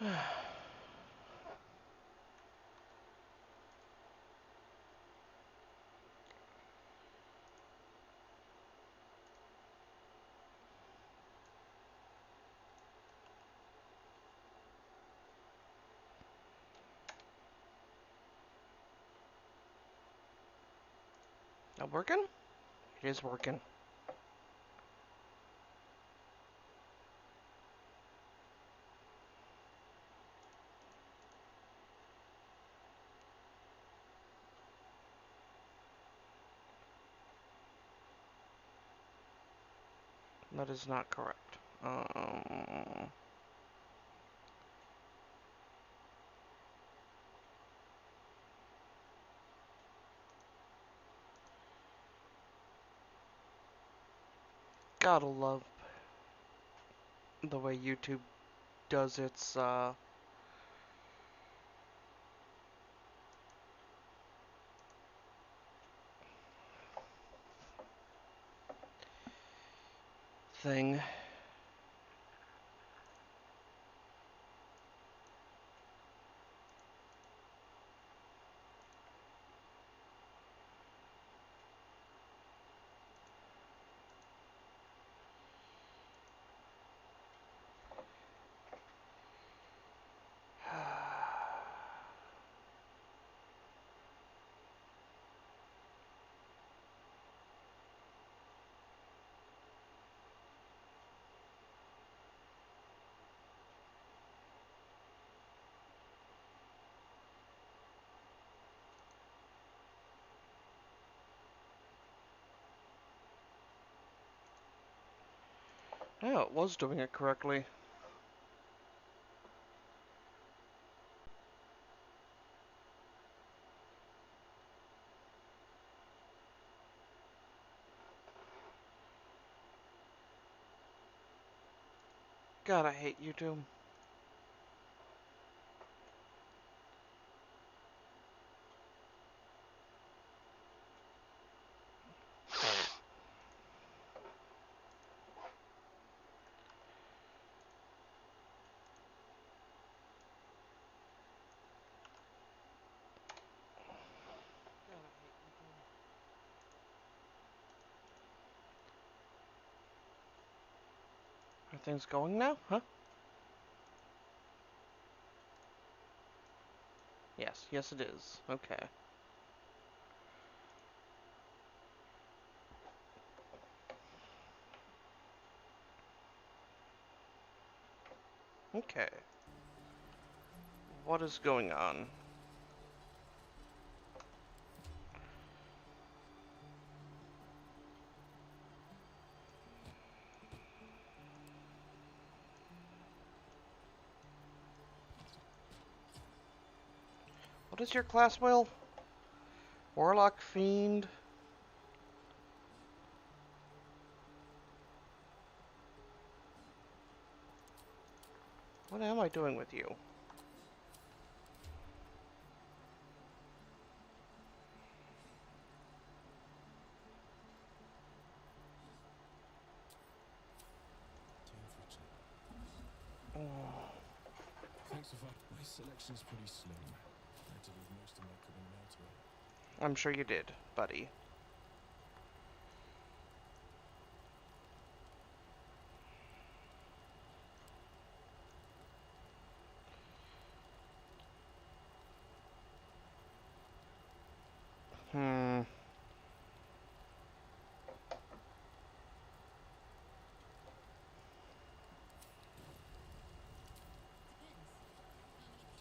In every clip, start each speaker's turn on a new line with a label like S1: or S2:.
S1: Not working? It is working. That is not correct. Gotta love the way YouTube does its, thing. Yeah, it was doing it correctly. God, I hate YouTube. Are things going now? Huh? Yes, yes it is. Okay. Okay. What is going on? What is your class, Will? Warlock Fiend? What am I doing with you?
S2: Thanks for finding. My selection's pretty slim. I had to leave most of my cooking elsewhere.
S1: I'm sure you did, buddy. Hmm.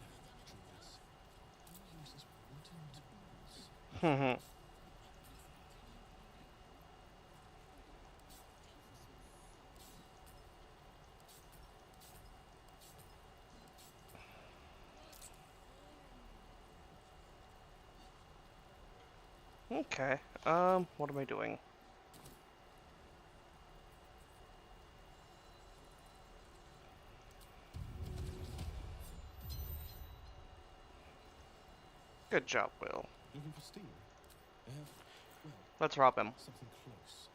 S2: Truth is, who uses wooden tools?
S1: Okay. What am I doing? Good job, Will.
S2: Looking for steel? I have, well,
S1: Let's rob him.
S2: something close.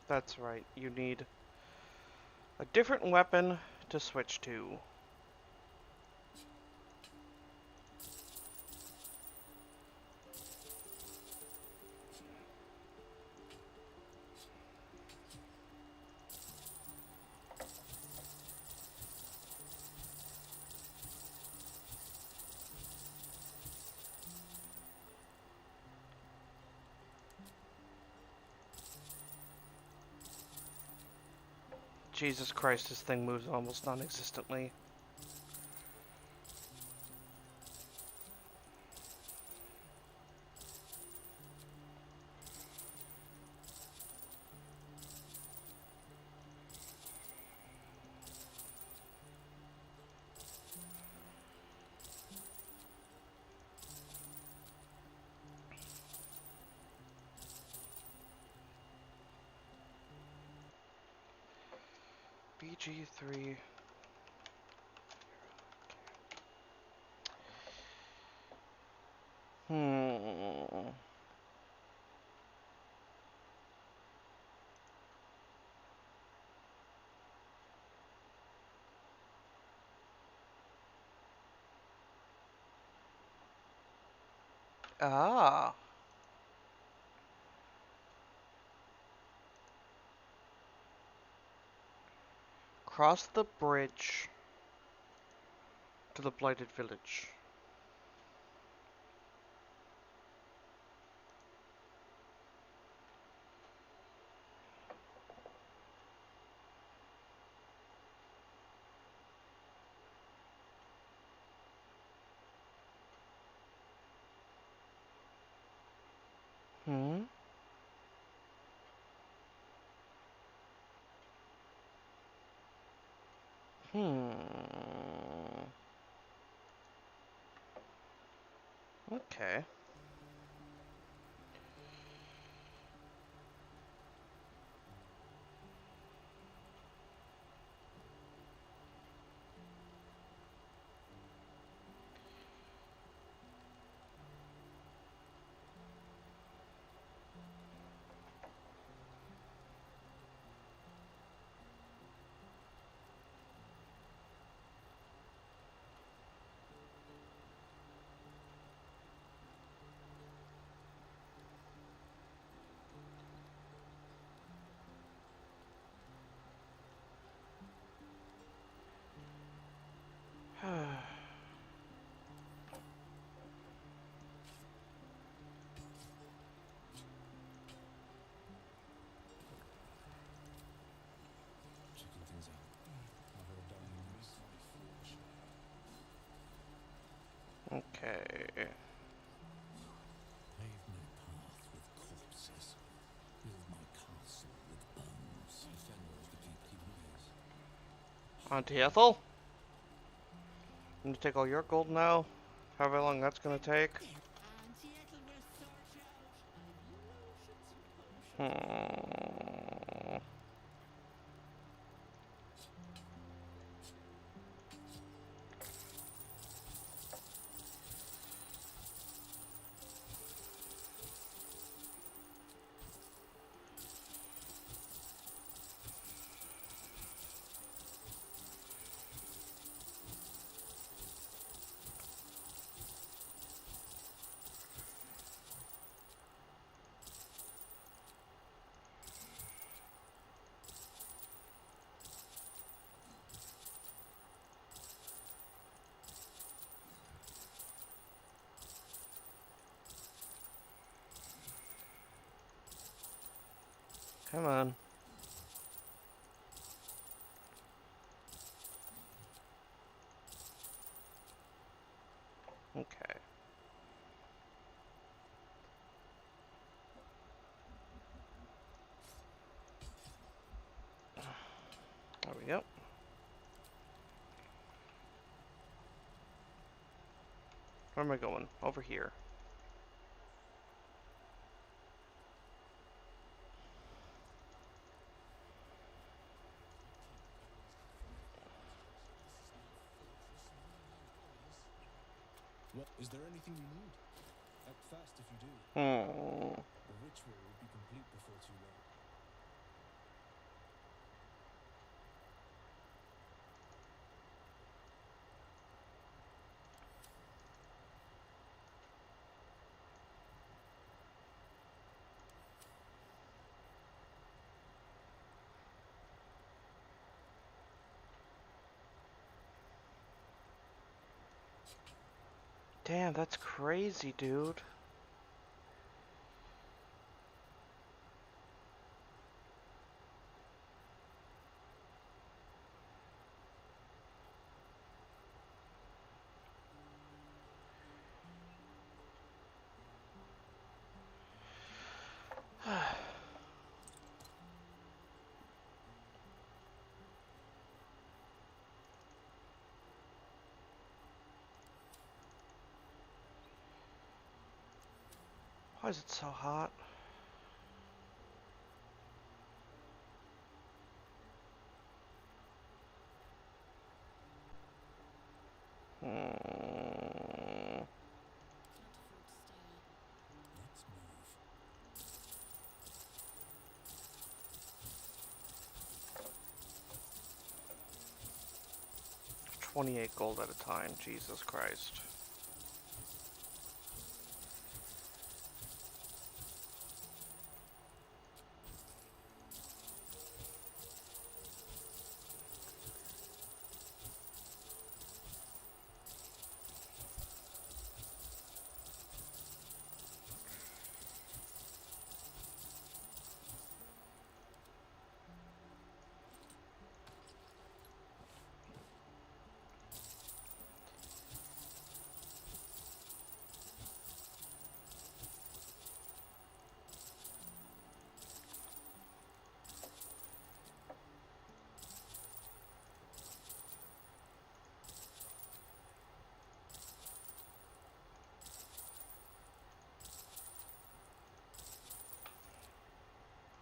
S1: That's right. You need a different weapon to switch to. Jesus Christ, this thing moves almost non-existently. BG3. Hmm. Ah. Cross the bridge to the Blighted Village. Hmm? Hmm. Okay.
S2: Checking things out. I've heard down in the east side for sure.
S1: Okay.
S3: Pave my path with corpses. Build my castle with bones.
S2: Defend those that keep the peace.
S1: Auntie Ethel? I'm gonna take all your gold now. However long that's gonna take.
S4: Auntie Ethel will sort you out. I've lotions and potions.
S1: Hmm. Come on. Okay. There we go. Where am I going? Over here.
S2: What? Is there anything you need? fast if you do.
S1: Hmm.
S2: The ritual will be complete before too long.
S1: Damn, that's crazy, dude. Why is it so hot? Hmm.
S4: Can't afford to stay up.
S3: Let's move.
S1: 28 gold at a time, Jesus Christ.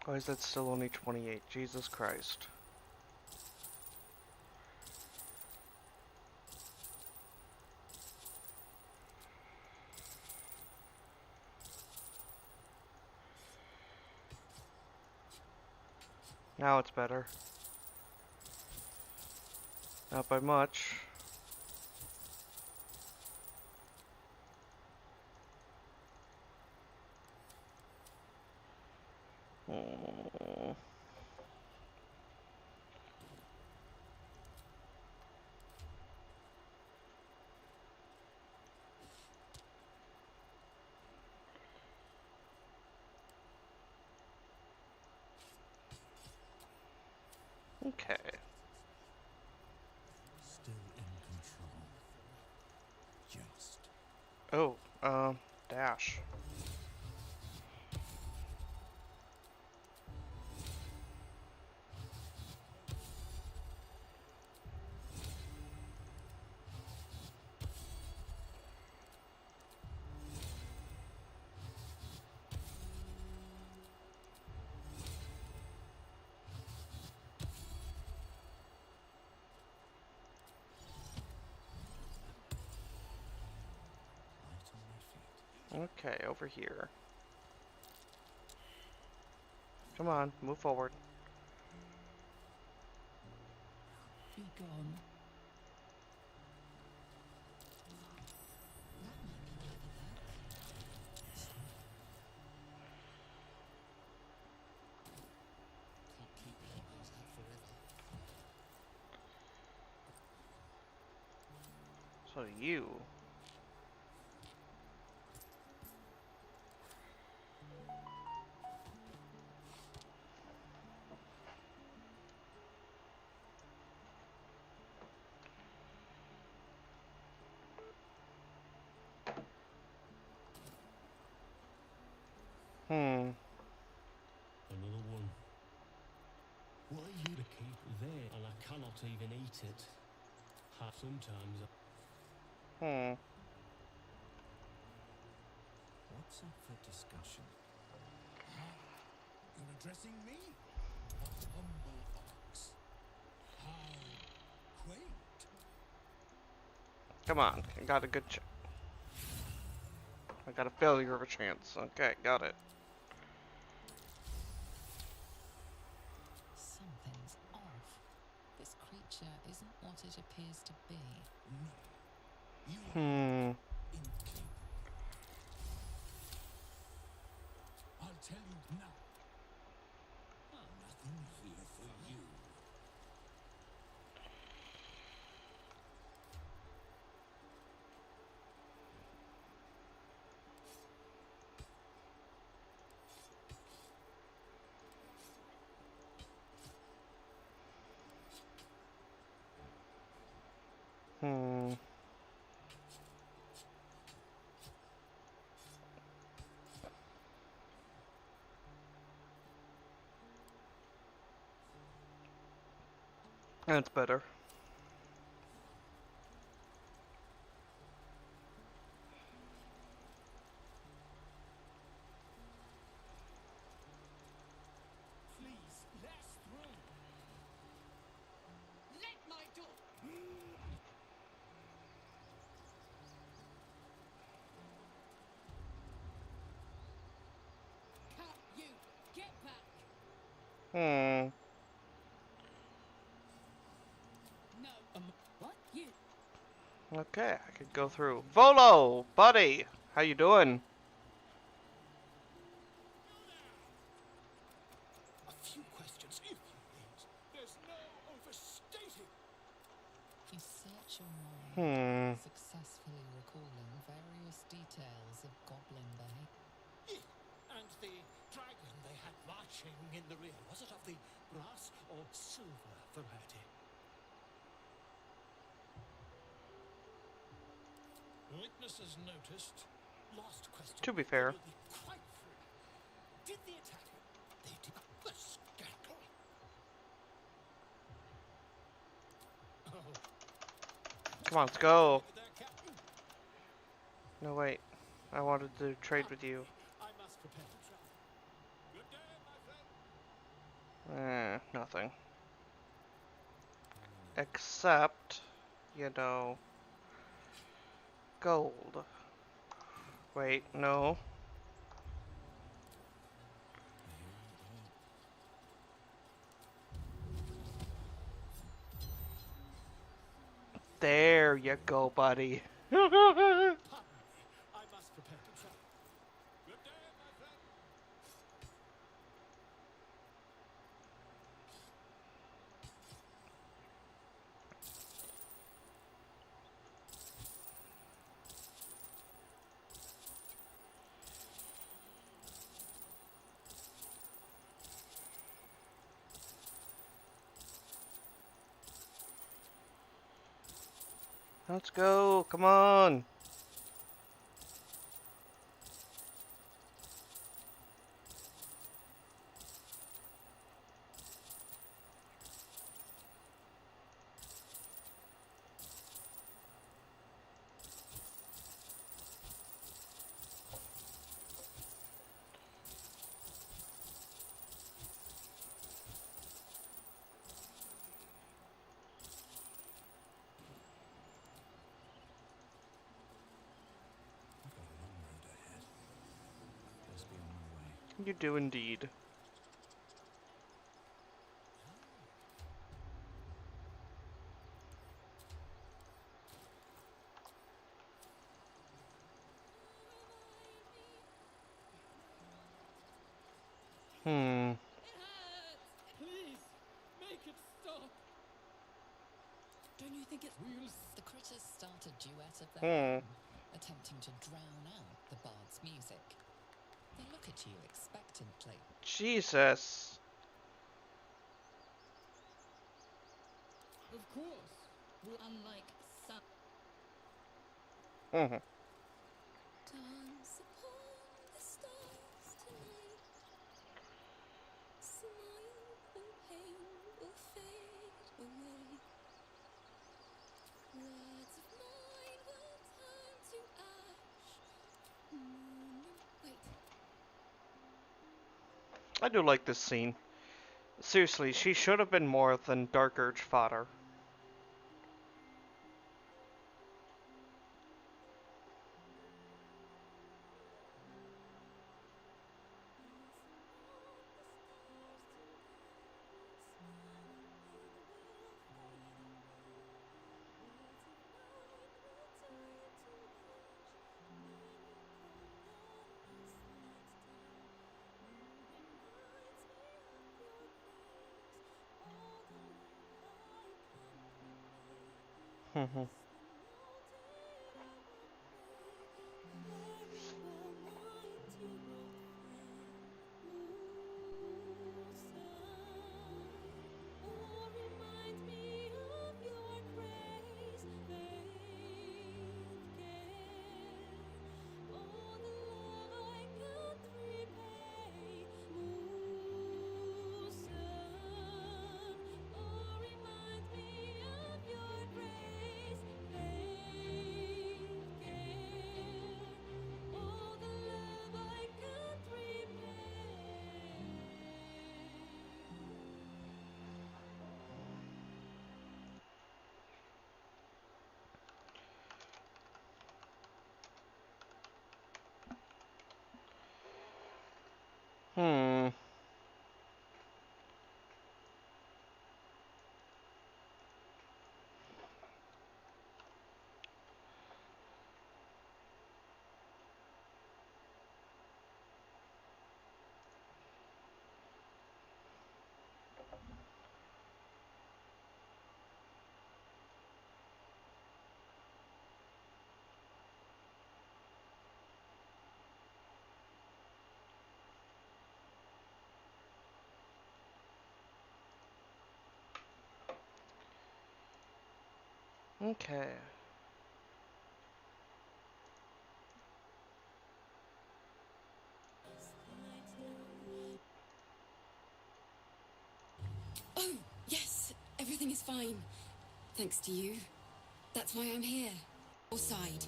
S1: Why is that still only 28? Jesus Christ. Now it's better. Not by much. Hmm. Okay.
S3: Still in control. Just.
S1: Oh, dash.
S3: Light on my feet.
S1: Okay, over here. Come on, move forward.
S4: Be gone. That might be clever though.
S2: Can't keep like these have forever.
S1: So you. Hmm.
S5: Another one. What are you to keep there? And I cannot even eat it. Sometimes
S1: Hmm.
S3: What's up for discussion?
S2: You're addressing me? What humble ox. How quaint.
S1: Come on, I got a good I got a failure of a chance. Okay, got it.
S6: Something's off. This creature isn't what it appears to be.
S3: No. You are
S1: Hmm.
S3: incapable. I'll tell you now. Nothing here for you.
S1: Hmm. That's better.
S3: Please, less through.
S4: Let my door. Cut you. Get back.
S1: Hmm.
S4: No. What? You.
S1: Okay, I could go through. Volo, buddy, how you doing?
S3: A few questions, if you please. There's no overstating.
S6: You search your mind,
S1: Hmm.
S6: successfully recalling various details of Goblin Bay.
S3: And the dragon they had marching in the rear, was it of the brass or silver variety?
S2: Witnesses noticed.
S3: Last question.
S1: To be fair.
S3: They will be quite free. Did the attacker? They did the scoundrel. Oh.
S1: Come on, let's go.
S3: Their captain.
S1: No, wait. I wanted to trade with you.
S3: I must prepare to travel. Good day, my friend.
S1: Nothing. Except, you know, gold. Wait, no. There you go, buddy.
S3: Pardon me. I must prepare to travel. Good day, my friend.
S1: Let's go, come on.
S3: I've got a long road ahead. Best be on my way.
S1: You do indeed. Hmm.
S4: It hurts. Please, make it stop. Don't you think it's wheels?
S6: The critters start a duet of their own,
S1: Hmm.
S6: attempting to drown out the bard's music. They look at you expectantly.
S1: Jesus.
S4: Of course. We're unlike some.
S1: Mhm.
S7: Dance upon the stars tonight. Smile and pain will fade away. Words of mine will turn to ash. Moon and wait.
S1: I do like this scene. Seriously, she should have been more than Dark Urge fodder. Mhm. Hmm. Okay.
S7: Oh, yes, everything is fine. Thanks to you. That's why I'm here. Your side.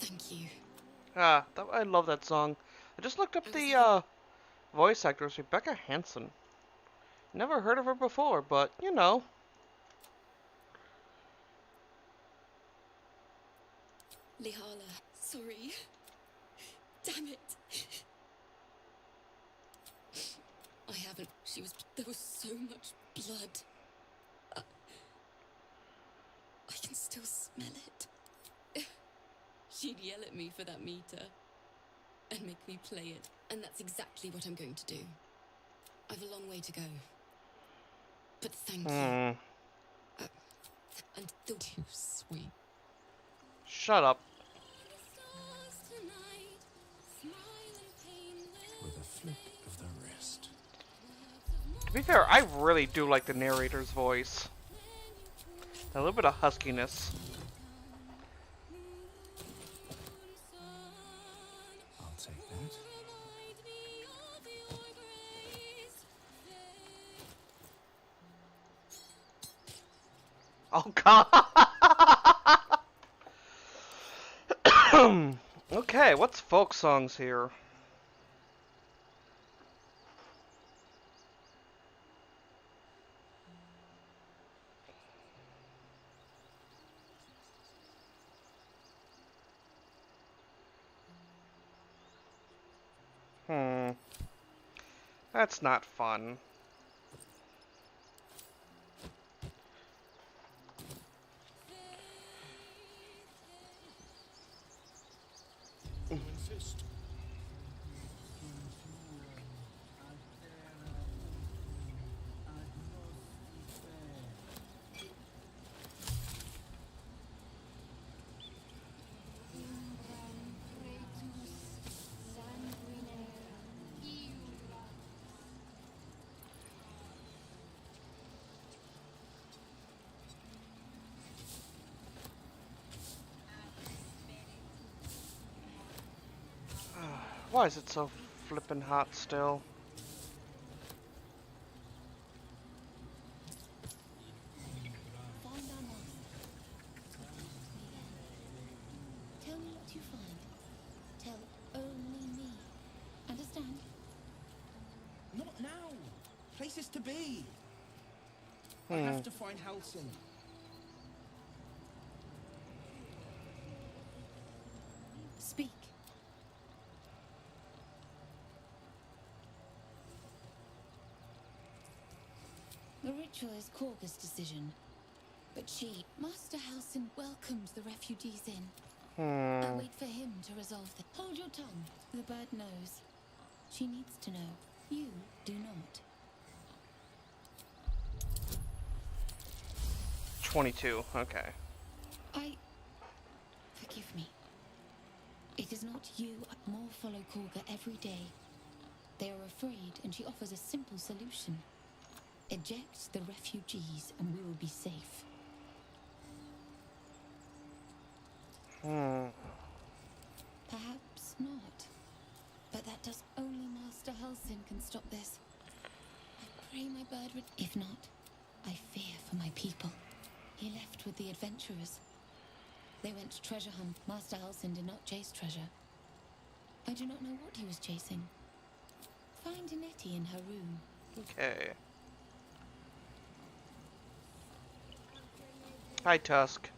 S7: Thank you.
S1: I love that song. I just looked up
S7: I was
S1: the
S7: having-
S1: voice actress Rebecca Hansen. Never heard of her before, but you know.
S7: Lihala, sorry. Damn it. I haven't. There was so much blood. I can still smell it. She'd yell at me for that meter and make me play it. And that's exactly what I'm going to do. I've a long way to go. But thank you. And the too sweet.
S1: Shut up.
S2: With a flick of the wrist.
S1: To be fair, I really do like the narrator's voice. A little bit of huskiness.
S2: I'll take that.
S1: Oh god. Okay, what's folk songs here? That's not fun.
S2: Insist.
S1: Why is it so flippin' hot still?
S4: Find our master. Tell me what you find. Tell only me. Understand?
S8: Not now. Places to be. I have to find Halsin.
S4: Speak. The ritual is Korga's decision, But Master Halsin welcomed the refugees in.
S1: Hmm.
S4: I wait for him to resolve the. Hold your tongue. The bird knows. She needs to know. You do not.
S1: 22. Okay.
S4: Forgive me. It is not you. More follow Korga every day. They are afraid, and she offers a simple solution. Eject the refugees, and we will be safe. Perhaps not. But that does only Master Halsin can stop this. I pray my bird would. If not, I fear for my people. He left with the adventurers. They went to treasure hunt. Master Halsin did not chase treasure. I do not know what he was chasing. Find Nettie in her room.
S1: Okay. Hi, Tusk.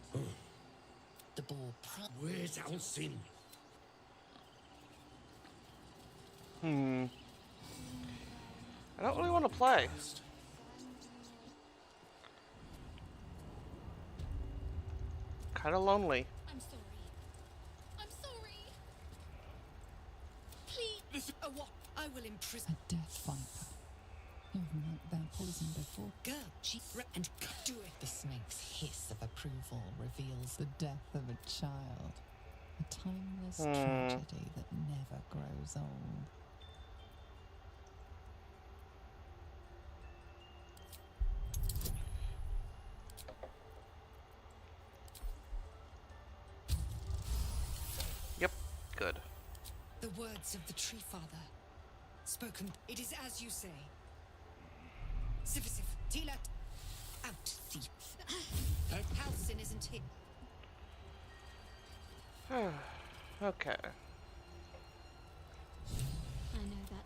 S6: The ball
S3: Where's Halsin?
S1: I don't really want to play. Kind of lonely.
S7: I'm sorry. I'm sorry. Please.
S3: Listen.
S6: what? I will imprison a death viper. You've knocked down poison before. Girl, and do it. The snake's hiss of approval reveals the death of a child. A timeless tragedy that never grows old.
S1: Yep, good.
S9: The words of the Tree Father. Spoken. It is as you say. Sifisif, Tilat, out, thief. Halsin isn't here.
S1: Okay.
S10: I know that.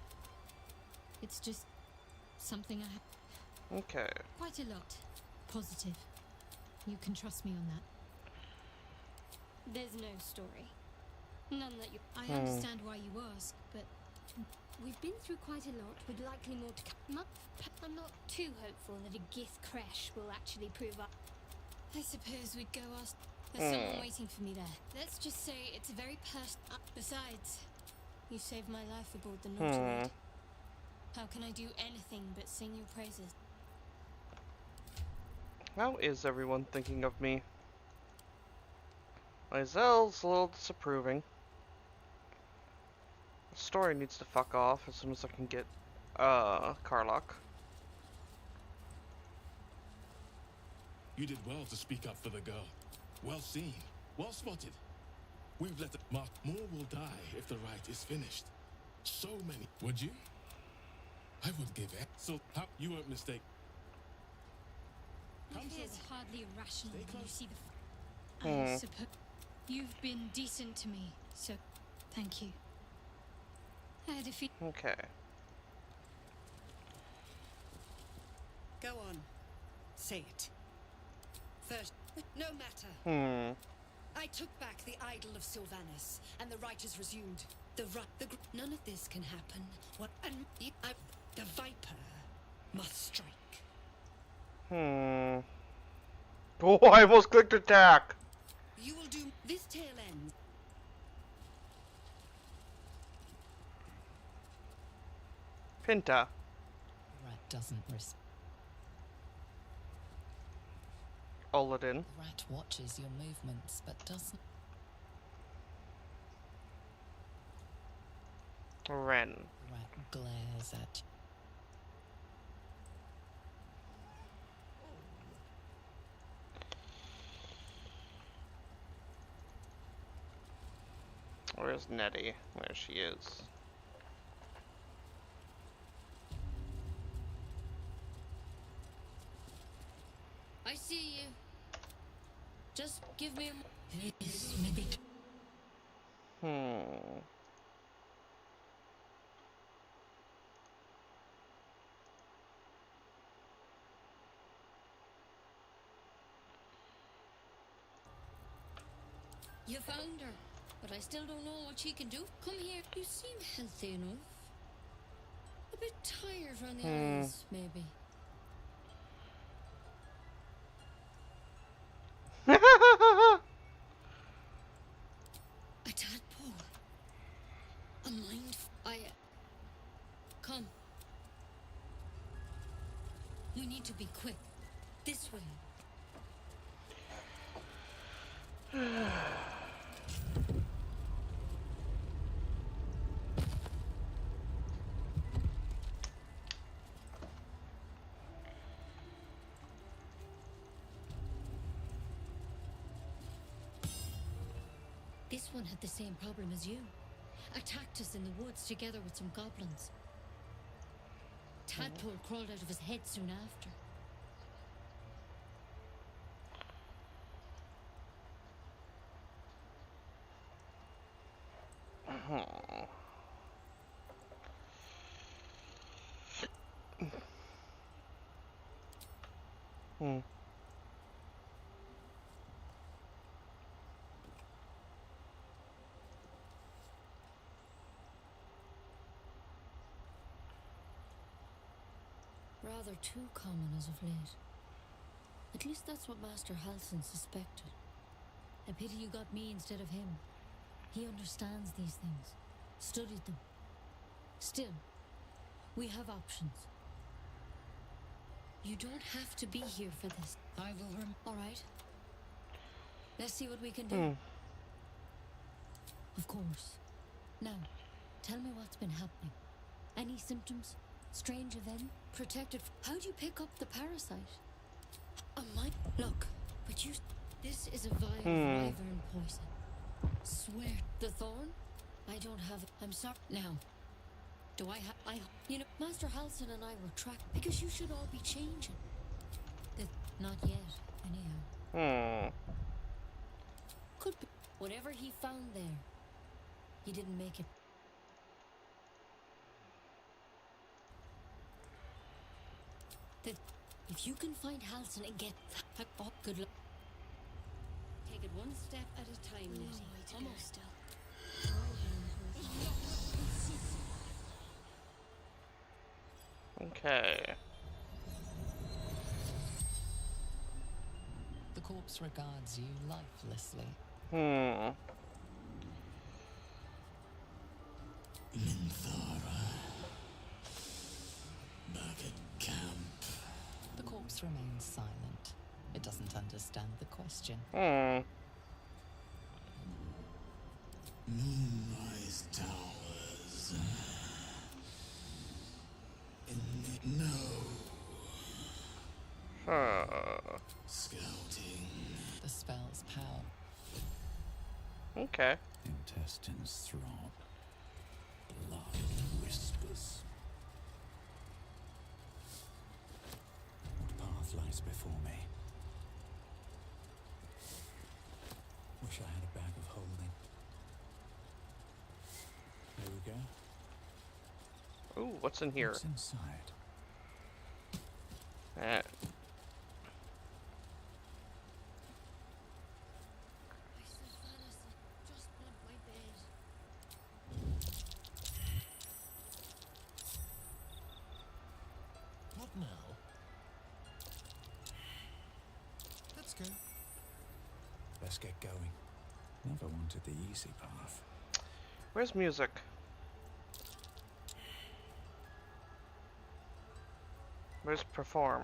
S10: It's just something I have.
S1: Okay.
S10: Quite a lot. Positive. You can trust me on that. There's no story. None that you. I understand why you ask, but we've been through quite a lot, with likely more to come. I'm not too hopeful that a Gith crash will actually prove up. I suppose we'd go ask. There's someone waiting for me there. Let's just say it's a very personal. Besides, you saved my life aboard the Nautilus. How can I do anything but sing your praises?
S1: How is everyone thinking of me? Myzel's a little disapproving. The story needs to fuck off as soon as I can get, Karlach.
S2: You did well to speak up for the girl. Well seen. Well spotted. We've let it mark. More will die if the rite is finished. So many. Would you? I would give it. So, you weren't mistaken.
S10: It is hardly rational
S2: Stay
S10: when you
S2: close.
S10: see the. I suppose you've been decent to me, so thank you. I had a
S1: Okay.
S9: Go on. Say it. First, no matter. I took back the idol of Sylvanas, and the rite is resumed. None of this can happen. What? And the Viper must strike.
S1: Oh, I almost clicked attack.
S9: You will do this tail end.
S1: Pinta.
S6: Rat doesn't respond.
S1: Oladin.
S6: Rat watches your movements, but doesn't.
S1: Ren.
S6: Rat glares at you.
S1: Where's Nettie? There she is.
S7: I see you. Just give me a. You found her, but I still don't know what she can do. Come here. You seem healthy enough. A bit tired around the eyes, maybe.
S9: We need to be quick. This way. This one had the same problem as you. Attacked us in the woods together with some goblins. Tadpole crawled out of his head soon after. Rather too common as of late. At least that's what Master Halsin suspected. A pity you got me instead of him. He understands these things, studied them. Still, we have options. You don't have to be here for this. I will all right. Let's see what we can do. Of course. Now, tell me what's been happening. Any symptoms? Strange event? Protected? How'd you pick up the parasite? Look, but you... This is a vial of wyvern poison. Swear. The thorn? I don't have it. I'm sorry. Now, do I have... You know, Master Halsin and I were tracked because you should all be changing. Not yet, anyhow. Could be. Whatever he found there, he didn't make it. If you can find Halsin and get... Oh, good luck. Take it one step at a time, Lizzie. Almost still.
S1: Okay.
S6: The corpse regards you lifelessly.
S2: Minthara. Back at camp.
S6: The corpse remains silent. It doesn't understand the question.
S2: Moonrise Towers. No. Scouting.
S6: The spell's power.
S1: Okay.
S11: Intestines throb. Blood whispers. What path lies before me? Wish I had a bag of holding. There we go.
S1: Ooh, what's in here?
S11: What's inside?
S3: What now? Let's go.
S11: Let's get going. Never wanted the easy path.
S1: Where's music? Where's perform?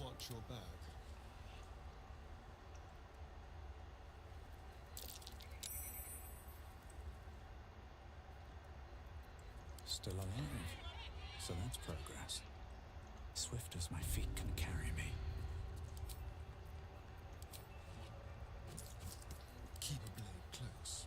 S3: Watch your back.
S11: Still alive. So that's progress. Swift as my feet can carry me.
S3: Keep a blade close.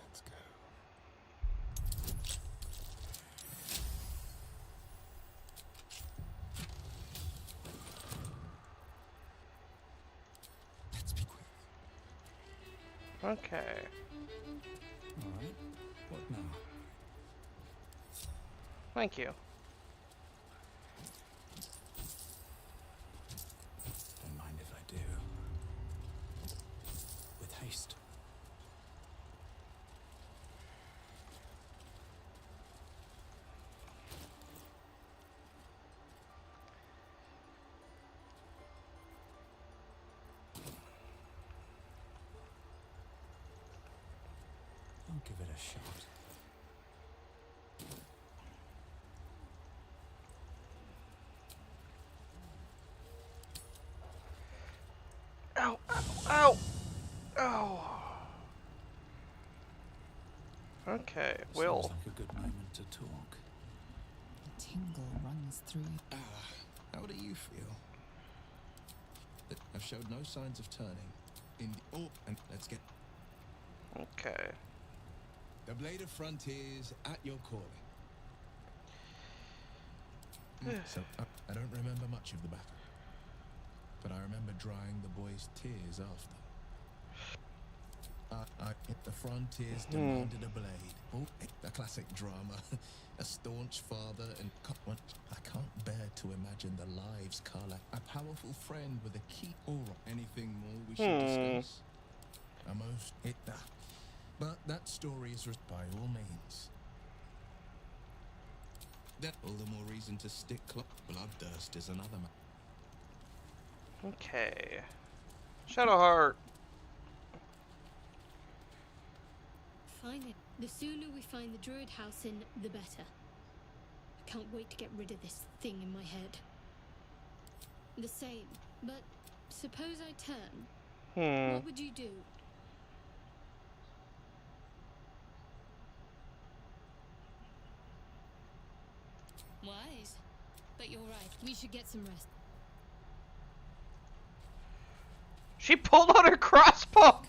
S3: Let's go. Let's be quick.
S1: Okay.
S11: All right. What now?
S1: Thank you.
S11: Don't mind if I do. With haste. give it a shot.
S1: Ow, ow, ow, ow. Okay, Will.
S11: Seems like a good moment to talk.
S6: A tingle runs through.
S12: How do you feel? I've showed no signs of turning. And let's get...
S1: Okay.
S12: The Blade of Frontiers at your calling. So, I don't remember much of the battle. But I remember drying the boys' tears after. The Frontiers demanded a blade. Oh, a classic drama. A staunch father and... I can't bear to imagine the lives Carla... A powerful friend with a key aura. Anything more we should discuss? A most... But that story is by all means. That all the more reason to stick Bloodthirst is another
S1: Okay. Shadowheart.
S10: Fine. The sooner we find the Druid house in, the better. I can't wait to get rid of this thing in my head. The same, but suppose I turn. What would you do?
S7: Wise. But you're right.
S10: We should get some rest.
S1: She pulled out her crossbow!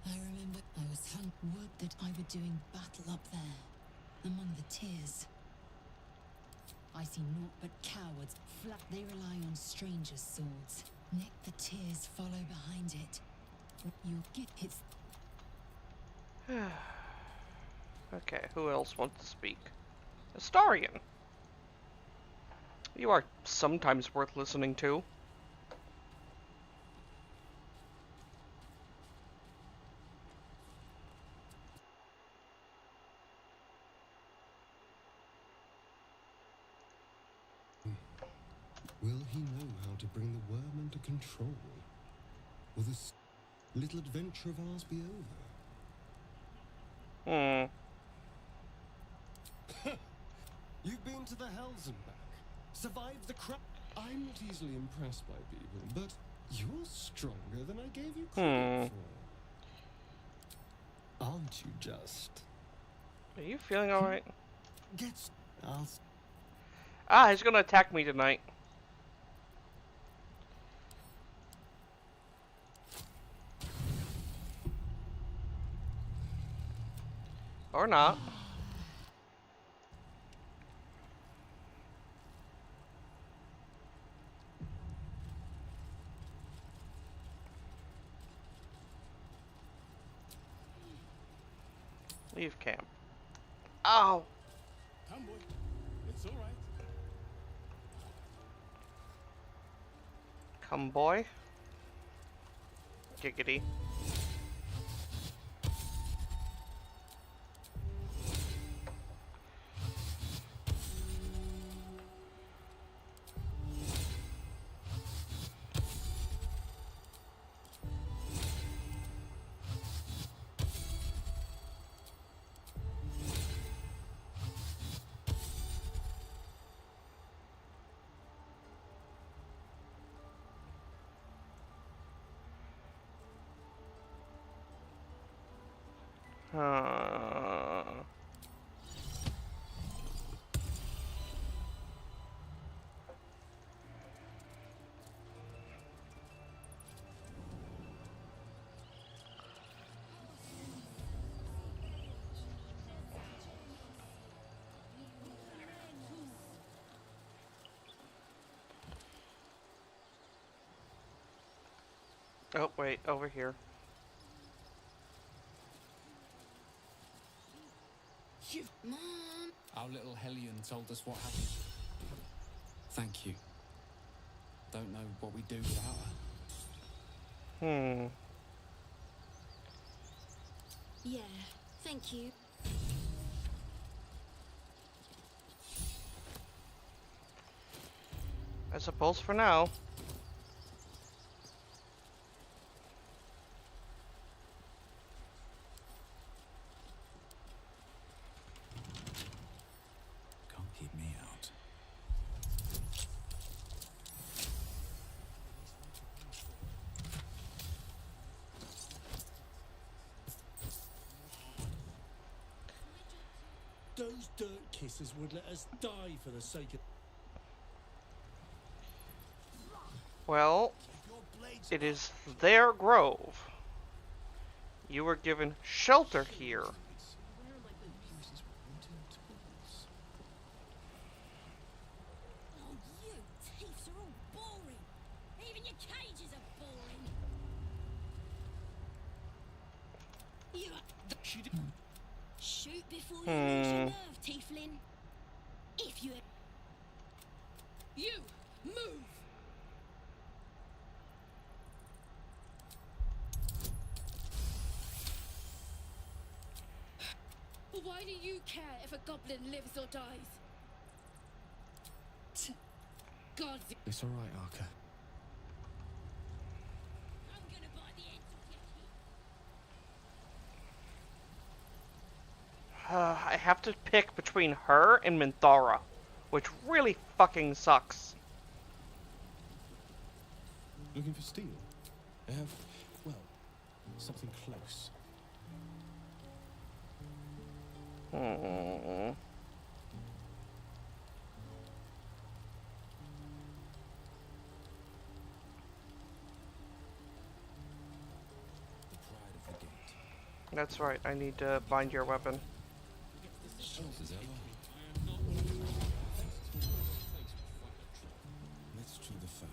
S6: I remember I was would that I were doing battle up there, among the tears. I see naught but cowards. Flat they rely on strangers' swords. Nick the tears follow behind it. You'll get its...
S1: Okay, who else wants to speak? Astarion. You are sometimes worth listening to.
S13: Will he know how to bring the worm under control? Will this little adventure of ours be over? You've been to the Hells and back. Survived the crap. I'm not easily impressed by people, but you're stronger than I gave you credit for. Aren't you just?
S1: Are you feeling alright?
S13: Gets...
S1: He's gonna attack me tonight. Or not. Leave camp. Ow!
S2: Come, boy. It's all right.
S1: Come, boy. Giggity. Oh, wait, over here.
S7: Mom!
S11: Our little Hellion told us what happened. Thank you. Don't know what we'd do without her.
S10: Yeah, thank you.
S1: I suppose for now.
S5: those dirt kissers would let us die for the sake of...
S1: Well, it is their grove. You were given shelter here.
S7: Oh, you thieves are all boring. Even your cages are boring. You shoot before you lose your nerve, tiefling. If you... You move. Why do you care if a goblin lives or dies? God,
S13: It's all right, Arca.
S7: I'm gonna buy the ends off your teeth.
S1: I have to pick between her and Minthara, which really fucking sucks.
S13: Looking for steel? I have, well, something close.
S1: That's right, I need to bind your weapon.
S13: Let's chew the fat.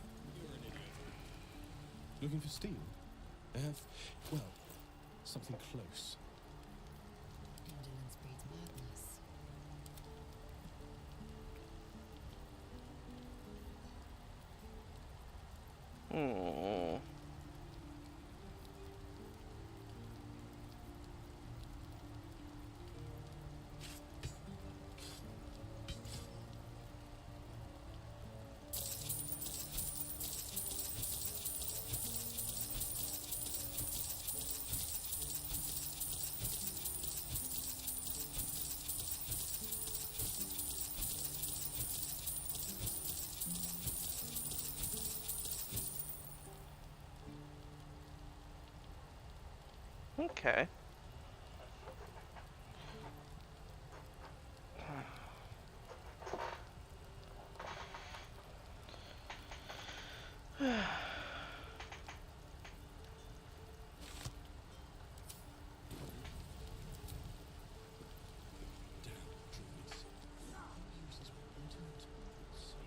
S13: Looking for steel? I have, well, something close.
S6: Indolence breeds madness.
S1: Okay.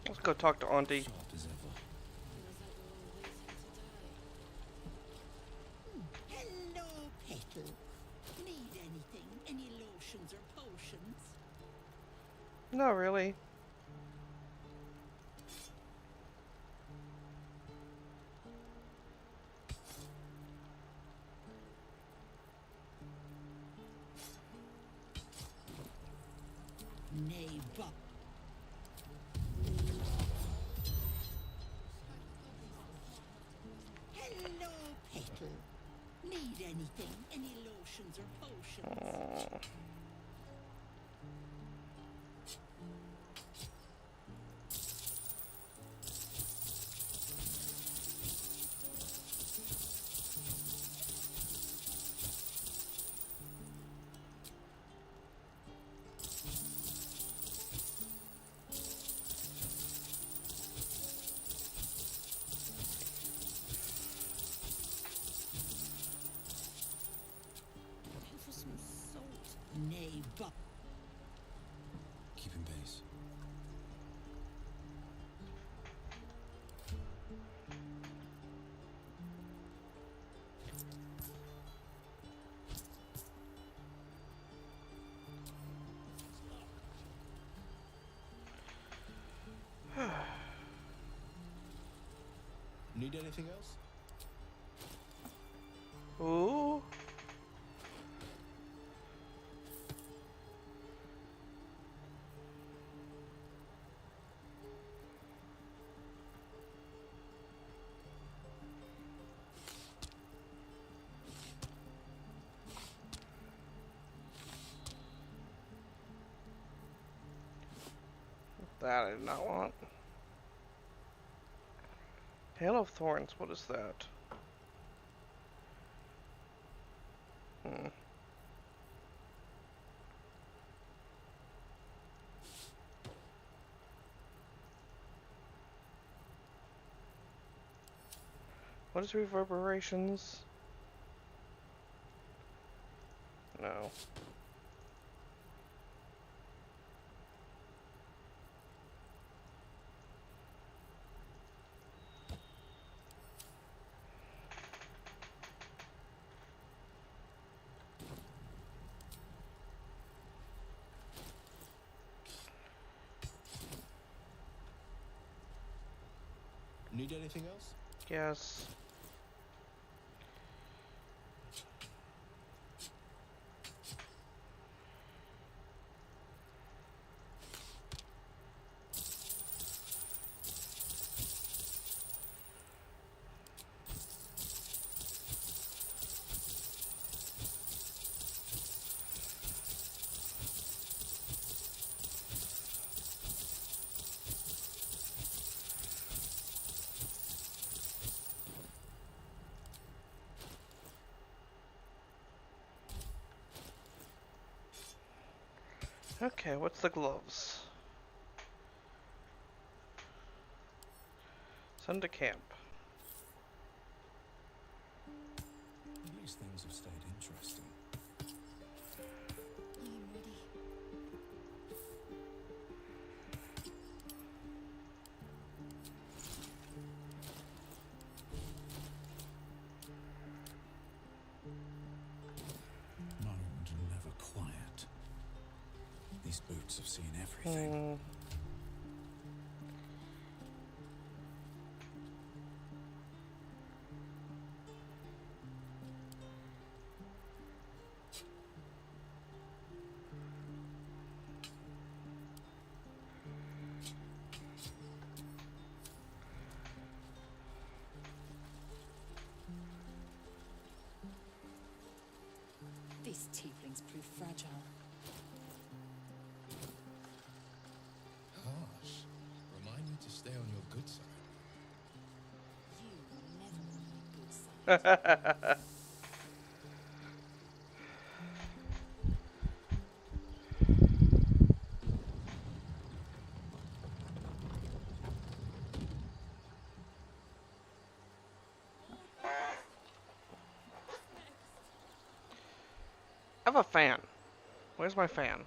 S1: Let's go talk to Auntie.
S9: Hello, Petal. Need anything? Any lotions or potions?
S1: Not really.
S9: Nay, but hello, Petal. Need anything? Any lotions or potions?
S7: For some salt.
S9: Nay, but
S13: Keeping pace. Need anything else?
S1: Ooh. That I did not want. Hail of Thorns, what is that? What is reverberations? No.
S12: Need anything else?
S1: Yes. Okay, what's the gloves? Send to camp.
S11: At least things have stayed interesting.
S4: I'm ready.
S11: Mind never quiet. These boots have seen everything.
S9: These tieflings prove fragile.
S12: Harsh. Remind me to stay on your good side.
S9: You were never on my good side.
S1: I have a fan. Where's my fan?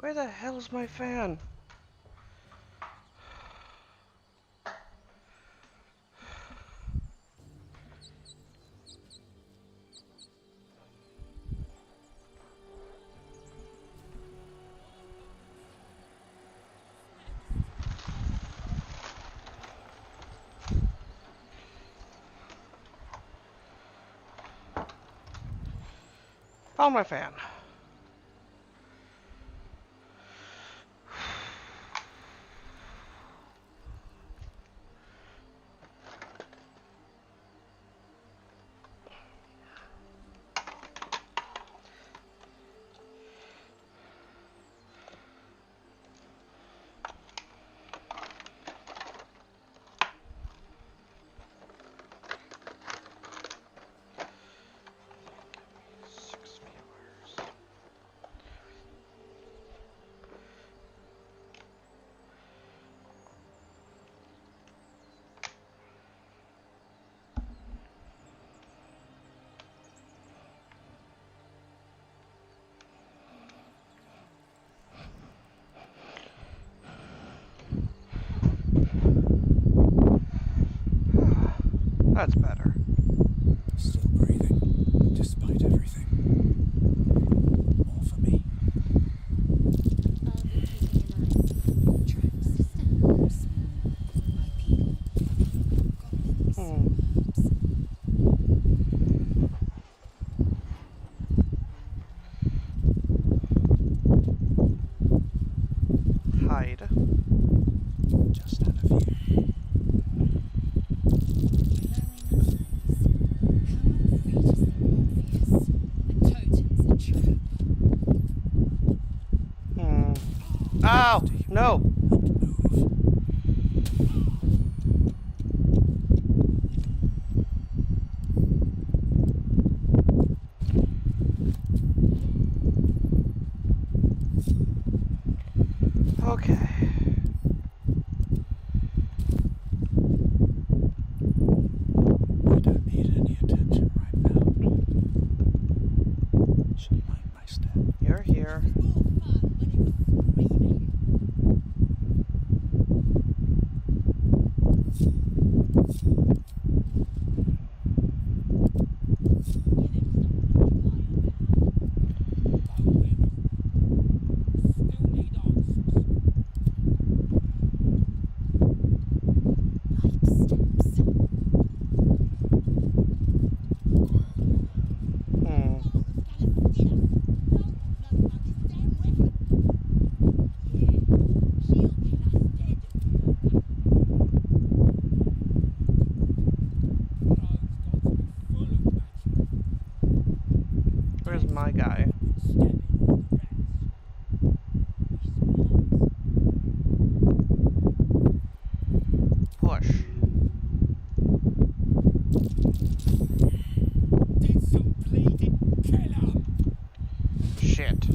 S1: Where the hell's my fan? Found my fan. That's better.
S11: Still breathing, despite everything. All for me.
S10: I'll be keeping an eye on tracks. Stand smooth.
S1: No. Okay.
S11: I don't need any attention right now. Should mind my step.
S1: You're here. Where's my guy? Push. Shit.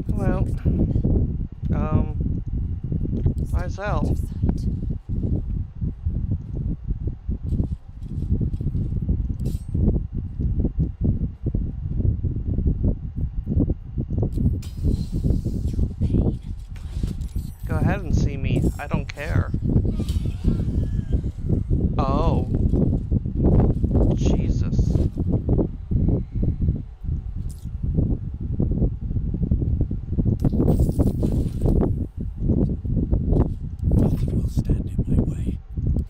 S1: Well, myself. Go ahead and see me. I don't care. Oh. Jesus.
S11: Nothing will stand in my way.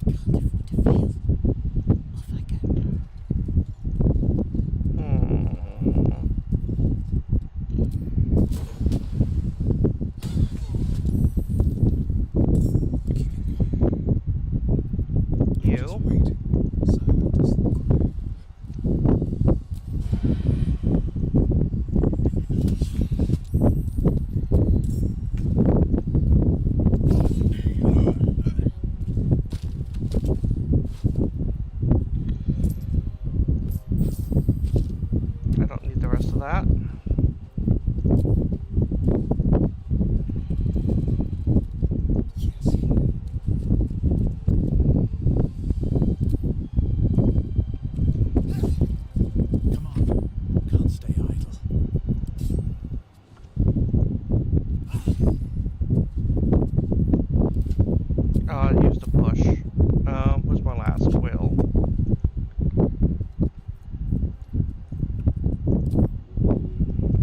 S4: Can't afford to fail. Off I go.
S1: You?
S12: Wait. Silent as the grave.
S1: I don't need the rest of that.
S12: Yes.
S11: Come on. Can't stay idle.
S1: I used a push. Where's my last will?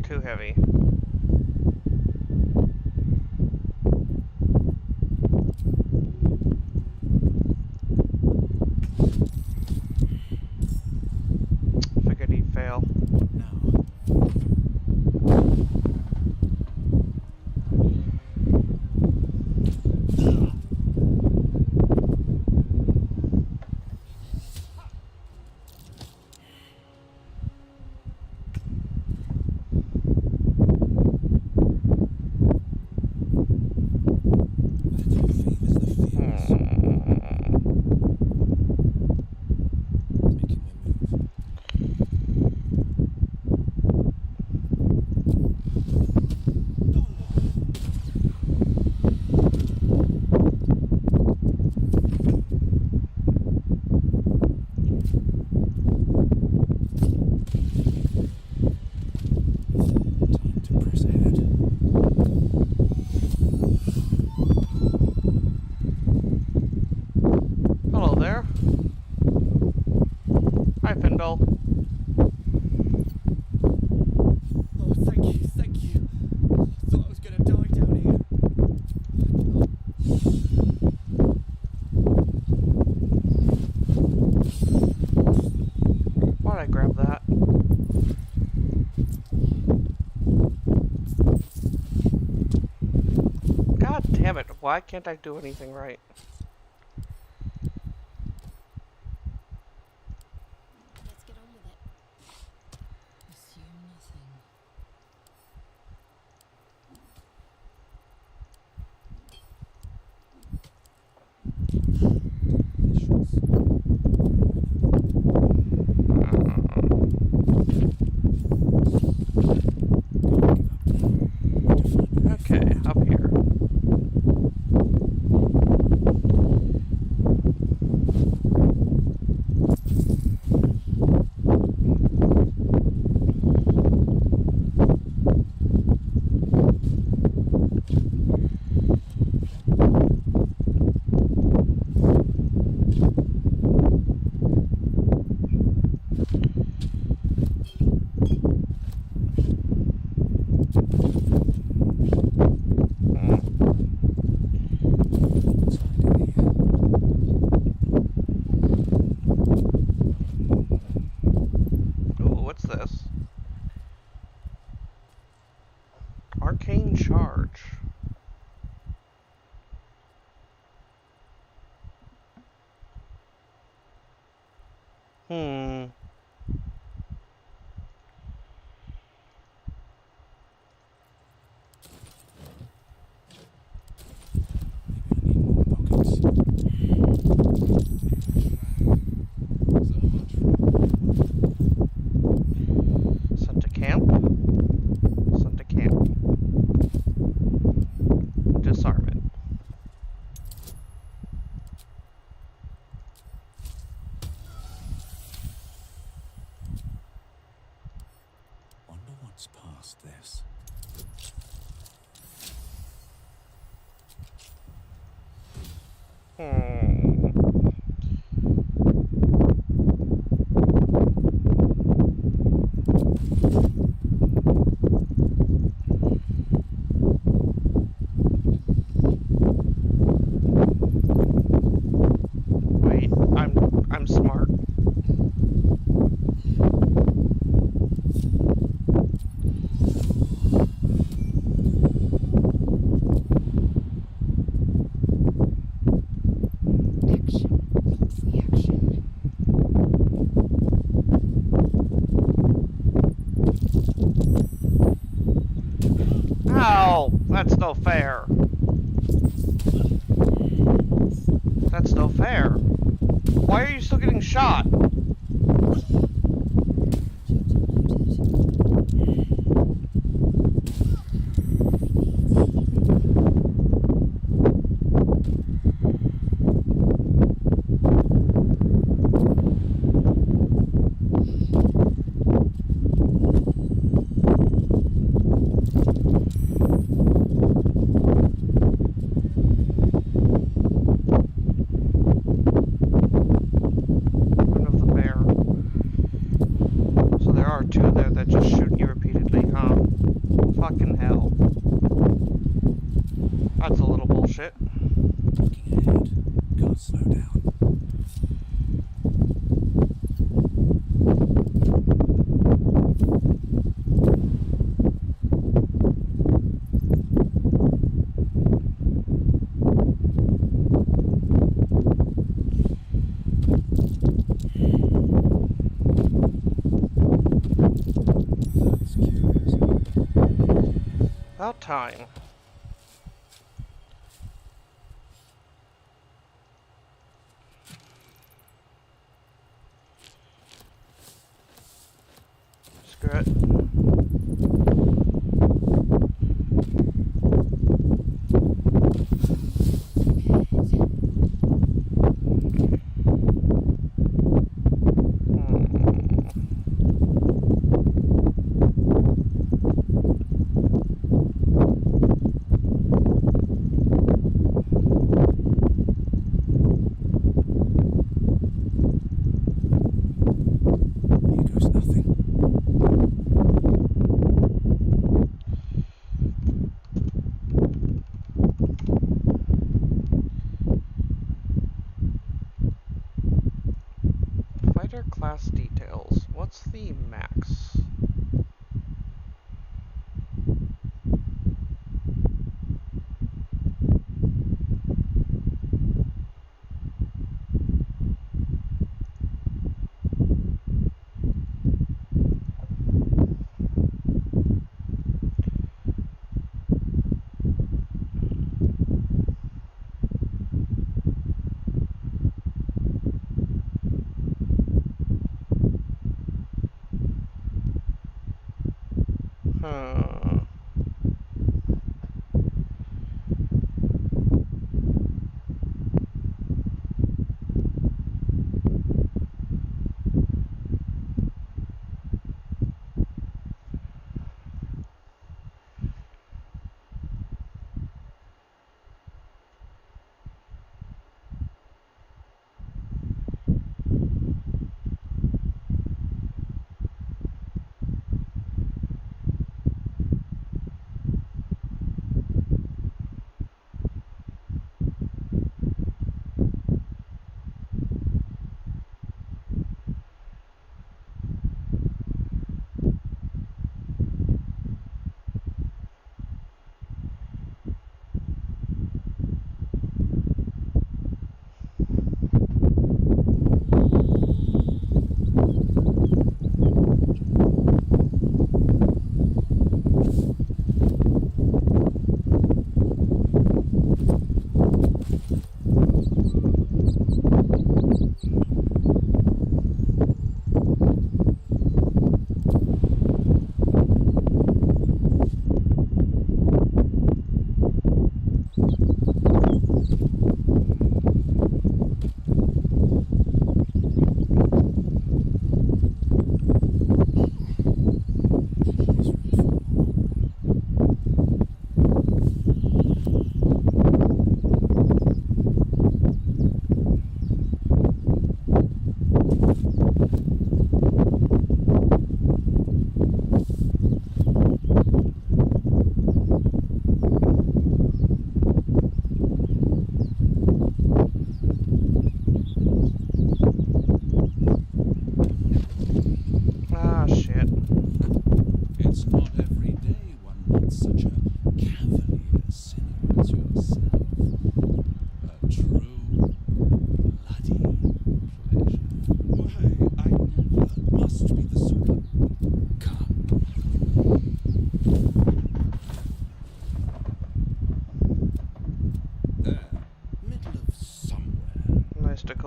S1: Too heavy. Figured he'd fail.
S11: Now. That favors the fearless.
S12: Making my move.
S11: Time to press ahead.
S1: Hello there. Hi, Findle.
S8: Oh, thank you, thank you. Thought I was gonna die down here.
S1: Why'd I grab that? God damn it, why can't I do anything right?
S4: Let's get on with it.
S6: Assume nothing.
S1: Wait, I'm smart. Ow! That's no fair. That's no fair. Why are you still getting shot? Fucking hell. That's a little bullshit.
S11: Looking ahead. Can't slow down. That's curious.
S1: About time. Screw it.
S11: Here goes nothing.
S1: Fighter class details. What's the max?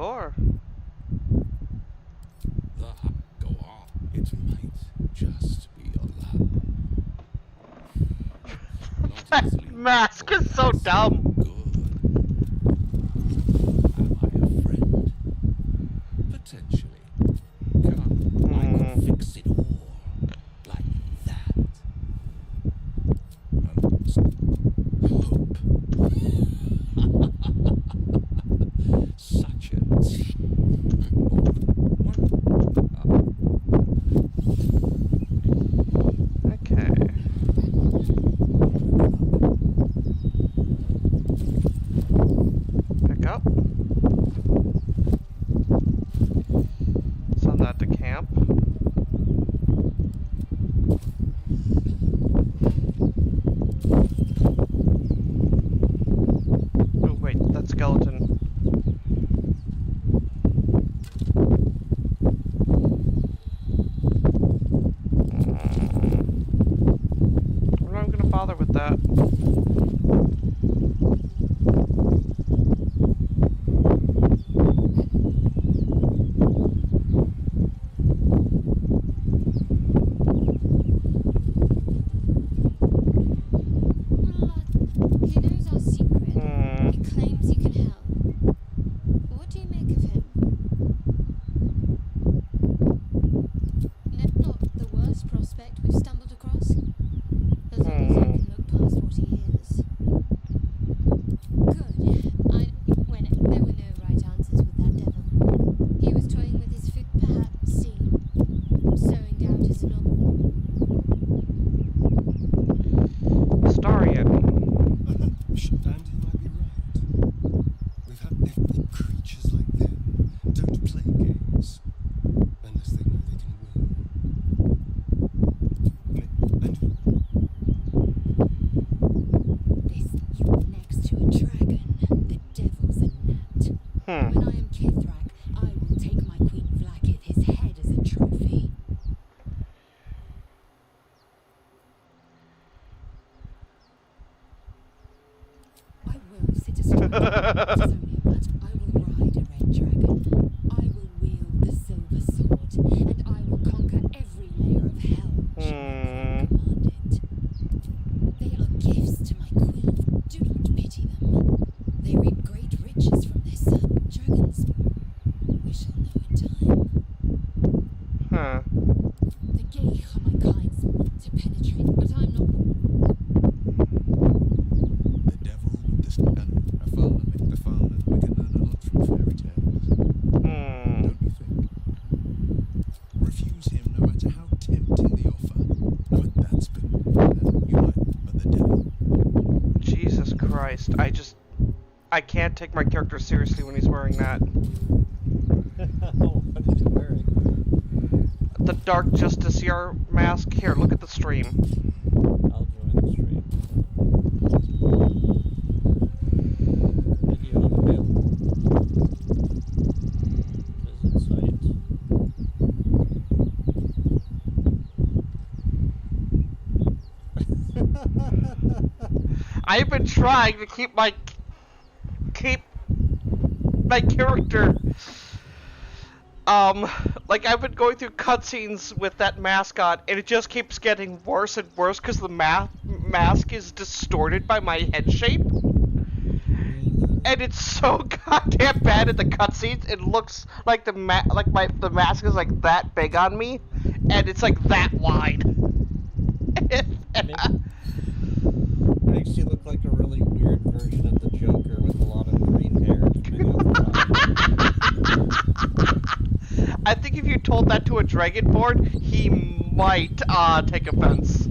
S1: core.
S2: Go on. It might just be a lab.
S1: That mask is so dumb.
S2: Am I a friend? Potentially. Come, I could fix it all. Like that. Hope. Such a
S1: Okay. Pick up. Send that to camp. Oh wait, that skeleton. I'm not gonna bother with that.
S10: He knows our secret. He claims he can help. What do you make of him? Not the worst prospect we've stumbled across. As long as I can look past what he is. Good. There were no right answers with that devil. He was toying with his food, perhaps, sowing doubt is not.
S1: Starion.
S13: And he might be right. We've had creatures like them don't play games unless they know they can win.
S9: This, you're next to a dragon. The devil's a gnat. When I am Kithrak, I will take my Queen Vlaakith his head as a trophy. I will sit astride. It is only a matter. I will ride a red dragon. I will wield the silver sword, and I will conquer every layer of hell. Should my queen command it. They are gifts to my queen. Do not pity them. They reap great riches from this. Dragons. We shall know in time.
S1: Huh.
S9: The gay are my kinds to penetrate, but I'm not.
S12: The devil with the gun. A farmer make the farmer. We can learn a lot from fairy tales. Don't you think? Refuse him no matter how tempting the offer. But that's been. You might, but the devil.
S1: Jesus Christ. I can't take my character seriously when he's wearing that.
S14: What is he wearing?
S1: The Dark Justiciar mask. Here, look at the stream.
S14: I'll join the stream. Video unavailable. Visit site.
S1: I've been trying to keep my character like I've been going through cutscenes with that mascot and it just keeps getting worse and worse because the mask is distorted by my head shape. And it's so goddamn bad in the cutscenes. It looks like the mask is like that big on me and it's like that wide.
S14: Makes you look like a really weird version of the Joker with a lot of green hair.
S1: I think if you told that to a Dragonborn, he might take offense.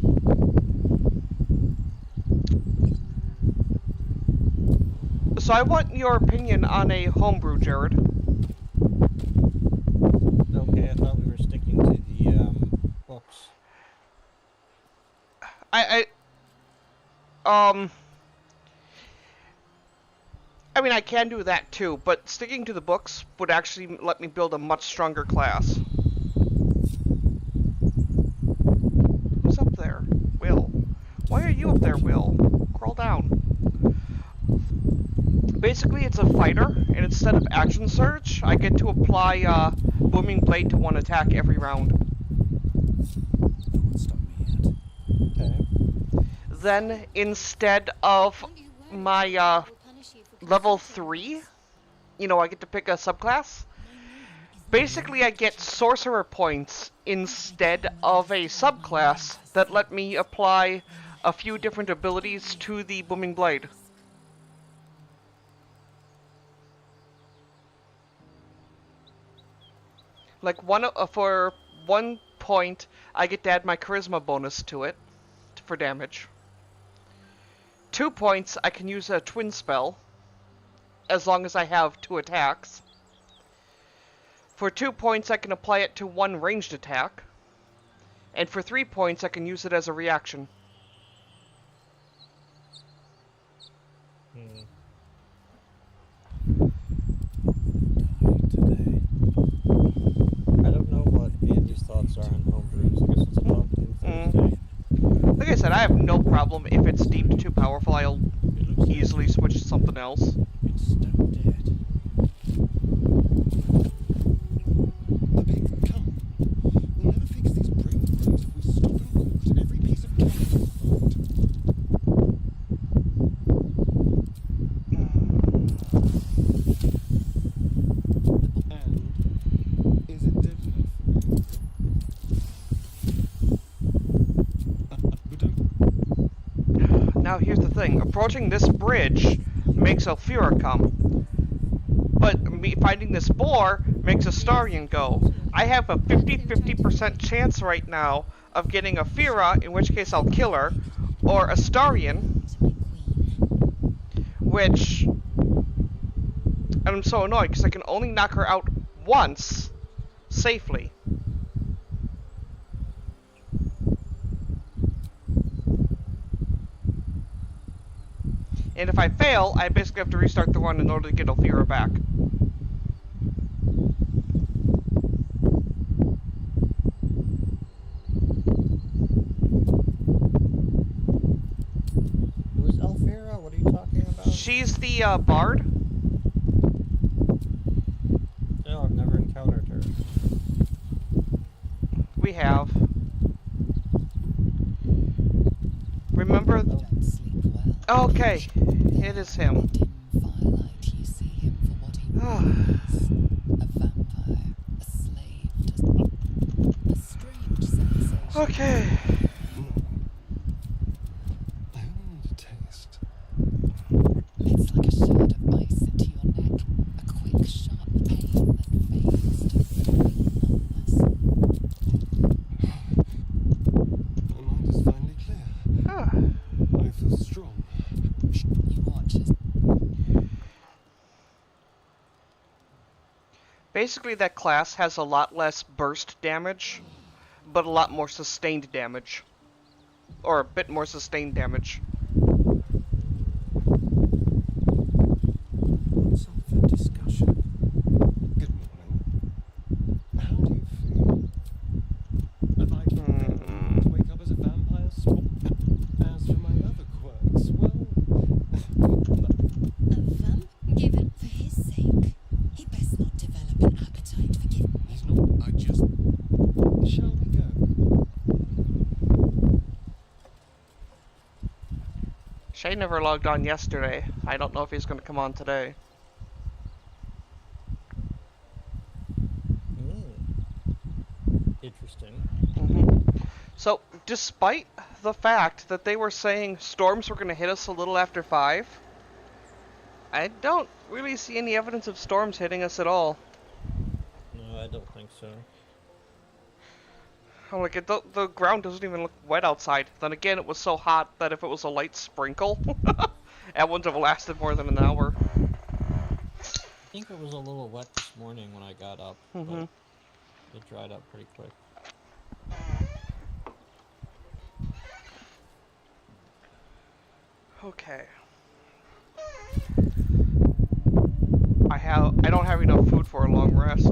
S1: So I want your opinion on a homebrew, Jared.
S14: Okay, I thought we were sticking to the books.
S1: I mean, I can do that too, but sticking to the books would actually let me build a much stronger class. Who's up there? Will. Why are you up there, Will? Crawl down. Basically, it's a fighter, and instead of action surge, I get to apply Booming Blade to one attack every round.
S11: No one stopped me yet.
S14: Okay.
S1: Then, instead of my level 3, you know, I get to pick a subclass. Basically, I get sorcerer points instead of a subclass that let me apply a few different abilities to the Booming Blade. Like for 1 point, I get to add my charisma bonus to it for damage. 2 points, I can use a twin spell, as long as I have 2 attacks. For 2 points, I can apply it to 1 ranged attack. And for 3 points, I can use it as a reaction.
S14: I don't know what Andy's thoughts are on homebrews. I guess it's about Thursday.
S1: Like I said, I have no problem if it's deemed too powerful. I'll easily switch to something else.
S5: It's stone dead.
S13: The big come. We'll never fix these breakthroughs if we stop and court every piece of chemical thought. And is it dead enough? But don't.
S1: Now here's the thing. Approaching this bridge makes Elfira come. But me finding this boar makes Astarion go. I have a 50-50% chance right now of getting Elfira, in which case I'll kill her, or Astarion, which... And I'm so annoyed because I can only knock her out once, safely. And if I fail, I basically have to restart the run in order to get Elfira back.
S14: Who's Elfira? What are you talking about?
S1: She's the bard.
S14: No, I've never encountered her.
S1: We have. Remember? Okay, it is him. Okay.
S13: I only need a taste.
S6: It's like a shard of ice into your neck, a quick, sharp pain that fades to fleeting numbness.
S13: My mind is finally clear. I feel strong.
S6: You watch as
S1: Basically, that class has a lot less burst damage, but a lot more sustained damage. Or a bit more sustained damage.
S11: What's up for discussion?
S13: Good morning. How do you feel? Have I to wake up as a vampire spawn? As for my other quirks, well...
S9: A vamp? Given for his sake. He best not develop an appetite for giving.
S13: He's not... I just... Shall we go?
S1: Shay never logged on yesterday. I don't know if he's going to come on today.
S14: Interesting.
S1: So, despite the fact that they were saying storms were going to hit us a little after 5, I don't really see any evidence of storms hitting us at all.
S14: No, I don't think so.
S1: I'm like, the ground doesn't even look wet outside. Then again, it was so hot that if it was a light sprinkle, that wouldn't have lasted more than an hour.
S14: I think it was a little wet this morning when I got up, but it dried up pretty quick.
S1: Okay. I don't have enough food for a long rest.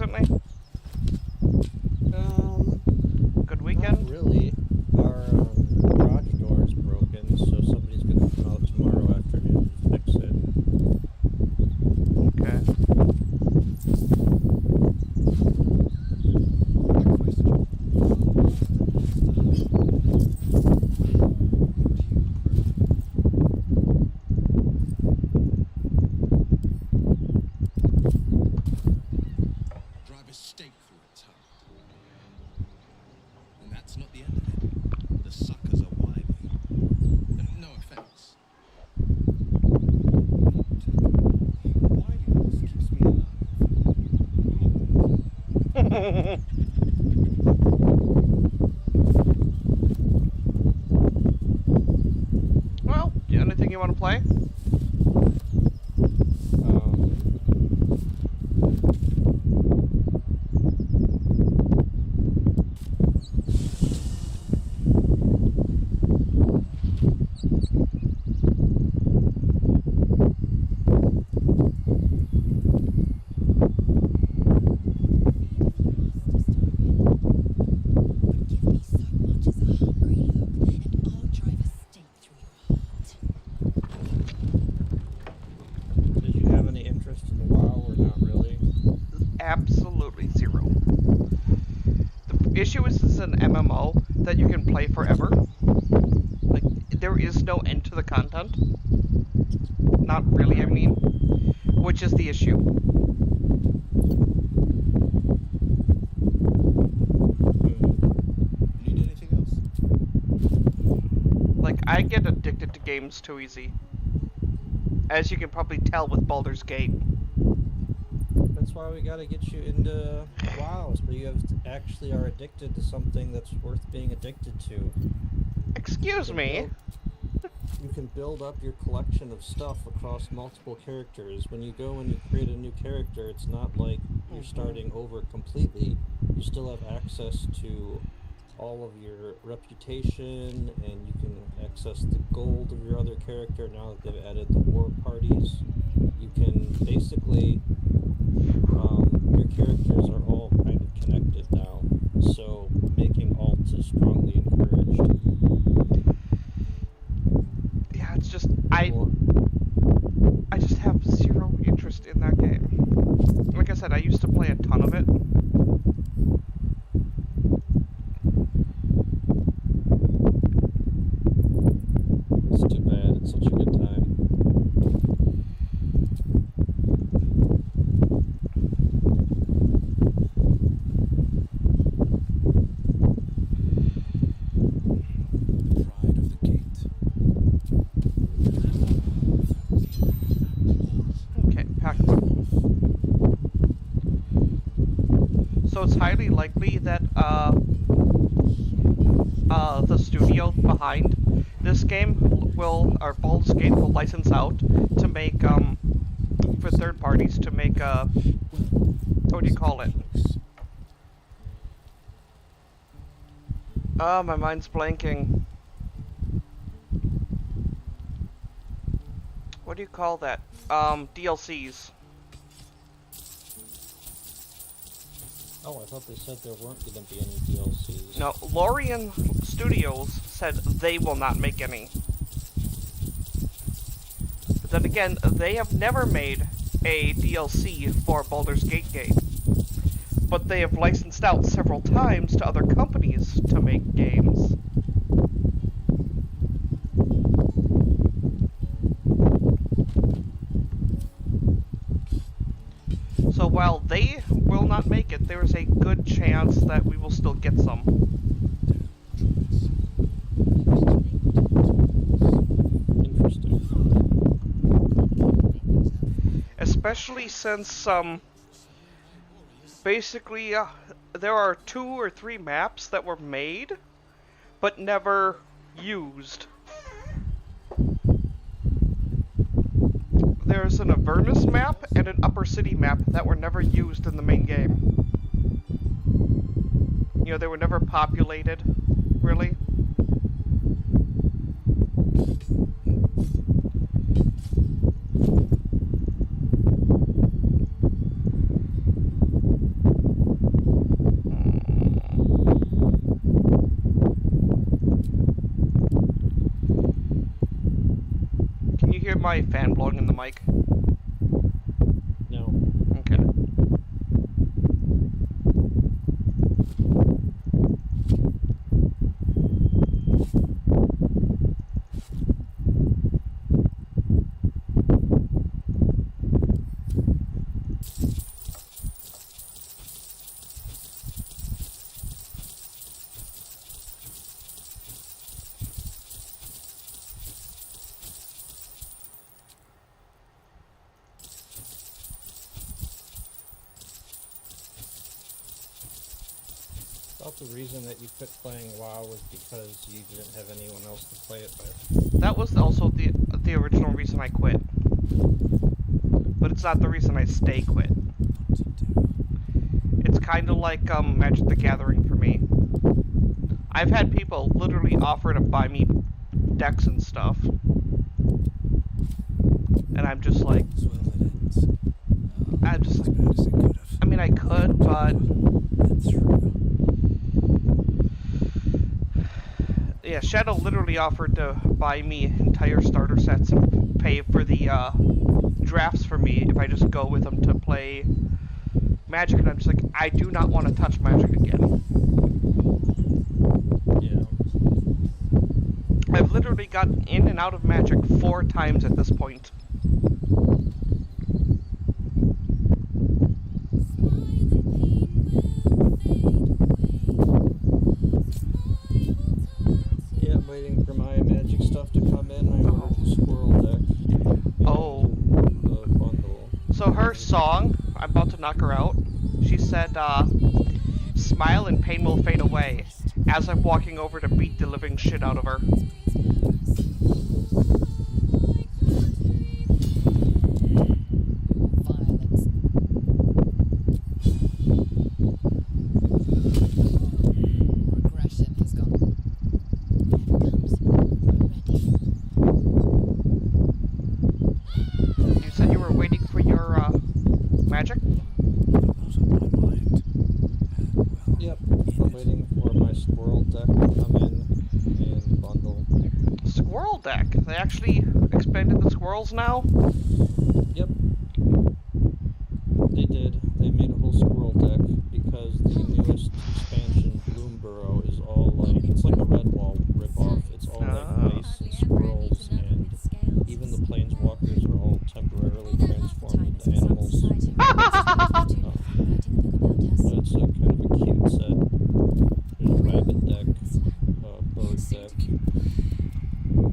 S1: recently? Good weekend?
S14: Not really. Our garage door is broken, so somebody's gonna come out tomorrow afternoon to fix it.
S1: Okay.
S12: Drive a stake through its heart. And that's not the end of it. The suckers are wily. And no offense.
S3: Wiliness keeps me alive.
S1: Well, anything you want to play?
S14: Did you have any interest in WoW or not really?
S1: Absolutely zero. The issue is it's an MMO that you can play forever. Like, there is no end to the content. Not really, I mean. Which is the issue.
S12: Need anything else?
S1: Like, I get addicted to games too easy. As you can probably tell with Baldur's Gate.
S14: That's why we gotta get you into WoW, so you actually are addicted to something that's worth being addicted to.
S1: Excuse me?
S14: You can build up your collection of stuff across multiple characters. When you go and you create a new character, it's not like you're starting over completely. You still have access to all of your reputation, and you can access the gold of your other character now that they've added the war parties. You can basically, your characters are all kind of connected now, so making alt is strongly encouraged.
S1: Yeah, it's just, I just have zero interest in that game. Like I said, I used to play a ton of it.
S14: It's too bad, it's such a good time.
S12: Pride of the gate.
S1: Okay, pack. So it's highly likely that, the studio behind this game or Baldur's Gate will license out to make, for third parties to make, what do you call it? Oh, my mind's blanking. What do you call that? DLCs.
S14: Oh, I thought they said there weren't going to be any DLCs.
S1: No, Lorien Studios said they will not make any. But then again, they have never made a DLC for Baldur's Gate game. But they have licensed out several times to other companies to make games. So while they will not make it, there is a good chance that we will still get some.
S14: Interesting.
S1: Especially since, basically, there are 2 or 3 maps that were made, but never used. There's an Avernus map and an Upper City map that were never used in the main game. You know, they were never populated, really. my fan blowing in the mic?
S14: No.
S1: Okay.
S14: The reason that you quit playing WoW was because you didn't have anyone else to play it with.
S1: That was also the original reason I quit. But it's not the reason I stay quit. It's kind of like Magic the Gathering for me. I've had people literally offer to buy me decks and stuff. And I'm just like... I mean, I could, but... Yeah, Shadow literally offered to buy me entire starter sets and pay for the drafts for me if I just go with him to play Magic, and I'm just like, I do not want to touch Magic again.
S14: Yeah.
S1: I've literally gotten in and out of Magic 4 times at this point.
S14: Waiting for my Magic stuff to come in. I ordered the Squirrel deck.
S1: Oh.
S14: The bundle.
S1: So her song, I'm about to knock her out. She said, smile and pain will fade away, as I'm walking over to beat the living shit out of her. Now?
S14: Yep. They did. They made a whole Squirrel deck because the newest expansion, Bloomburrow, is all like, it's like a Redwall ripoff. It's all like mice and squirrels, and even the planeswalkers are all temporarily transformed into animals. But it's a kind of a cute set. There's a rabbit deck, bird deck.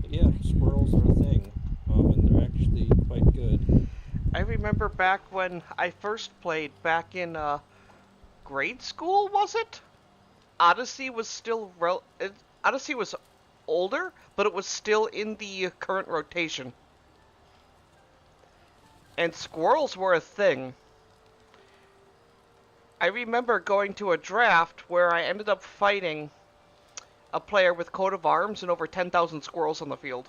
S14: But yeah, squirrels are a thing. And they're actually quite good.
S1: I remember back when I first played, back in grade school, was it? Odyssey was still Odyssey was older, but it was still in the current rotation. And squirrels were a thing. I remember going to a draft where I ended up fighting a player with coat of arms and over 10,000 squirrels on the field.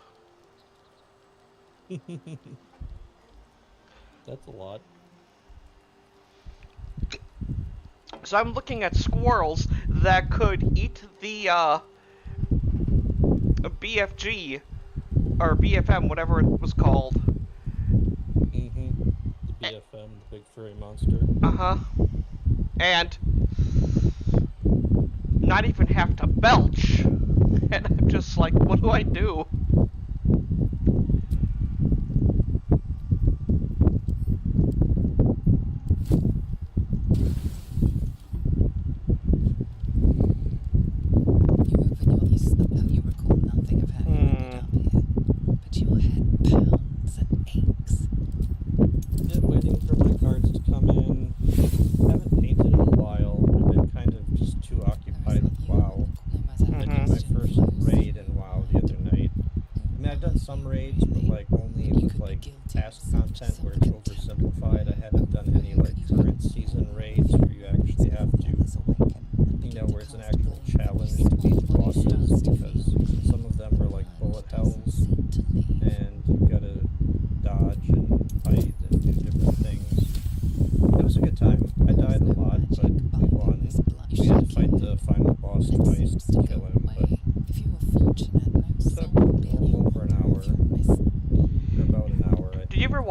S14: That's a lot.
S1: So I'm looking at squirrels that could eat the BFG or BFM, whatever it was called.
S14: Mm-hmm. The BFM, the big furry monster.
S1: Uh-huh. And not even have to belch. And I'm just like, what do I do?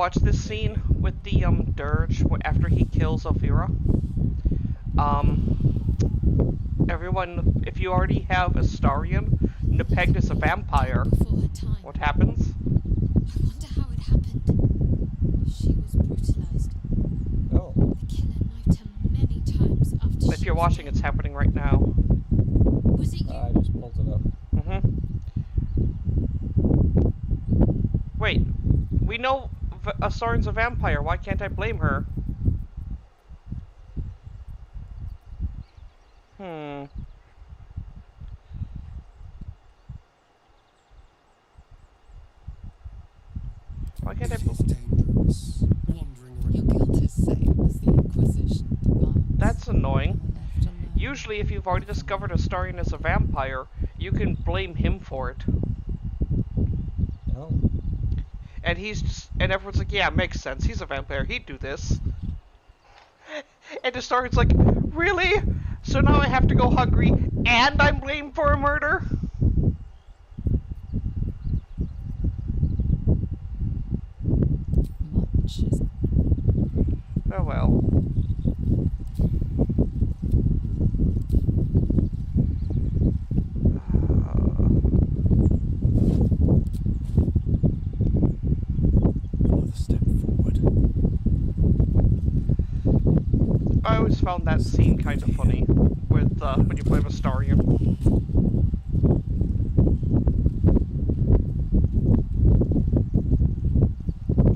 S1: watch this scene with the dirge after he kills Ophira? Everyone, if you already have Astarion, Nepegn is a vampire. What happens?
S10: I wonder how it happened. She was brutalized.
S14: Oh.
S10: The killer knifed her many times after
S1: If you're watching, it's happening right now.
S10: Was it you?
S14: I just pulled it up.
S1: Wait, we know Astarion's a vampire. Why can't I blame her? Why can't I?
S13: Dangerous. Wandering around.
S6: Your guilt is same as the Inquisition demands.
S1: That's annoying. Usually, if you've already discovered Astarion is a vampire, you can blame him for it.
S14: Oh.
S1: And and everyone's like, yeah, makes sense. He's a vampire. He'd do this. And Astarion's like, really? So now I have to go hungry, and I'm blamed for a murder?
S6: Much is...
S1: Oh well.
S11: Another step forward.
S1: I always found that scene kind of funny with when you play Astarion.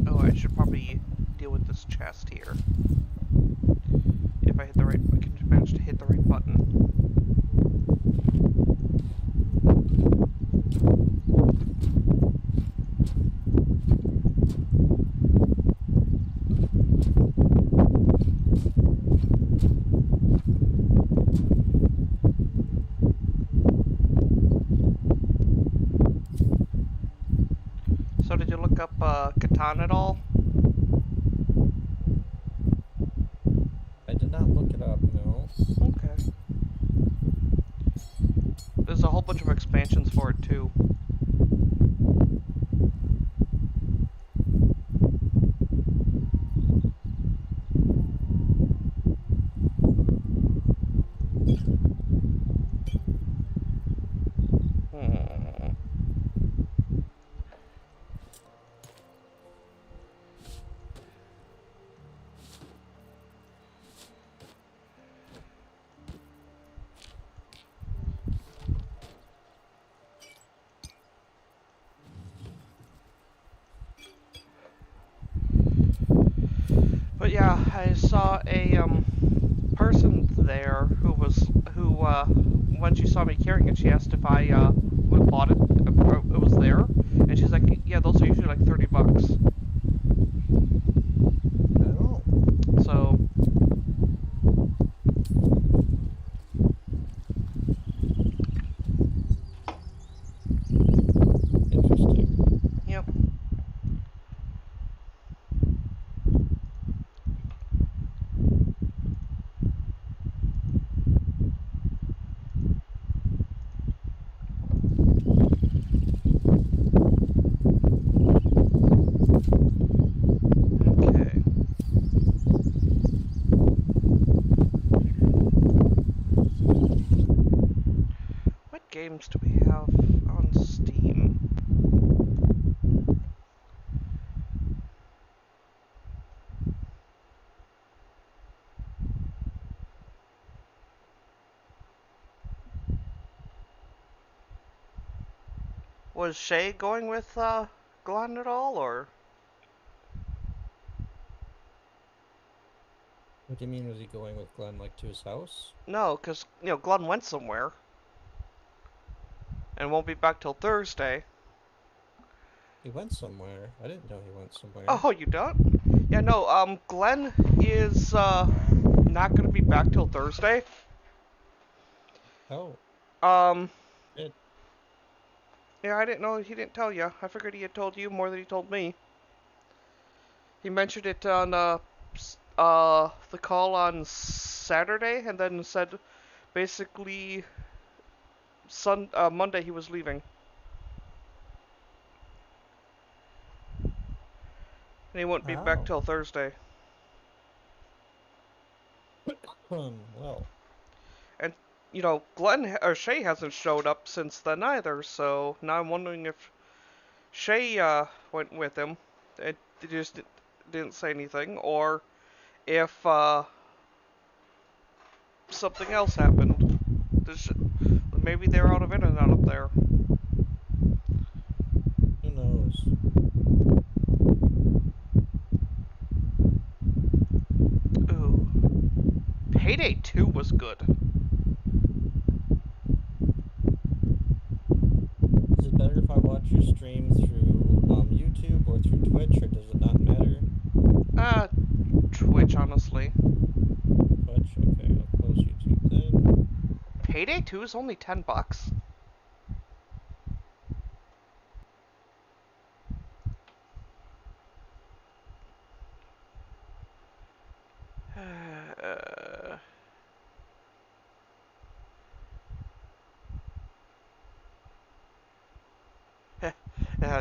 S1: Oh, I should probably deal with this chest here. If I can manage to hit the right button. So did you look up Catan at all?
S14: I did not look it up, no.
S1: Okay. There's a whole bunch of expansions for it too. But yeah, I saw a person there who when she saw me carrying it, she asked if I bought it, or it was there, and she's like, yeah, those are usually like $30.
S14: Oh.
S1: So.
S14: Interesting.
S1: Yep. Okay. What games do we have on Steam? Was Shay going with Glenn at all, or?
S14: What do you mean, was he going with Glenn, like, to his house?
S1: No, because, Glenn went somewhere. And won't be back till Thursday.
S14: He went somewhere. I didn't know he went somewhere.
S1: Oh, you don't? Yeah, no, Glenn is, not gonna be back till Thursday.
S14: Oh.
S1: Good. Yeah, I didn't know, he didn't tell you. I figured he had told you more than he told me. He mentioned it on, the call on Saturday, and then said, basically, Monday he was leaving. And he won't be back till Thursday.
S14: Well.
S1: And, you know, Glenn or Shay hasn't showed up since then either, so now I'm wondering if Shay went with him. It just didn't say anything, or if something else happened. Maybe they're out of internet up there.
S14: Who knows?
S1: Ooh. Payday 2 was good.
S14: Is it better if I watch your stream through YouTube or through Twitch, or does it not matter?
S1: Twitch, honestly.
S14: Twitch, okay, I'll close YouTube then.
S1: Payday 2 is only $10.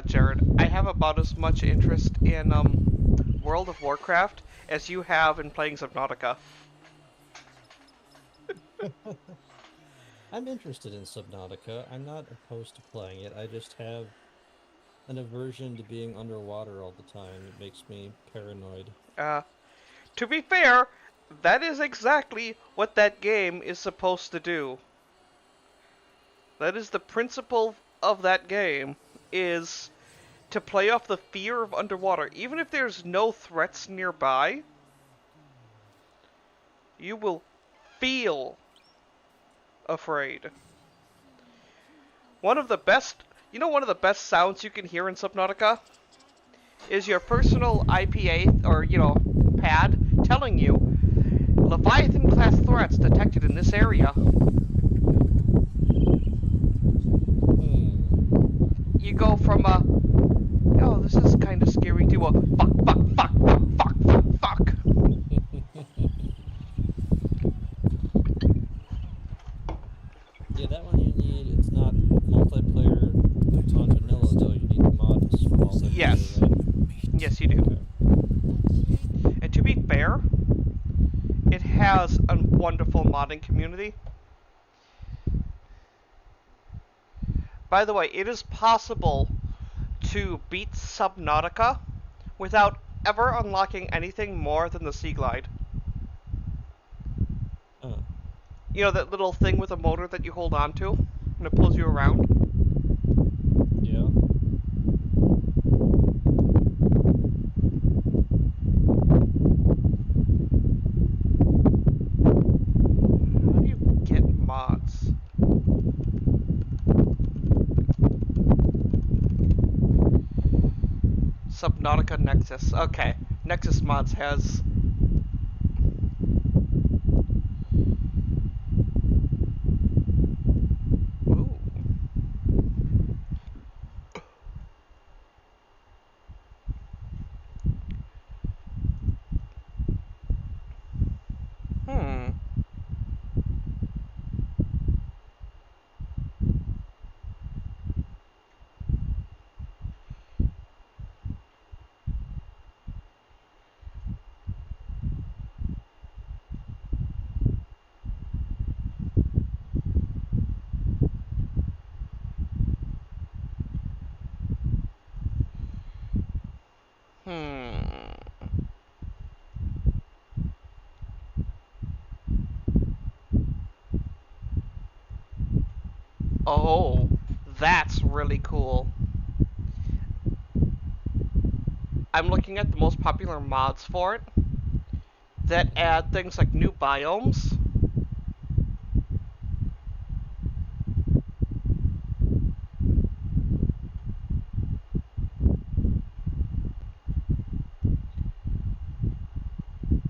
S1: Jared, I have about as much interest in World of Warcraft as you have in playing Subnautica.
S14: I'm interested in Subnautica. I'm not opposed to playing it. I just have an aversion to being underwater all the time. It makes me paranoid.
S1: To be fair, that is exactly what that game is supposed to do. That is the principle of that game, is to play off the fear of underwater. Even if there's no threats nearby, you will feel afraid. One of the best sounds you can hear in Subnautica is your personal IPA, or, pad, telling you, Leviathan-class threats detected in this area. You go from a, oh, this is kind of scary, to a, fuck.
S14: Yeah, that one you need, it's not multiplayer on vanilla though, you need mods for multiplayer.
S1: Yes.
S14: Right?
S1: Yes, you do. Okay. And to be fair, it has a wonderful modding community. By the way, it is possible to beat Subnautica without ever unlocking anything more than the Sea Glide. You know, that little thing with a motor that you hold on to, and it pulls you around?
S14: Yeah.
S1: How do you get mods? Subnautica Nexus. Okay. Nexus Mods has... Ooh. Oh, that's really cool. I'm looking at the most popular mods for it that add things like new biomes.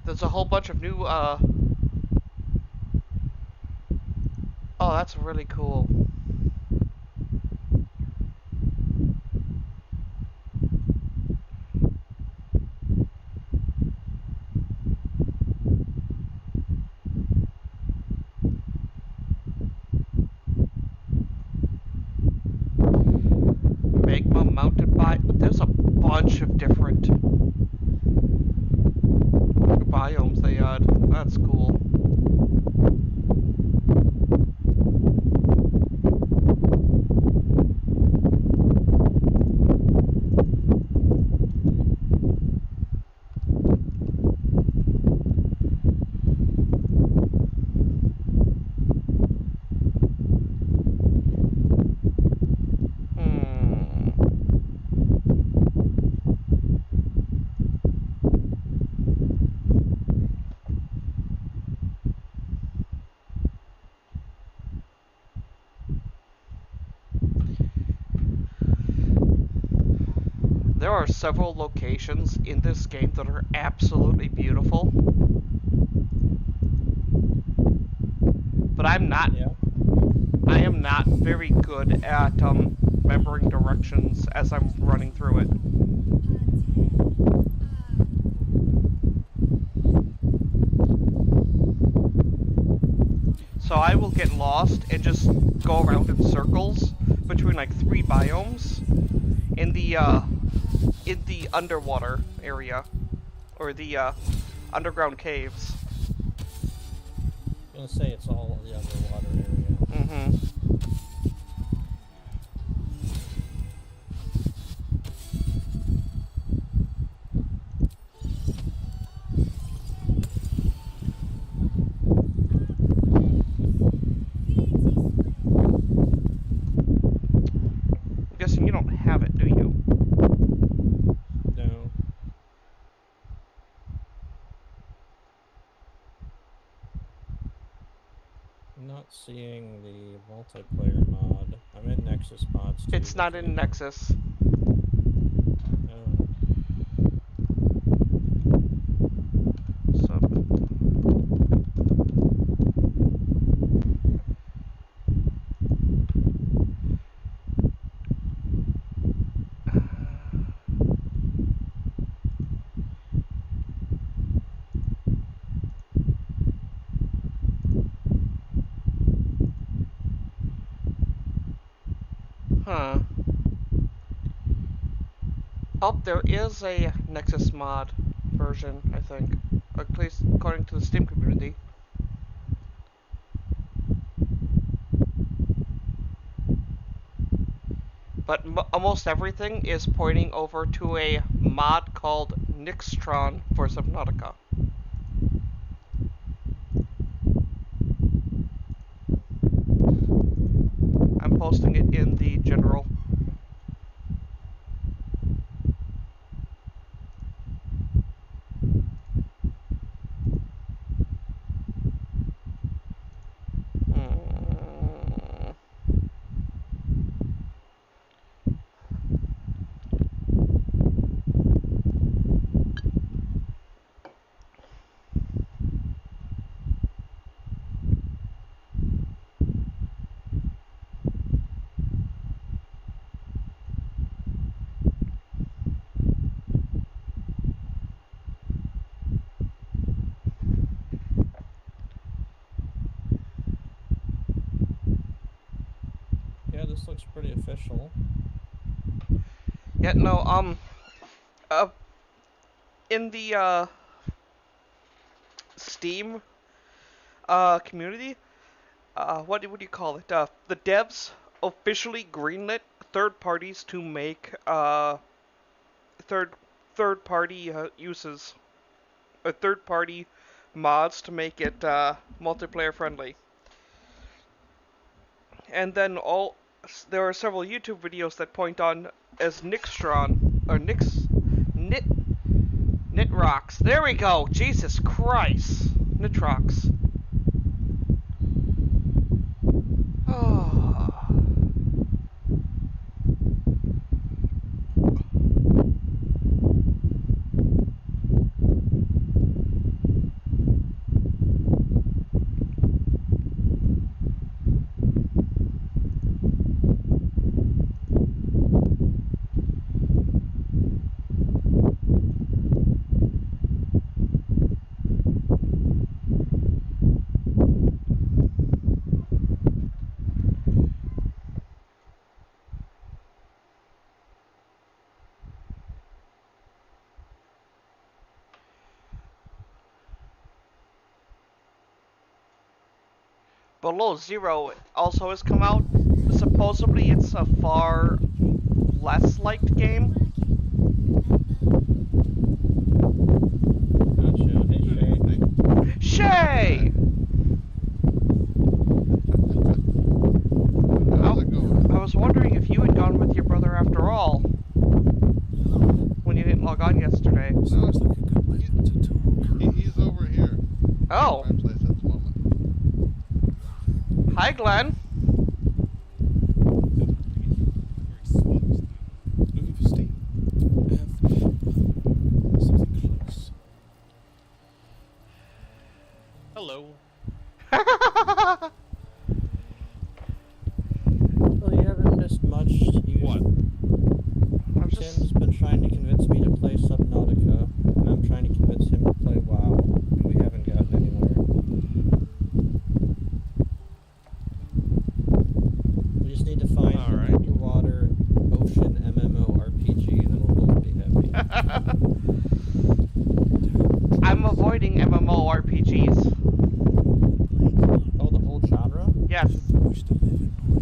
S1: There's a whole bunch of new, oh, that's really cool. Magma mounted by... There's a bunch of different there are several locations in this game that are absolutely beautiful. But I am not very good at remembering directions as I'm running through it. So I will get lost and just go around in circles between like 3 biomes in the underwater area, or the underground caves.
S14: I'm gonna say it's all the underwater area.
S1: Mm-hmm. I'm guessing you don't have it, do you?
S14: No. I'm not seeing the multiplayer mod. I'm in Nexus mods too.
S1: It's not in Nexus.
S14: Oh.
S1: So. Huh. Oh, there is a Nexus mod version, I think. At least according to the Steam community. But almost everything is pointing over to a mod called Nixtron for Subnautica. I'm posting it in the general.
S14: Yeah, this looks pretty official.
S1: Yeah, no, in the, Steam, community, what do you call it? The devs officially greenlit third parties to make, third-party, uses, or third-party mods to make it, multiplayer friendly. And then there are several YouTube videos that point on as Nixtron, or Nitrox. There we go! Jesus Christ! Nitrox. Oh. Below Zero also has come out. Supposedly it's a far less liked game.
S14: Gotcha. Hey,
S1: Shay! I was wondering if you had gone with your brother after all. When you didn't log on yesterday.
S15: Sounds like a good moment to talk. He's over here.
S1: Oh.
S15: My place at the moment.
S1: Hi, Glenn.
S2: Looking for Steve.
S14: Well, you haven't missed much.
S13: What?
S14: Tim's been trying to convince me to play Subnautica, and I'm trying to convince him to play WoW, and we haven't gotten anywhere. We just need to find an underwater ocean MMORPG, and then we'll both be happy.
S1: I'm avoiding MMORPGs.
S14: Oh, the whole genre?
S1: Yes.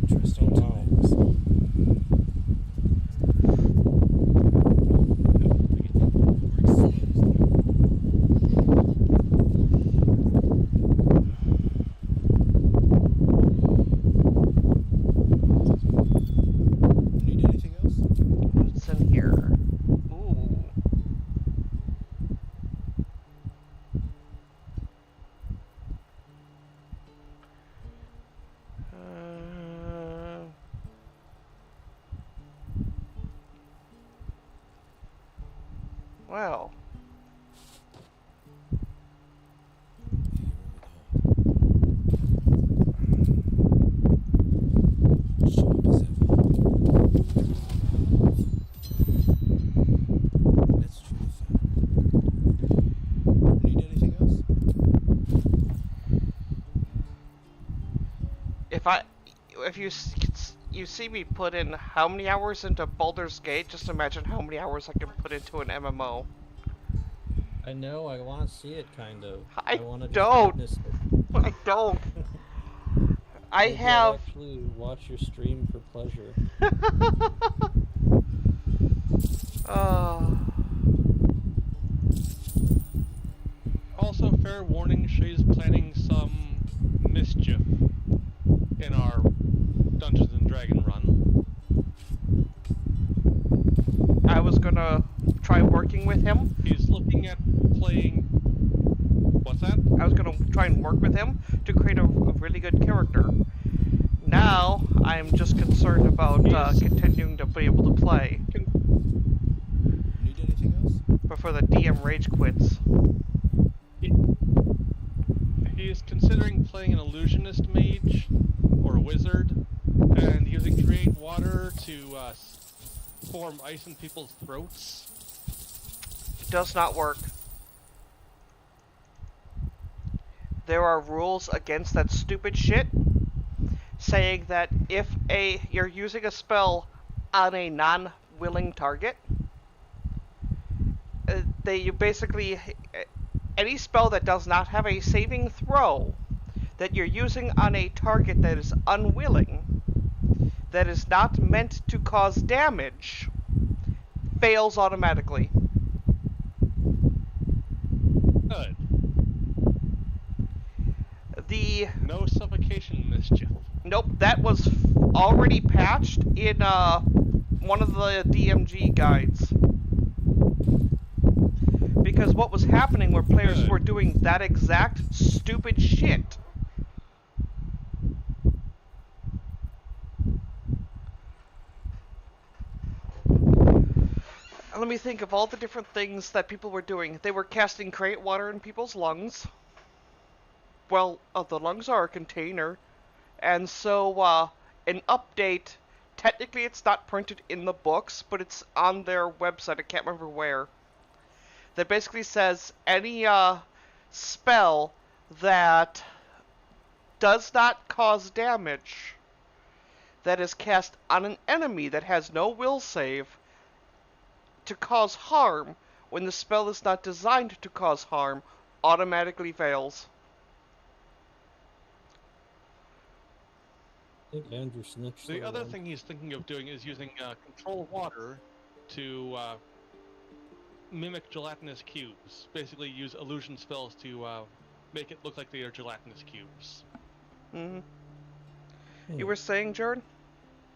S11: Interesting times.
S13: Need anything else?
S1: What's in here? Ooh. Well.
S13: Need anything else?
S1: If you see me put in how many hours into Baldur's Gate, just imagine how many hours I can put into an MMO.
S14: I know, I want to see it, kind of.
S1: I
S14: want to
S1: don't.
S14: witness it.
S1: I don't. I
S14: Maybe
S1: have.
S14: I'll actually watch your stream for pleasure.
S16: Also, fair warning, she's planning some mischief in our Dungeons and Dragon run.
S1: I was gonna try working with him.
S16: He's looking at playing... What's that?
S1: I was gonna try and work with him to create a really good character. Now, I'm just concerned about continuing to be able to play.
S13: Need anything else?
S1: Before the DM rage quits.
S16: He is considering playing an illusionist mage or a wizard and using create water to form ice in people's throats.
S1: Does not work. There are rules against that stupid shit, saying that if you're using a spell on a non-willing target, you basically any spell that does not have a saving throw that you're using on a target that is unwilling, that is not meant to cause damage, fails automatically.
S16: Good.
S1: No
S16: suffocation mischief.
S1: Nope, that was already patched in one of the DMG guides. Because what was happening were players were doing that exact stupid shit. Let me think of all the different things that people were doing. They were casting create water in people's lungs. Well, the lungs are a container. And so, an update, technically it's not printed in the books, but it's on their website, I can't remember where, that basically says any, spell that does not cause damage, that is cast on an enemy that has no will save, to cause harm, when the spell is not designed to cause harm, automatically fails.
S14: I think Andrew snitched.
S16: The other thing he's thinking of doing is using control water to mimic gelatinous cubes. Basically use illusion spells to make it look like they are gelatinous cubes.
S1: Mm-hmm. You were saying, Jared?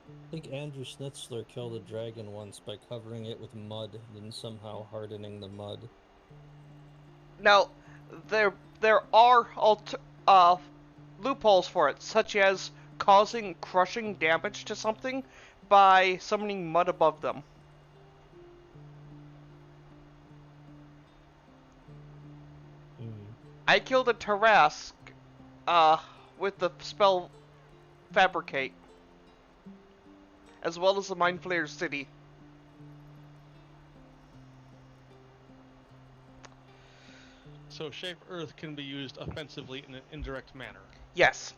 S14: I think Andrew Schnitzler killed a dragon once by covering it with mud, then somehow hardening the mud.
S1: Now, there are loopholes for it, such as causing crushing damage to something by summoning mud above them. I killed a Tarrasque with the spell Fabricate, as well as the Mind Flayer City.
S16: So Shape Earth can be used offensively in an indirect manner.
S1: Yes.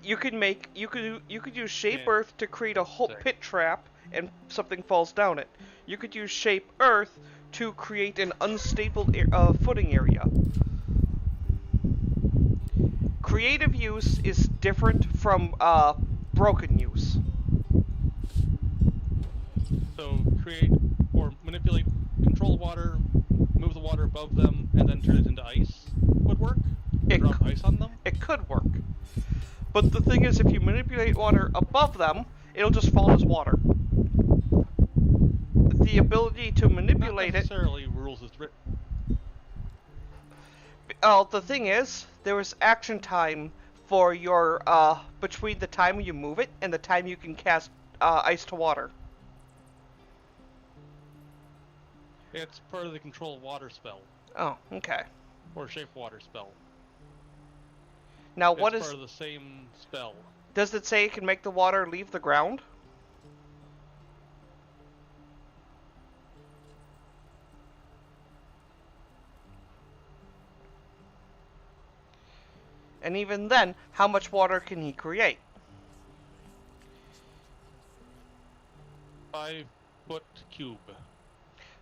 S1: You could use Shape
S16: Yeah.
S1: Earth to create a whole pit trap and something falls down it. You could use Shape Earth to create an unstable footing area. Creative use is different from broken use.
S16: So create or manipulate, control water, move the water above them, and then turn it into ice would work? Drop ice on them?
S1: It could work. But the thing is, if you manipulate water above them, it'll just fall as water. The ability to manipulate
S16: Not necessarily rules as written.
S1: The thing is, there is action time for your, between the time you move it and the time you can cast ice to water.
S16: It's part of the control water spell.
S1: Oh, okay.
S16: Or shape water spell.
S1: Now,
S16: It's
S1: what is...
S16: part of the same spell.
S1: Does it say it can make the water leave the ground? And even then, how much water can he create?
S16: 5-foot cube.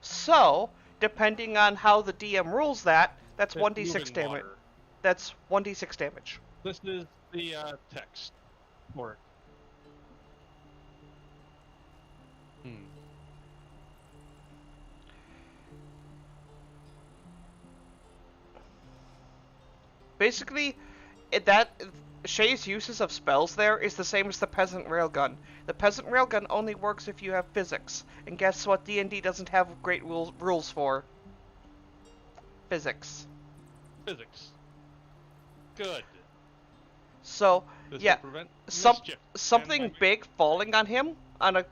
S1: So, depending on how the DM rules that, that's
S16: It's
S1: 1d6
S16: moving
S1: damage.
S16: water.
S1: That's 1d6 damage.
S16: This is the text for it.
S1: Basically, Shay's uses of spells there is the same as the Peasant Railgun. The Peasant Railgun only works if you have physics. And guess what D&D doesn't have great rules for? Physics.
S16: Physics. Good.
S1: So,
S16: This
S1: yeah,
S16: will prevent mischief.
S1: something big falling on him, on a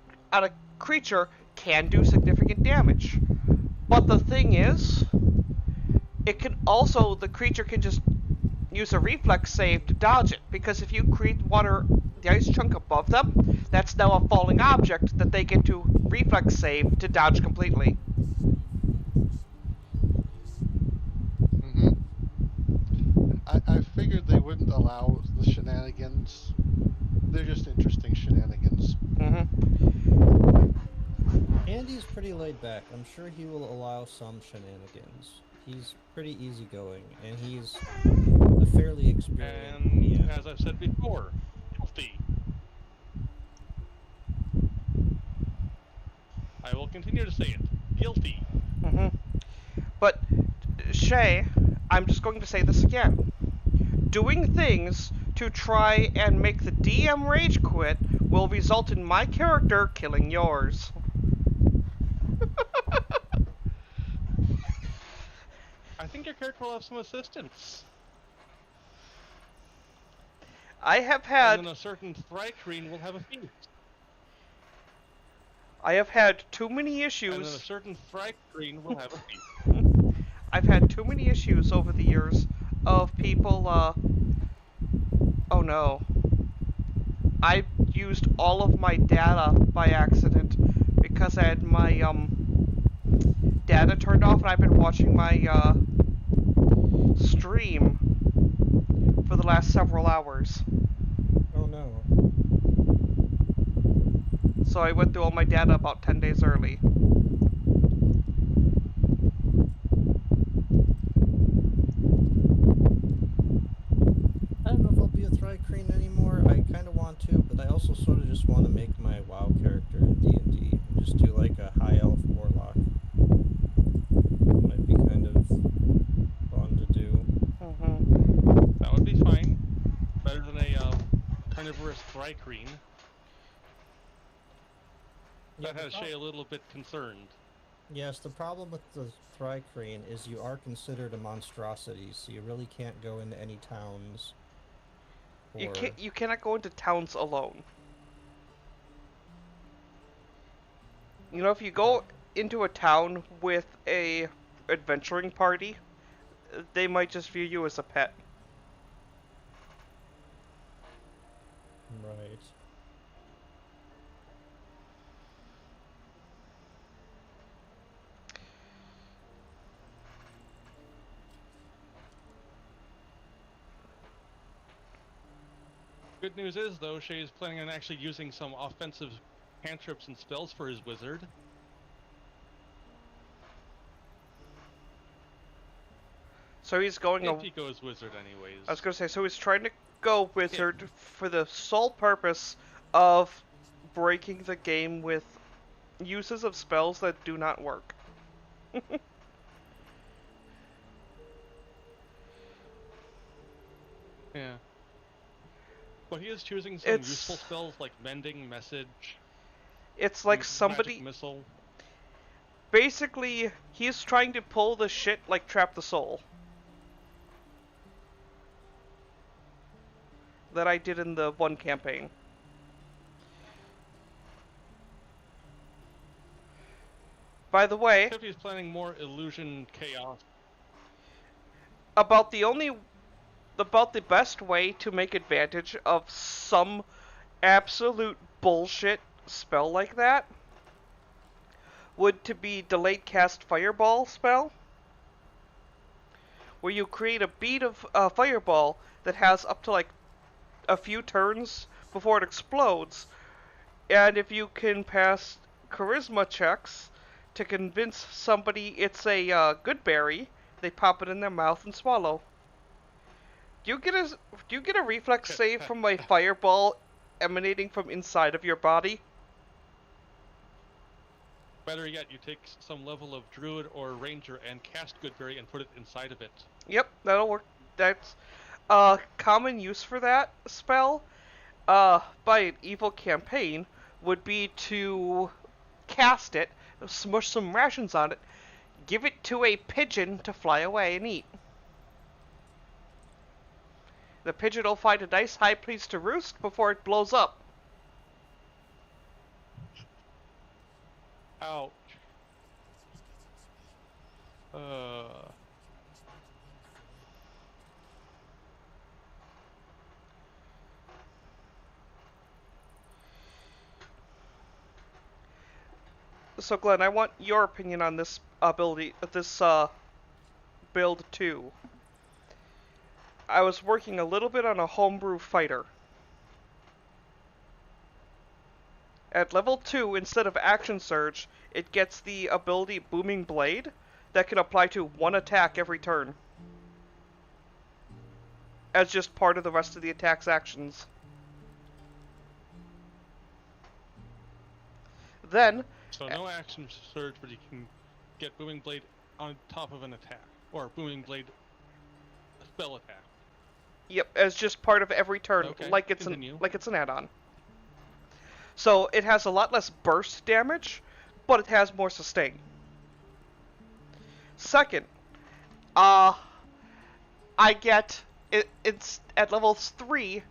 S1: creature, can do significant damage. But the thing is, it can also, the creature can just use a reflex save to dodge it, because if you create the ice chunk above them, that's now a falling object that they get to reflex save to dodge completely.
S15: I figured they wouldn't allow the shenanigans. They're just interesting shenanigans.
S14: Andy's pretty laid back. I'm sure he will allow some shenanigans. He's pretty easygoing, and he's a fairly experienced.
S16: And as I've said before, guilty. I will continue to say it. Guilty.
S1: But, Shay, I'm just going to say this again. Doing things to try and make the DM rage quit will result in my character killing yours.
S16: I think your character will have some assistance.
S1: I have had...
S16: And then a certain Thrycreen will have a feast.
S1: I have had too many issues...
S16: And then a certain Thrycreen will have a feast.
S1: I've had too many issues over the years of people, oh no. I used all of my data by accident because I had my, data turned off, and I've been watching my, stream for the last several hours.
S14: Oh no.
S1: So I went through all my data about 10 days early.
S14: I don't know if I'll be a Thrycreen anymore. I kind of want to, but I also sort of just want to make my WoW character in D&D. Just do like a high elf warlock. Might be kind of fun to do.
S16: That would be fine. Better than a carnivorous Thrycreen. That has Shay a little bit concerned.
S14: Yes, the problem with the Thrycreen is you are considered a monstrosity, so you really can't go into any towns.
S1: You cannot go into towns alone. You know, if you go into a town with a adventuring party, they might just view you as a pet.
S14: Right.
S16: Good news is, though, Shay's planning on actually using some offensive cantrips and spells for his wizard.
S1: So he's going.
S16: If he goes wizard, anyways.
S1: I was gonna say, so he's trying to go wizard for the sole purpose of breaking the game with uses of spells that do not work.
S16: Yeah. But he is choosing some useful spells like Mending, Message.
S1: It's like somebody.
S16: Magic Missile.
S1: Basically, he's trying to pull the shit like Trap the Soul. That I did in the one campaign. By the way,
S16: Except he's planning more illusion chaos.
S1: About the best way to make advantage of some absolute bullshit spell like that would to be delayed cast fireball spell, where you create a bead of fireball that has up to like a few turns before it explodes, and if you can pass charisma checks to convince somebody it's a good berry, they pop it in their mouth and swallow. Do you get a reflex save from my fireball emanating from inside of your body?
S16: Better yet, you take some level of druid or ranger and cast Goodberry and put it inside of it.
S1: Yep, that'll work. That's common use for that spell by an evil campaign would be to cast it, smush some rations on it, give it to a pigeon to fly away and eat. The pigeon will find a nice high place to roost before it blows up.
S16: Ouch.
S1: So Glenn, I want your opinion on this ability, this build too. I was working a little bit on a homebrew fighter. At level 2, instead of Action Surge, it gets the ability Booming Blade that can apply to one attack every turn, as just part of the rest of the attack's actions. Then...
S16: So no Action Surge, but you can get Booming Blade on top of an attack, or Booming Blade spell attack.
S1: Yep, as just part of every turn,
S16: Okay,
S1: like it's an add-on. So it has a lot less burst damage, but it has more sustain. Second, I get it's at level 3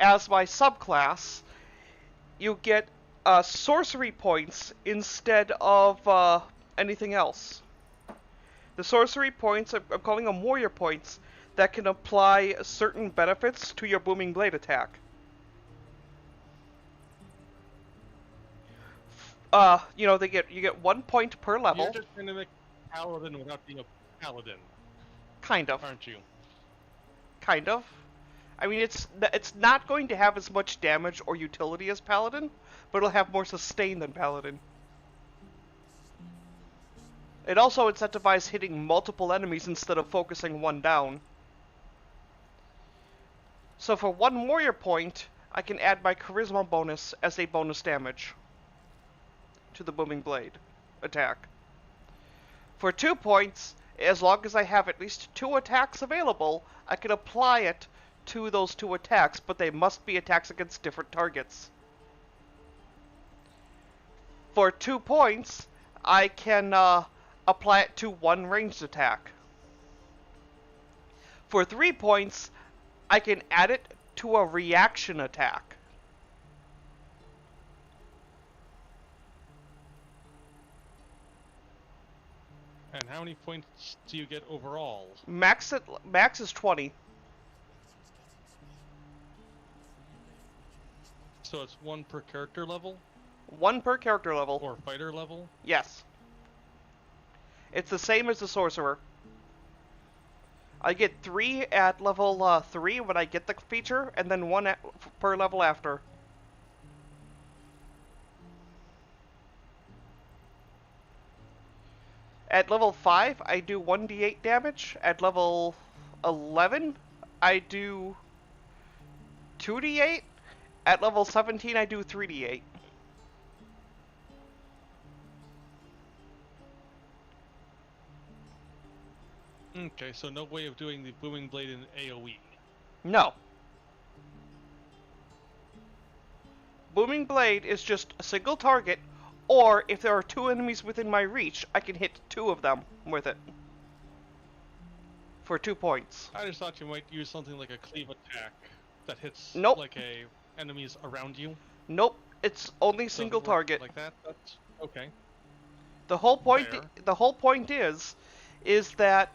S1: as my subclass. You get sorcery points instead of anything else. The sorcery points, I'm calling them warrior points, that can apply certain benefits to your Booming Blade attack. You know, you get 1 point per level.
S16: You're just gonna make paladin without being a paladin.
S1: Kind of.
S16: Aren't you?
S1: Kind of. I mean, it's not going to have as much damage or utility as paladin, but it'll have more sustain than paladin. It also incentivizes hitting multiple enemies instead of focusing one down. So for 1 warrior point, I can add my charisma bonus as a bonus damage to the Booming Blade attack. For 2 points, as long as I have at least 2 attacks available, I can apply it to those 2 attacks, but they must be attacks against different targets. For 2 points, I can apply it to 1 ranged attack. For 3 points, I can add it to a reaction attack.
S16: And how many points do you get overall?
S1: Max is 20.
S16: So it's 1 per character level?
S1: 1 per character level.
S16: Or fighter level?
S1: Yes. It's the same as the sorcerer. I get 3 at level 3 when I get the feature, and then 1 per level after. At level 5, I do 1d8 damage. At level 11, I do 2d8. At level 17, I do 3d8.
S16: Okay, so no way of doing the Booming Blade in AoE.
S1: No. Booming Blade is just a single target, or if there are 2 enemies within my reach, I can hit 2 of them with it. For 2 points.
S16: I just thought you might use something like a cleave attack that hits
S1: Nope.
S16: like enemies around you.
S1: Nope, it's only single
S16: Doesn't work
S1: target.
S16: like that? That's okay.
S1: The whole point
S16: Fair.
S1: the whole point is that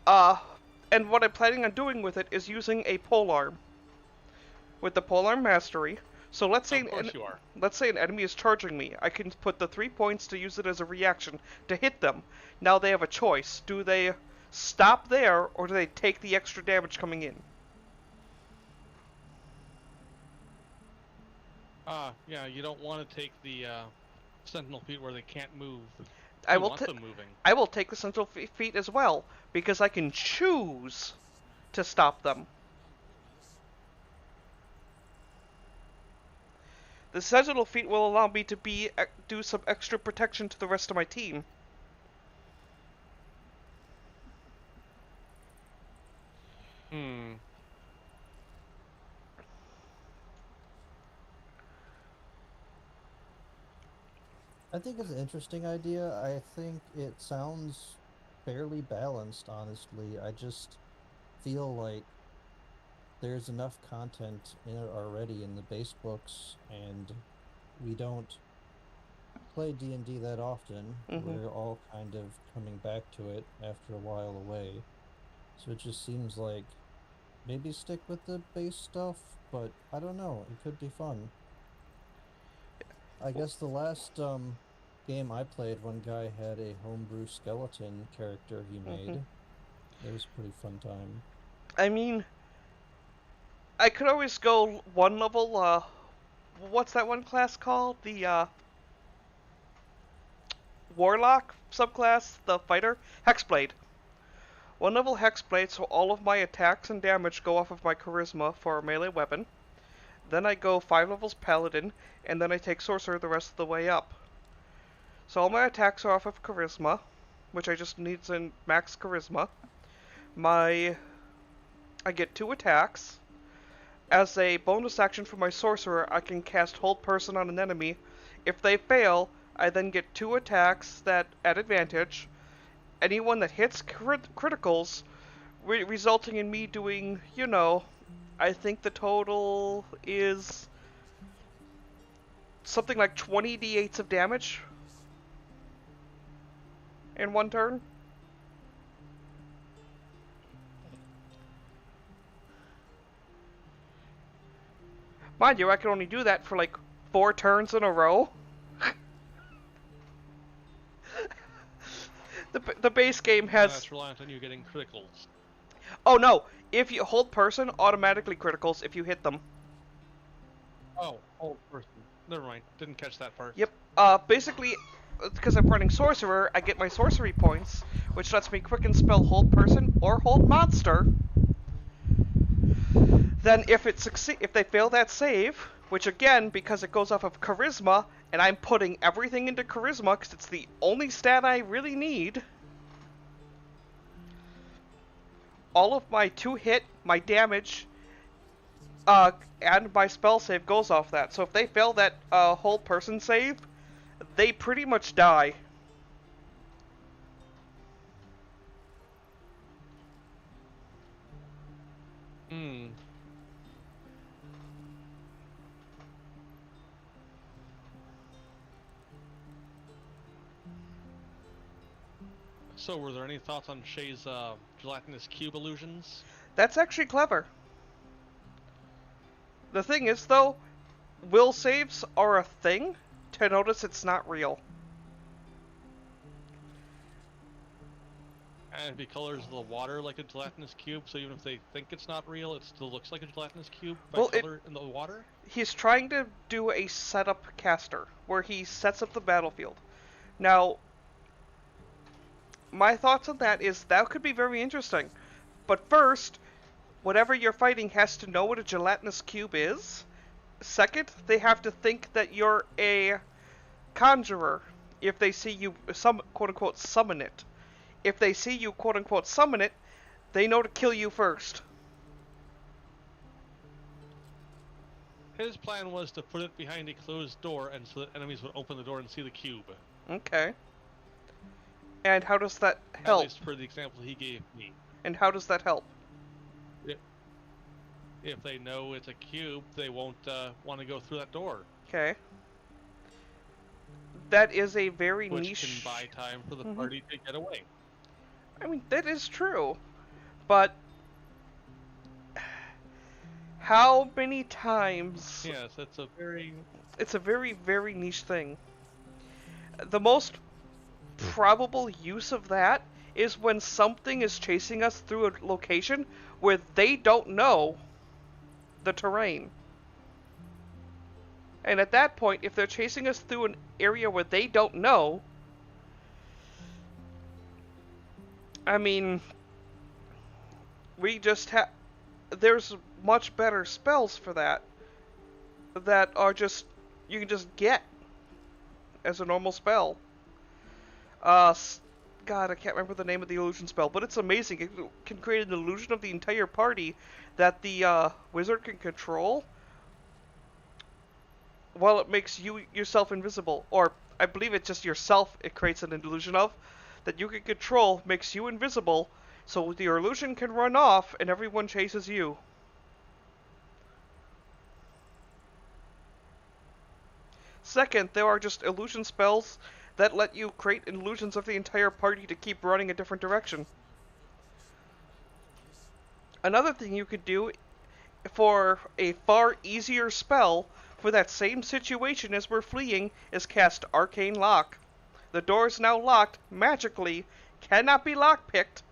S1: and what I'm planning on doing with it is using a polearm. With the polearm mastery. So let's say let's say an enemy is charging me. I can put the 3 points to use it as a reaction to hit them. Now they have a choice. Do they stop there, or do they take the extra damage coming in?
S16: Yeah, you don't want to take the Sentinel feat where they can't move.
S1: I
S16: You
S1: will
S16: want them moving.
S1: I will take the Sentinel feat as well, because I can choose to stop them. The Sentinel feat will allow me to do some extra protection to the rest of my team.
S14: I think it's an interesting idea. I think it sounds fairly balanced, honestly. I just feel like there's enough content in it already in the base books, and we don't play D&D that often. We're all kind of coming back to it after a while away. So it just seems like maybe stick with the base stuff, but I don't know. It could be fun. I guess the last game I played, one guy had a homebrew skeleton character he made. It was a pretty fun time.
S1: I mean, I could always go 1 level, what's that one class called? The, Warlock subclass, the fighter? Hexblade. 1 level Hexblade, so all of my attacks and damage go off of my charisma for a melee weapon. Then I go 5 levels Paladin, and then I take Sorcerer the rest of the way up. So all my attacks are off of charisma, which I just need in max charisma. I get 2 attacks. As a bonus action for my Sorcerer, I can cast Hold Person on an enemy. If they fail, I then get 2 attacks that at advantage. Anyone that hits criticals, resulting in me doing, you know, I think the total is something like 20 d8s of damage in 1 turn. Mind you, I can only do that for like 4 turns in a row. The base game has...
S16: That's reliant on you getting criticals.
S1: Oh no! If you hold person, automatically criticals if you hit them.
S16: Oh, hold person. Never mind. Didn't catch that part.
S1: Yep. Basically, because I'm running Sorcerer, I get my sorcery points, which lets me quicken spell Hold Person or Hold Monster. Then if they fail that save, which again, because it goes off of Charisma, and I'm putting everything into Charisma because it's the only stat I really need, all of my 2-hit, my damage, and my spell save goes off that. So if they fail that Hold Person save, they pretty much die.
S16: So, were there any thoughts on Shay's gelatinous cube illusions?
S1: That's actually clever. The thing is, though, will saves are a thing to notice it's not real.
S16: And if he colors the water like a gelatinous cube, so even if they think it's not real, it still looks like a gelatinous cube by color in the water?
S1: He's trying to do a setup caster, where he sets up the battlefield. Now, my thoughts on that is that could be very interesting. But first, whatever you're fighting has to know what a gelatinous cube is. Second, they have to think that you're a conjurer if they see you quote-unquote summon it. If they see you quote-unquote summon it, they know to kill you first.
S16: His plan was to put it behind a closed door, and so that enemies would open the door and see the cube.
S1: Okay. And how does that help?
S16: At least for the example he gave me.
S1: And how does that help?
S16: If they know it's a cube, they won't want to go through that door.
S1: Okay. That is a very
S16: which
S1: niche...
S16: can buy time for the party to get away.
S1: I mean, that is true. But... how many times...
S16: Yes, it's a very...
S1: It's a very, very niche thing. The most probable use of that is when something is chasing us through a location where they don't know the terrain. And at that point, if they're chasing us through an area where they don't know, I mean, we just have... There's much better spells for that are just... you can just get as a normal spell. God, I can't remember the name of the illusion spell, but it's amazing. It can create an illusion of the entire party that the wizard can control, while it makes you yourself invisible. Or, I believe it's just yourself it creates an illusion of, that you can control, makes you invisible, so the illusion can run off and everyone chases you. Second, there are just illusion spells that let you create illusions of the entire party to keep running a different direction. Another thing you could do for a far easier spell for that same situation as we're fleeing is cast Arcane Lock. The door is now locked, magically, cannot be lockpicked.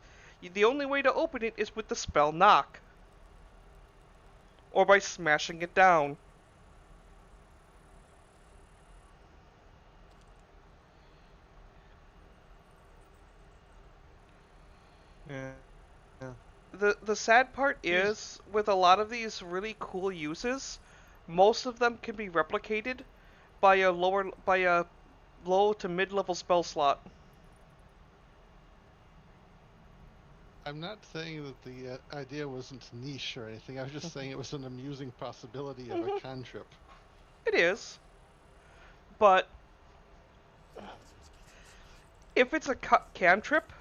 S1: The only way to open it is with the spell Knock. Or by smashing it down. The sad part is, with a lot of these really cool uses, most of them can be replicated by a low to mid-level spell slot.
S15: I'm not saying that the idea wasn't niche or anything. I was just saying it was an amusing possibility of a cantrip.
S1: It is. But if it's a cantrip,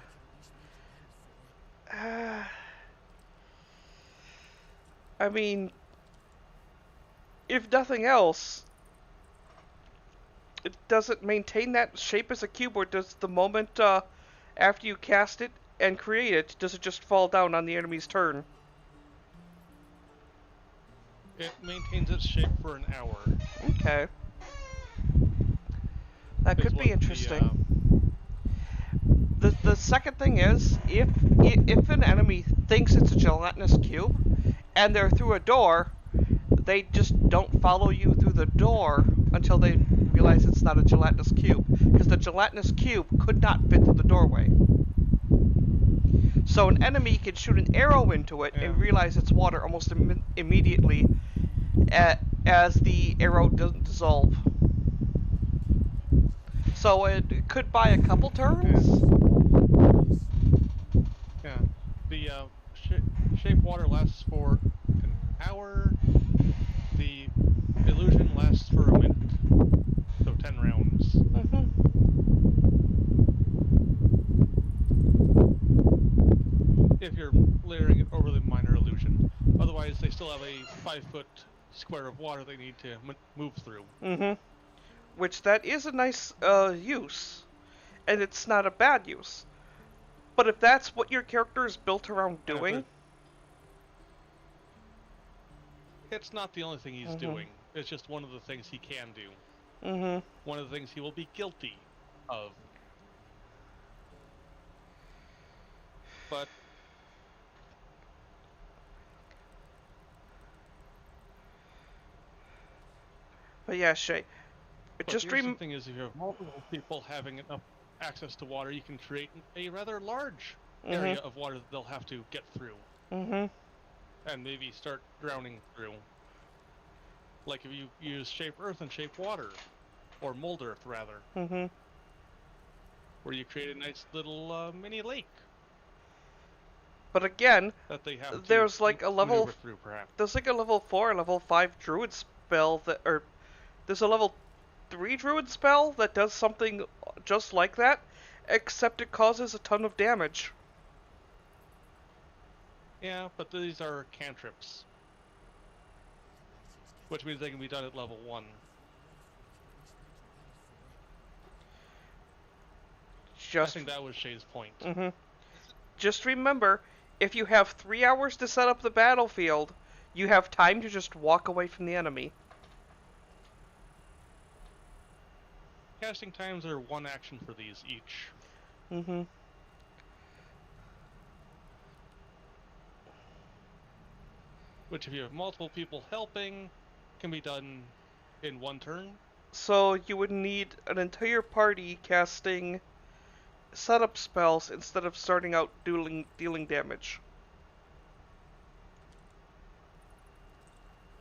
S1: I mean, if nothing else, does it maintain that shape as a cube, or does the moment after you cast it and create it, does it just fall down on the enemy's turn?
S16: It maintains its shape for an hour.
S1: Okay. That could be interesting. The second thing is, if an enemy thinks it's a gelatinous cube, and they're through a door, they just don't follow you through the door until they realize it's not a gelatinous cube, because the gelatinous cube could not fit through the doorway. So an enemy can shoot an arrow into it and realize it's water almost immediately as the arrow doesn't dissolve. So it could buy a couple turns.
S16: Yeah. The shape water lasts for an hour. The illusion lasts for a minute. So 10 rounds. If you're layering an overly minor illusion. Otherwise, they still have a 5-foot square of water they need to move through.
S1: Which that is a nice use. And it's not a bad use. But if that's what your character is built around doing...
S16: It's not the only thing he's doing. It's just one of the things he can do.
S1: Mm-hmm.
S16: One of the things he will be guilty of. But
S1: yeah, Shay. Just
S16: the thing is, if you have multiple people having enough access to water, you can create a rather large area of water that they'll have to get through.
S1: Mm-hmm.
S16: And maybe start drowning through. Like if you use Shape Earth and Shape Water. Or Mold Earth, rather.
S1: Mm-hmm.
S16: Where you create a nice little mini lake.
S1: But again,
S16: that they have
S1: there's like a level...
S16: through, perhaps.
S1: There's like a level 4, level 5 druid spell that... Or there's a level 3 druid spell that does something just like that, except it causes a ton of damage.
S16: Yeah, but these are cantrips. Which means they can be done at level 1. I think that was Shay's point.
S1: Mm-hmm. Just remember, if you have 3 hours to set up the battlefield, you have time to just walk away from the enemy.
S16: Casting times are 1 action for these each.
S1: Mm-hmm.
S16: Which, if you have multiple people helping, can be done in 1 turn.
S1: So you would need an entire party casting setup spells instead of starting out dealing damage.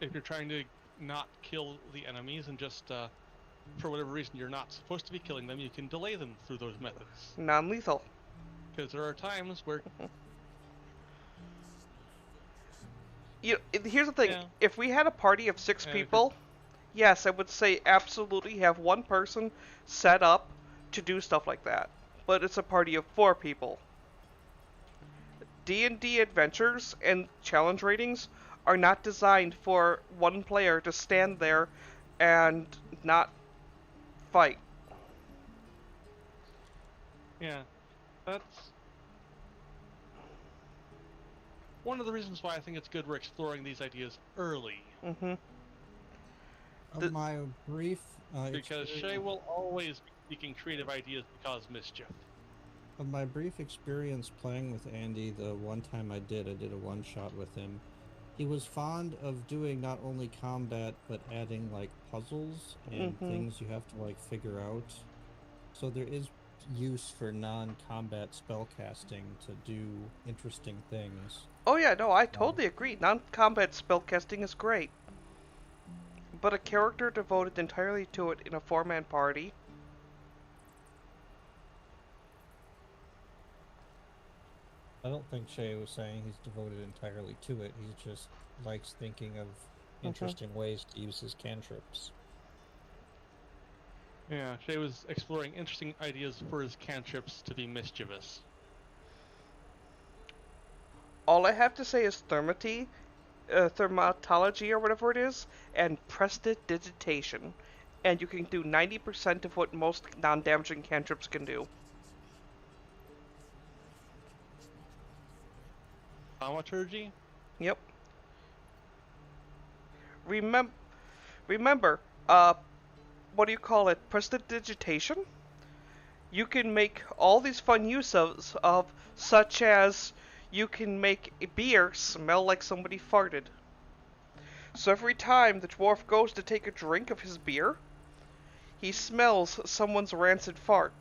S16: If you're trying to not kill the enemies and just, for whatever reason you're not supposed to be killing them, you can delay them through those methods.
S1: Non-lethal.
S16: Because there are times where...
S1: Here's the thing. Yeah. If we had a party of 6 people, yes, I would say absolutely have 1 person set up to do stuff like that. But it's a party of 4 people. D&D adventures and challenge ratings are not designed for 1 player to stand there and not fight.
S16: Yeah, that's one of the reasons why I think it's good we're exploring these ideas early.
S1: Mm-hmm.
S14: My brief
S16: because Shay will always be seeking creative ideas to cause mischief.
S14: Of my brief experience playing with Andy, the one time I did a one-shot with him, he was fond of doing not only combat, but adding, like, puzzles and things you have to, like, figure out. So there is use for non-combat spellcasting to do interesting things.
S1: Oh yeah, no, I totally agree. Non-combat spellcasting is great. But a character devoted entirely to it in a 4-man party...
S14: I don't think Shay was saying he's devoted entirely to it. He just likes thinking of interesting ways to use his cantrips.
S16: Yeah, Shay was exploring interesting ideas for his cantrips to be mischievous.
S1: All I have to say is thermatology or whatever it is, and prestidigitation. And you can do 90% of what most non-damaging cantrips can do.
S16: Thaumaturgy?
S1: Yep. Remember, what do you call it? Prestidigitation? You can make all these fun uses of, such as you can make a beer smell like somebody farted. So every time the dwarf goes to take a drink of his beer, he smells someone's rancid fart.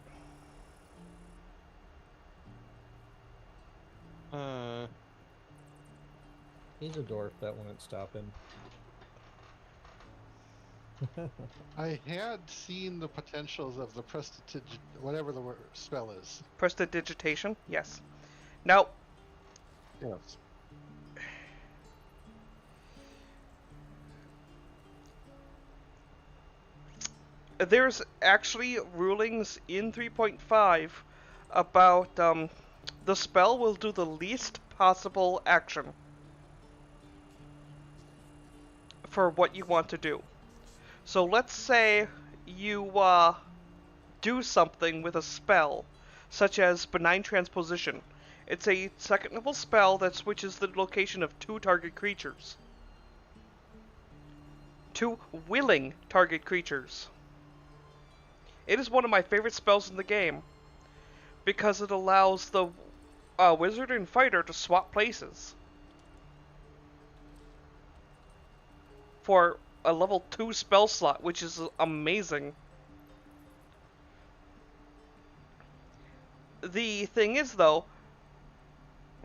S14: He's a dwarf, that wouldn't stop him.
S15: I had seen the potentials of the whatever the spell is.
S1: Prestidigitation? Yes. Now...
S15: Yes.
S1: There's actually rulings in 3.5 about the spell will do the least possible action for what you want to do. So let's say you do something with a spell, such as Benign Transposition. It's a 2nd level spell that switches the location of 2 target creatures. to willing target creatures. It is one of my favorite spells in the game because it allows the wizard and fighter to swap places for a level 2 spell slot, which is amazing. The thing is, though,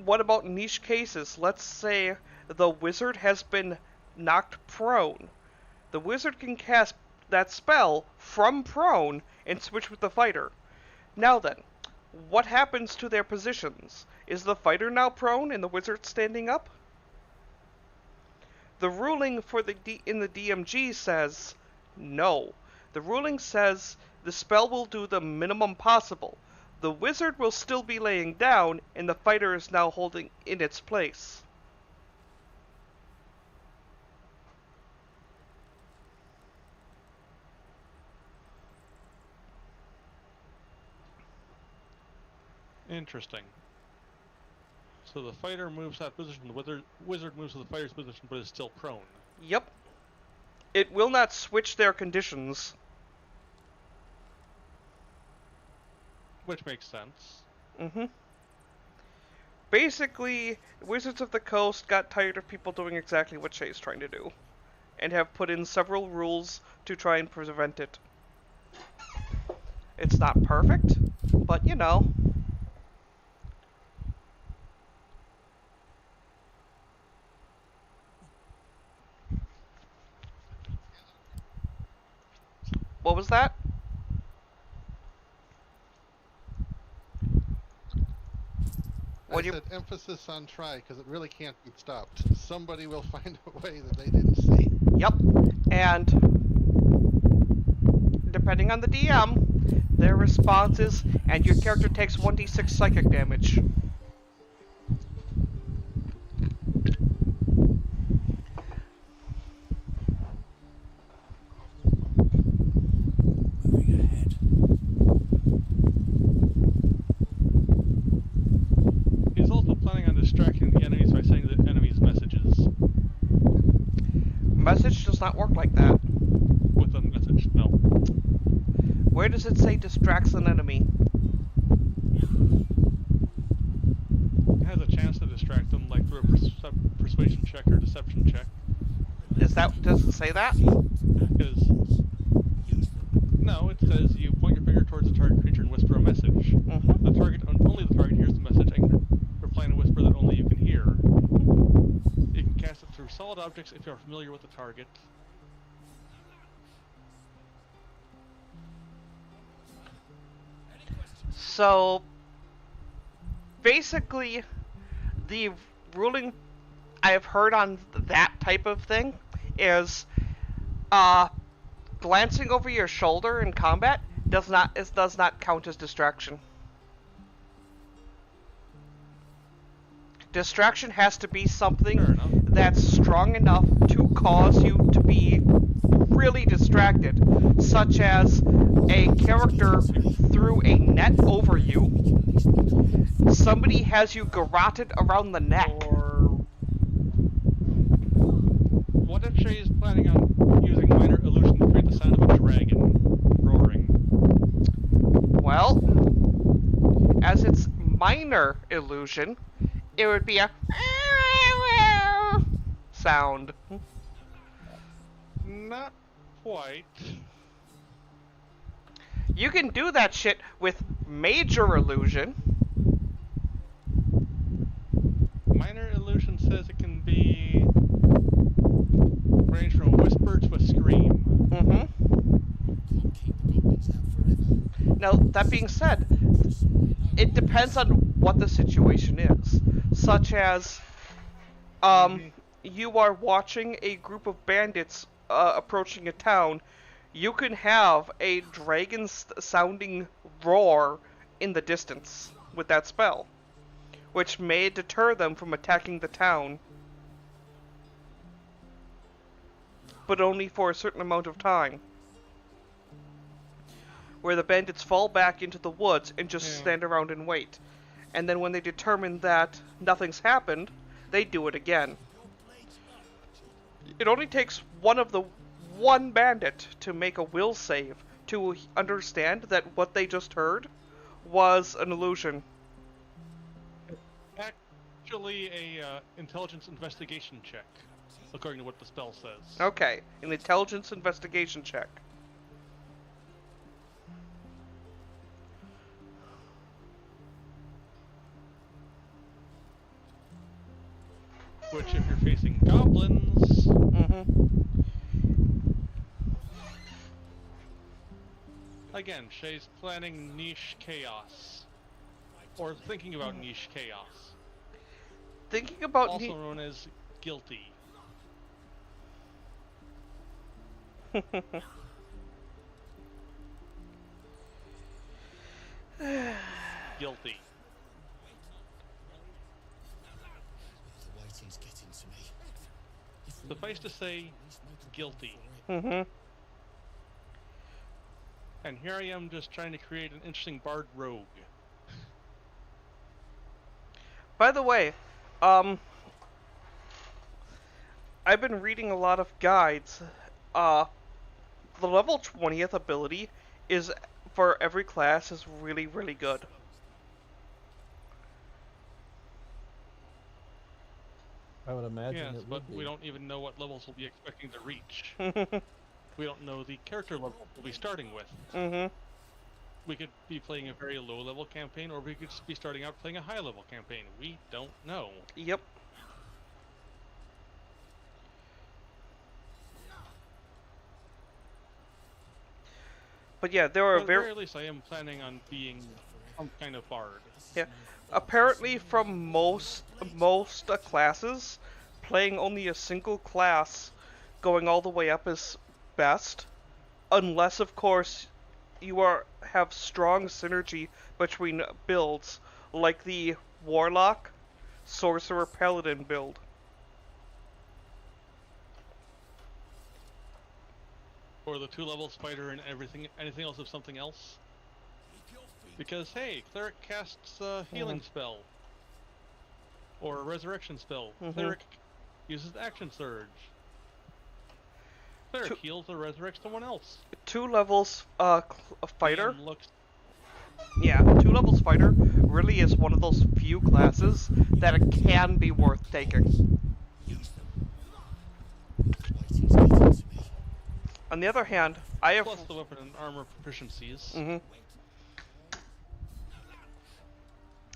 S1: what about niche cases? Let's say the wizard has been knocked prone. The wizard can cast that spell from prone and switch with the fighter. Now then, what happens to their positions? Is the fighter now prone and the wizard standing up? The ruling for in the DMG says no. The ruling says the spell will do the minimum possible. The wizard will still be laying down, and the fighter is now holding in its place.
S16: Interesting. So the fighter moves that position, the wizard moves to the fighter's position, but is still prone.
S1: Yep. It will not switch their conditions.
S16: Which makes sense.
S1: Mm-hmm. Basically, Wizards of the Coast got tired of people doing exactly what Shay's trying to do, and have put in several rules to try and prevent it. It's not perfect, but you know. What was that?
S15: I said emphasis on try, because it really can't be stopped. Somebody will find a way that they didn't see.
S1: Yep. And depending on the DM, their response is, and your character takes 1d6 psychic damage.
S16: He's also planning on distracting the enemies by saying the enemy's messages.
S1: Message does not work like that.
S16: With a message, no.
S1: Where does it say distracts an enemy?
S16: It has a chance to distract them, like through a persuasion check or deception check.
S1: Does it say that?
S16: No, it says you point your finger towards the target creature and whisper a message.
S1: Mm-hmm.
S16: Only the target hears the message, and reply in a whisper that only you can hear. You can cast it through solid objects if you are familiar with the target.
S1: So, basically, the ruling I have heard on that type of thing is, glancing over your shoulder in combat does not count as distraction. Distraction has to be something that's strong enough to cause you to be really distracted, such as a character threw a net over you, somebody has you garroted around the neck.
S16: Or what if Shay is planning on using minor illusion to create the sound of a dragon roaring?
S1: Well, as it's minor illusion, it would be a sound.
S16: Not quite.
S1: You can do that shit with major illusion.
S16: Minor illusion says it can be range from a whisper to a scream.
S1: Mm-hmm. Now, that being said, it depends on what the situation is. Such as, you are watching a group of bandits approaching a town. You can have a dragon-sounding roar in the distance with that spell, which may deter them from attacking the town, but only for a certain amount of time, where the bandits fall back into the woods and just stand around and wait. And then when they determine that nothing's happened, they do it again. It only takes one of the one bandit to make a will save to understand that what they just heard was an illusion.
S16: Actually, a intelligence investigation check, according to what the spell says.
S1: Okay, an intelligence investigation check.
S16: Which, if you're facing goblins... Again, Shay's planning niche chaos. Or thinking about niche chaos.
S1: Thinking about
S16: also known as guilty. Guilty. Suffice to say, guilty. And here I am just trying to create an interesting bard rogue.
S1: By the way, I've been reading a lot of guides. The level 20th ability is, for every class, is really, really good.
S14: I would imagine
S16: yes,
S14: it
S16: but
S14: would be.
S16: we don't even know what levels we'll be expecting to reach. We don't know the character level we'll be starting with. We could be playing a very low-level campaign, or we could be starting out playing a high-level campaign. We don't know.
S1: Yep. But yeah, there are
S16: At the very least, I am planning on being some kind of bard.
S1: Yeah. Apparently, from most classes, playing only a single class, going all the way up is best, unless, of course, you have strong synergy between builds, like the Warlock, Sorcerer, Paladin build.
S16: Or the 2-level spider and anything else of something else. Because, hey, Cleric casts a healing spell. Or a resurrection spell. Cleric uses Action Surge. Cleric heals or resurrects someone else.
S1: 2 levels fighter.
S16: Looks...
S1: Yeah, 2 levels fighter really is one of those few classes that it can be worth taking. On the other hand, I have...
S16: Plus the weapon and armor proficiencies.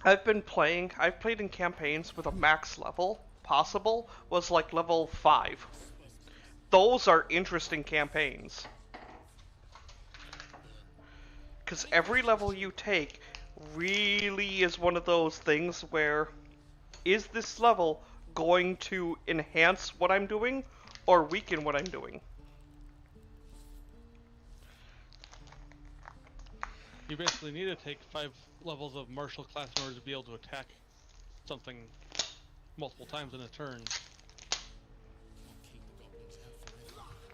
S1: I've played in campaigns with a max level possible was like level 5. Those are interesting campaigns. Because every level you take really is one of those things where, is this level going to enhance what I'm doing or weaken what I'm doing?
S16: You basically need to take 5 levels of martial class in order to be able to attack something multiple times in a turn.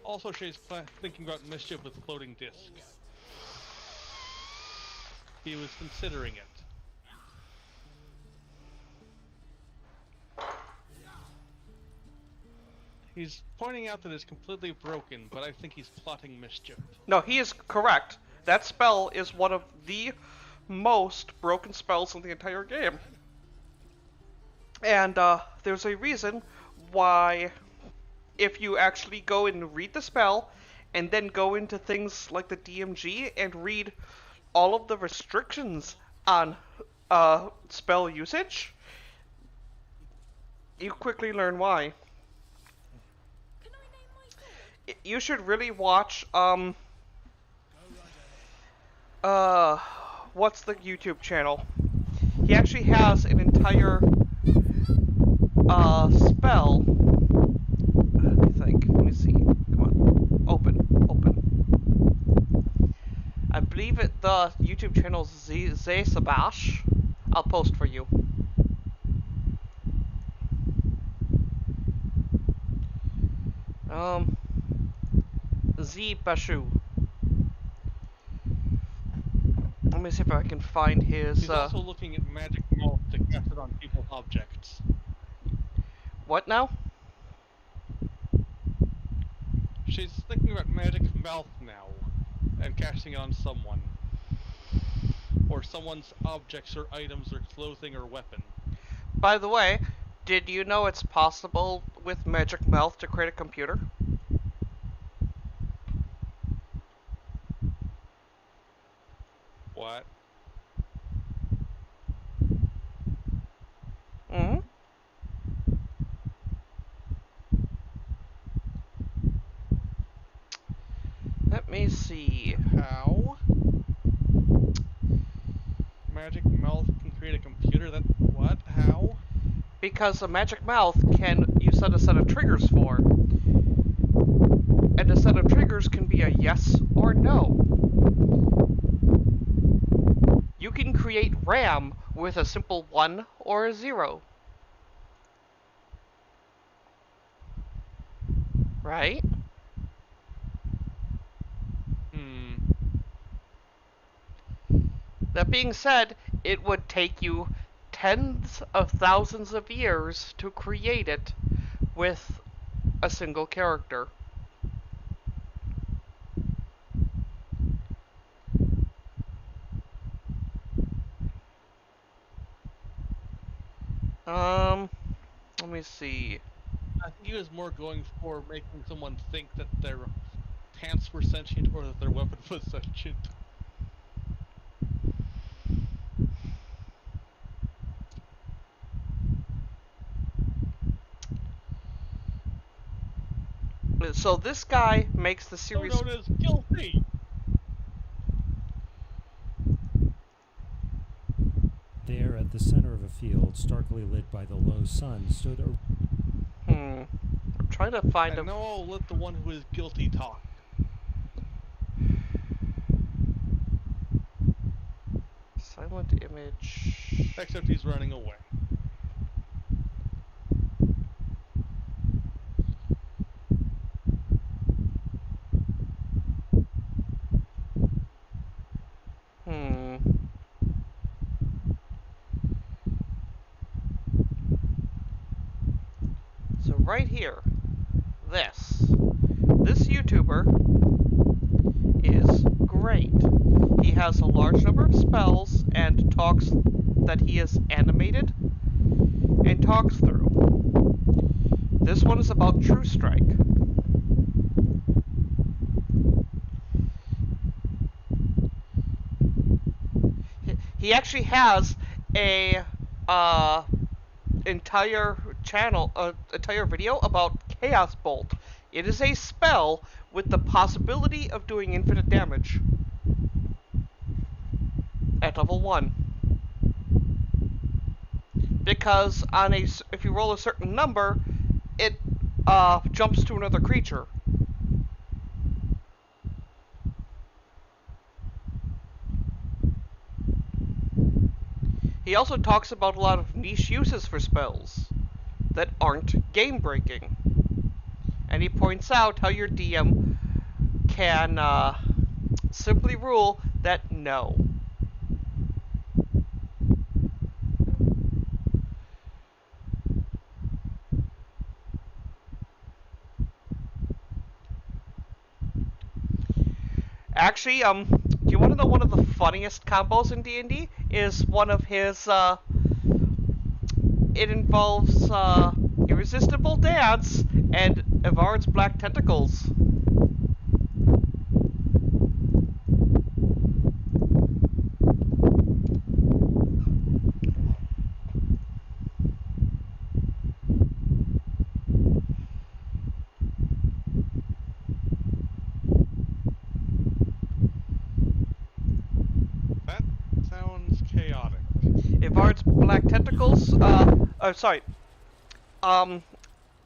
S16: Also, Shay's thinking about mischief with floating disc. He was considering it. He's pointing out that it's completely broken, but I think he's plotting mischief.
S1: No, he is correct. That spell is one of the most broken spells in the entire game. And there's a reason why, if you actually go and read the spell, and then go into things like the DMG and read all of the restrictions on spell usage, you quickly learn why. You should really watch, what's the YouTube channel? He actually has an entire, spell. Let me see. Come on. Open. I believe the YouTube channel is Zay Sabash. I'll post for you. Z Bashu. Let me see if I can find his.
S16: He's also looking at magic mouth to cast it on people's objects.
S1: What now?
S16: She's thinking about magic mouth now, and casting it on someone. Or someone's objects or items or clothing or weapon.
S1: By the way, did you know it's possible with magic mouth to create a computer?
S16: What?
S1: Mm-hmm. Let me see.
S16: How? Magic mouth can create a computer? That what? How?
S1: Because a magic mouth you set a set of triggers for. And a set of triggers can be a yes or no. You can create RAM with a simple 1 or a 0. Right? That being said, it would take you tens of thousands of years to create it with a single character. Let me see.
S16: I think he was more going for making someone think that their pants were sentient or that their weapon was sentient.
S1: So this guy makes the series...
S16: So known as guilty!
S17: There, at the center of a field, starkly lit by the low sun, stood a...
S1: I'm trying to find
S16: and now I'll let the one who is guilty talk.
S1: Silent image...
S16: Except he's running away.
S1: So right here, this YouTuber is great. He has a large number of spells and talks that he is animated and talks through. This one is about True Strike. He actually has a entire channel, entire video about Chaos Bolt. It is a spell with the possibility of doing infinite damage at level 1. Because if you roll a certain number, it jumps to another creature. He also talks about a lot of niche uses for spells that aren't game-breaking. And he points out how your DM can simply rule that no. Actually, do you want to know one of the funniest combos in D&D? Is one of his, it involves, Irresistible Dance and Evard's Black Tentacles.
S16: That sounds chaotic.
S1: Evard's Black Tentacles,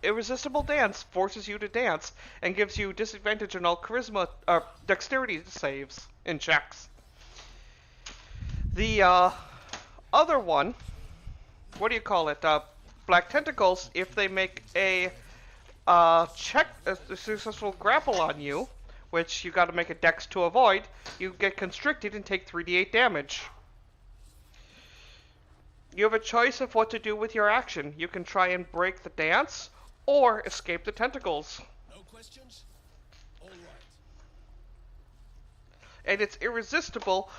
S1: Irresistible Dance forces you to dance and gives you disadvantage on all charisma, dexterity saves and checks. The, other one, what do you call it, Black Tentacles, if they make a successful grapple on you, which you gotta make a dex to avoid, you get constricted and take 3d8 damage. You have a choice of what to do with your action. You can try and break the dance, or escape the tentacles.
S2: No questions?
S1: And it's irresistible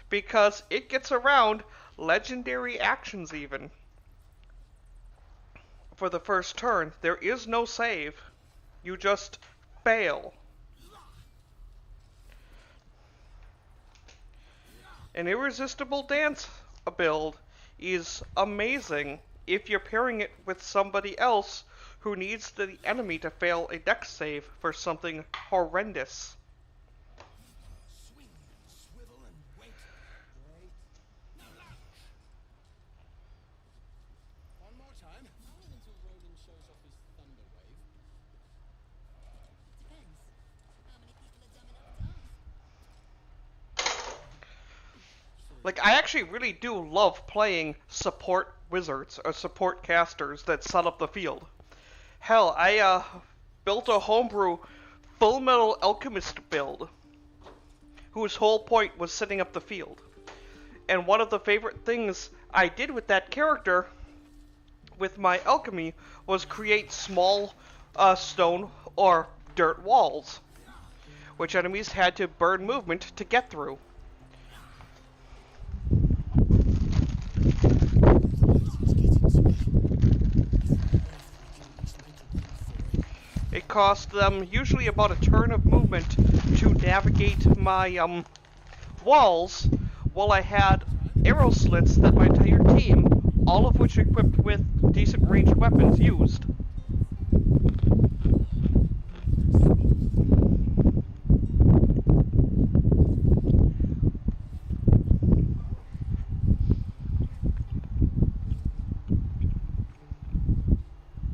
S1: because it gets around legendary actions even. For the first turn, there is no save. You just fail. An irresistible dance build is amazing if you're pairing it with somebody else who needs the enemy to fail a dex save for something horrendous. Like, I actually really do love playing support wizards or support casters that set up the field. Hell, I built a homebrew Full Metal Alchemist build whose whole point was setting up the field. And one of the favorite things I did with that character, with my alchemy, was create small stone or dirt walls, which enemies had to burn movement to get through. It cost them usually about a turn of movement to navigate my walls, while I had arrow slits that my entire team, all of which equipped with decent ranged weapons, used.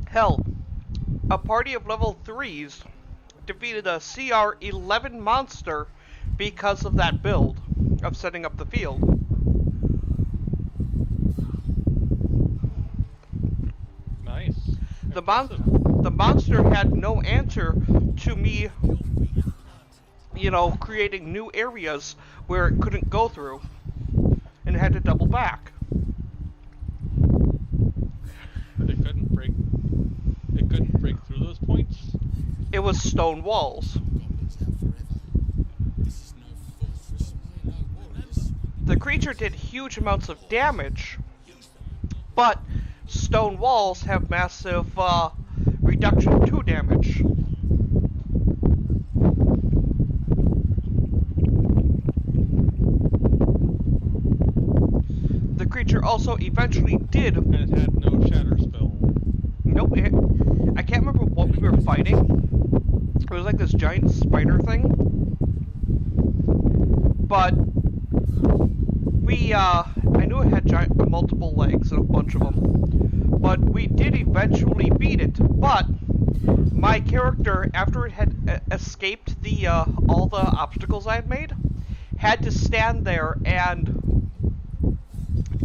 S1: Hell, a party of level 3s defeated a CR 11 monster because of that build of setting up the field.
S16: Nice.
S1: The monster had no answer to me, you know, creating new areas where it couldn't go through, and had to double back.
S16: It couldn't break through those points?
S1: It was stone walls. The creature did huge amounts of damage, but stone walls have massive reduction to damage. The creature also eventually did...
S16: And it had no shatter spell.
S1: Nope, I can't remember what we were fighting. It was like this giant spider thing. But we, I knew it had multiple legs and a bunch of them. But we did eventually beat it. But my character, after it had escaped the all the obstacles I had made, had to stand there and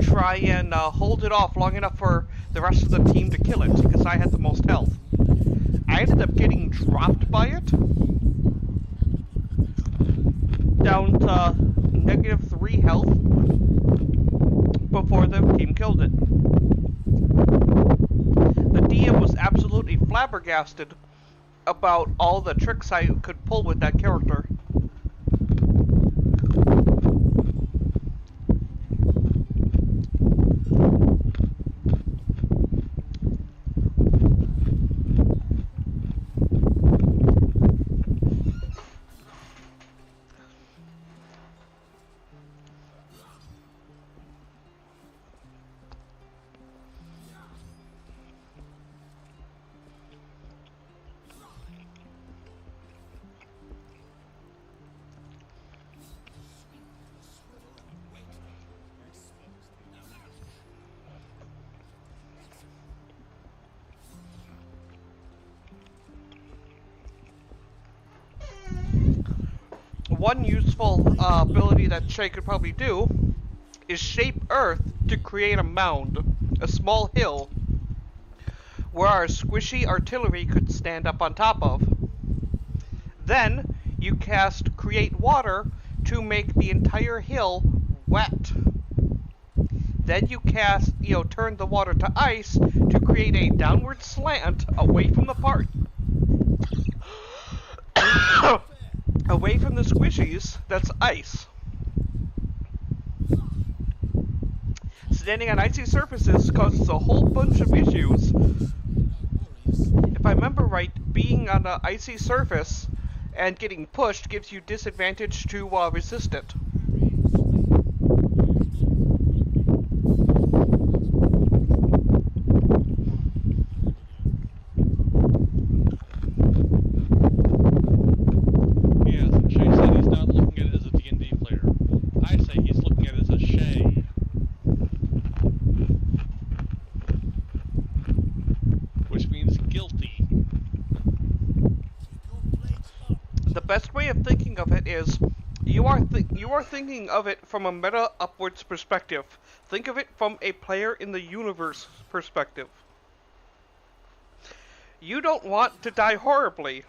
S1: try and hold it off long enough for the rest of the team to kill it, because I had the most health. I ended up getting dropped by it down to -3 health before the team killed it. The DM was absolutely flabbergasted about all the tricks I could pull with that character. One useful ability that Shay could probably do is shape Earth to create a mound, a small hill, where our squishy artillery could stand up on top of. Then you cast Create Water to make the entire hill wet. Then you cast, turn the water to ice to create a downward slant away from the part. Away from the squishies, that's ice. Standing on icy surfaces causes a whole bunch of issues. If I remember right, being on an icy surface and getting pushed gives you disadvantage to resist it.
S16: Yeah, so Shay said he's not looking at it as a D&D player. I say he's looking at it as a Shay. Which means guilty.
S1: The best way of thinking of it is, you are thinking of it from a meta upwards perspective. Think of it from a player in the universe perspective. You don't want to die horribly.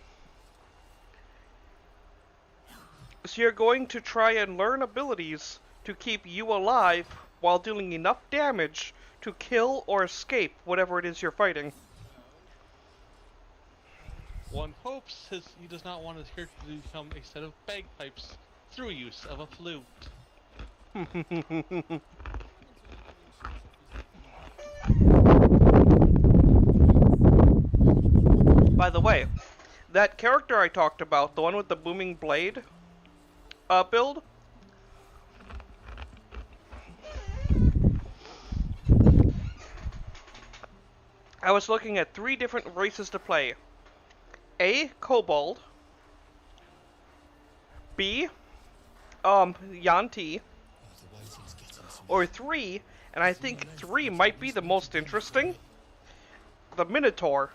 S1: So you're going to try and learn abilities to keep you alive while dealing enough damage to kill or escape whatever it is you're fighting.
S16: One hopes he does not want his character to become a set of bagpipes through use of a flute.
S1: By the way, that character I talked about, the one with the booming blade build, I was looking at 3 different races to play. A, Kobold. B, Yuan-ti. Or 3, and I think 3 might be the most interesting, the Minotaur.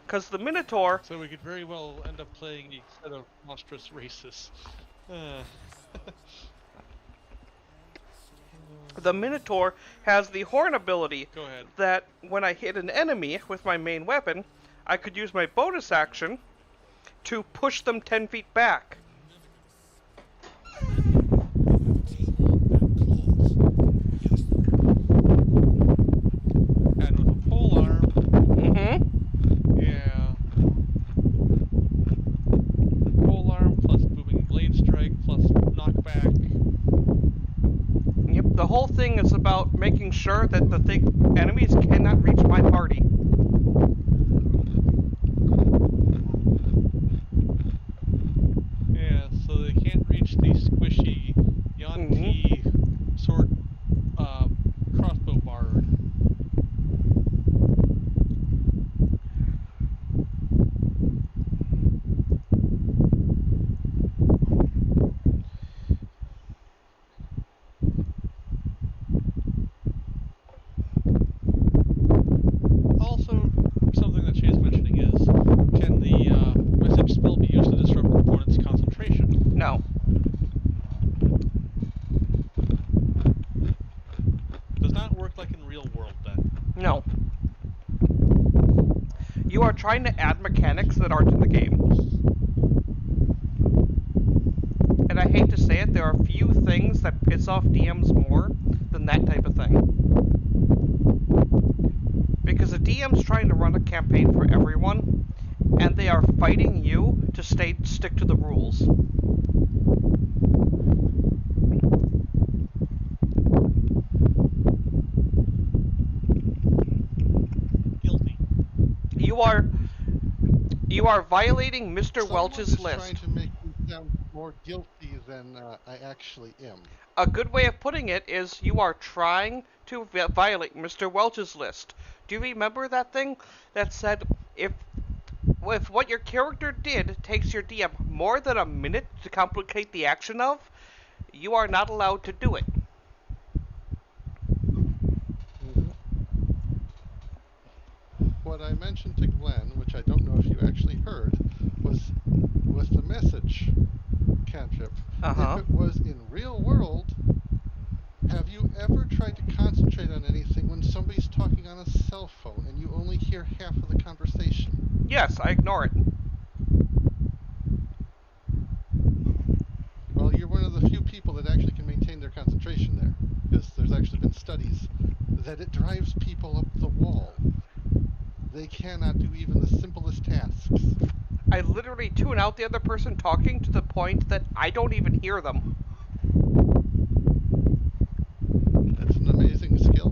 S1: Because the Minotaur...
S16: So we could very well end up playing a set of monstrous races.
S1: The Minotaur has the horn ability.
S16: Go ahead.
S1: That when I hit an enemy with my main weapon, I could use my bonus action to push them 10 feet back.
S16: And with a pole arm... Yeah. Pole arm plus booming blade strike plus knockback.
S1: Yep, the whole thing is about making sure that the enemies cannot reach my party.
S16: Yeah, so they can't reach the squishy Yuan-ti sword crossbow bard. Also, something that Shay's mentioning is, can the message spell be used to disrupt an opponent's concentration?
S1: No.
S16: Does not work like in real world then.
S1: No. You are trying to add mechanics that aren't in the game. And I hate to say it, there are few things that piss off DMs more than that type of thing. Because a DM's trying to run a campaign for everyone, and they are fighting you to stick to the rules.
S16: Guilty.
S1: You are violating Mr. Welch's list.
S15: Trying to make me sound more guilty than I actually am.
S1: A good way of putting it is you are trying to violate Mr. Welch's list. Do you remember that thing that said if what your character did takes your DM more than a minute to complicate the action of, you are not allowed to do it.
S15: What I mentioned to Glenn, which I don't know if you actually heard, was the message cantrip. If it was in real world, have you ever tried to concentrate on anything when somebody's talking on a cell phone and you only hear half of the conversation?
S1: Yes, I ignore it.
S15: Well, you're one of the few people that actually can maintain their concentration there, because there's actually been studies that it drives people up the wall. they cannot do even the simplest tasks.
S1: I literally tune out the other person talking to the point that I don't even hear them.
S15: That's an amazing skill.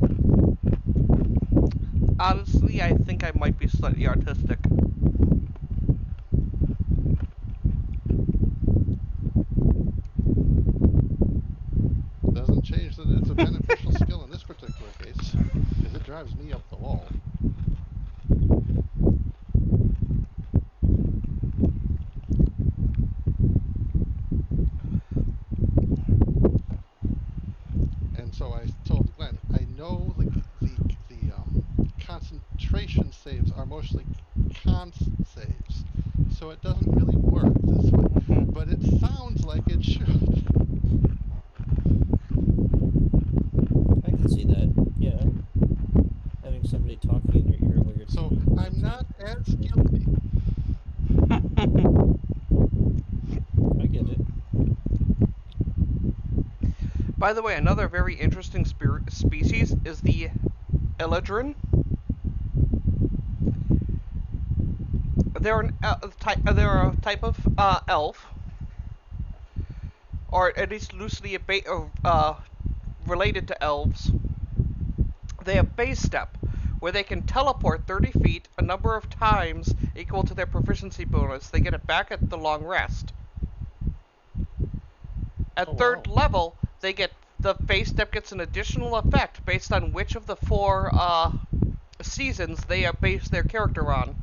S1: Honestly, I think I might be slightly autistic.
S15: Doesn't change that it's a beneficial skill in this particular case, because it drives me up the wall. And so I told Glenn, I know the concentration saves are mostly const saves, so it doesn't really work this way, but it sounds like it should.
S14: I can see that, yeah. Having somebody talking in your ear while you're
S15: So I'm not as guilty.
S14: I get it.
S1: By the way, another very interesting species is the Eladrin. They're a type of elf, or at least loosely related to elves. They have phase step, where they can teleport 30 feet a number of times equal to their proficiency bonus. They get it back at the long rest. At third level, they get the phase step gets an additional effect based on which of the 4 seasons they have based their character on.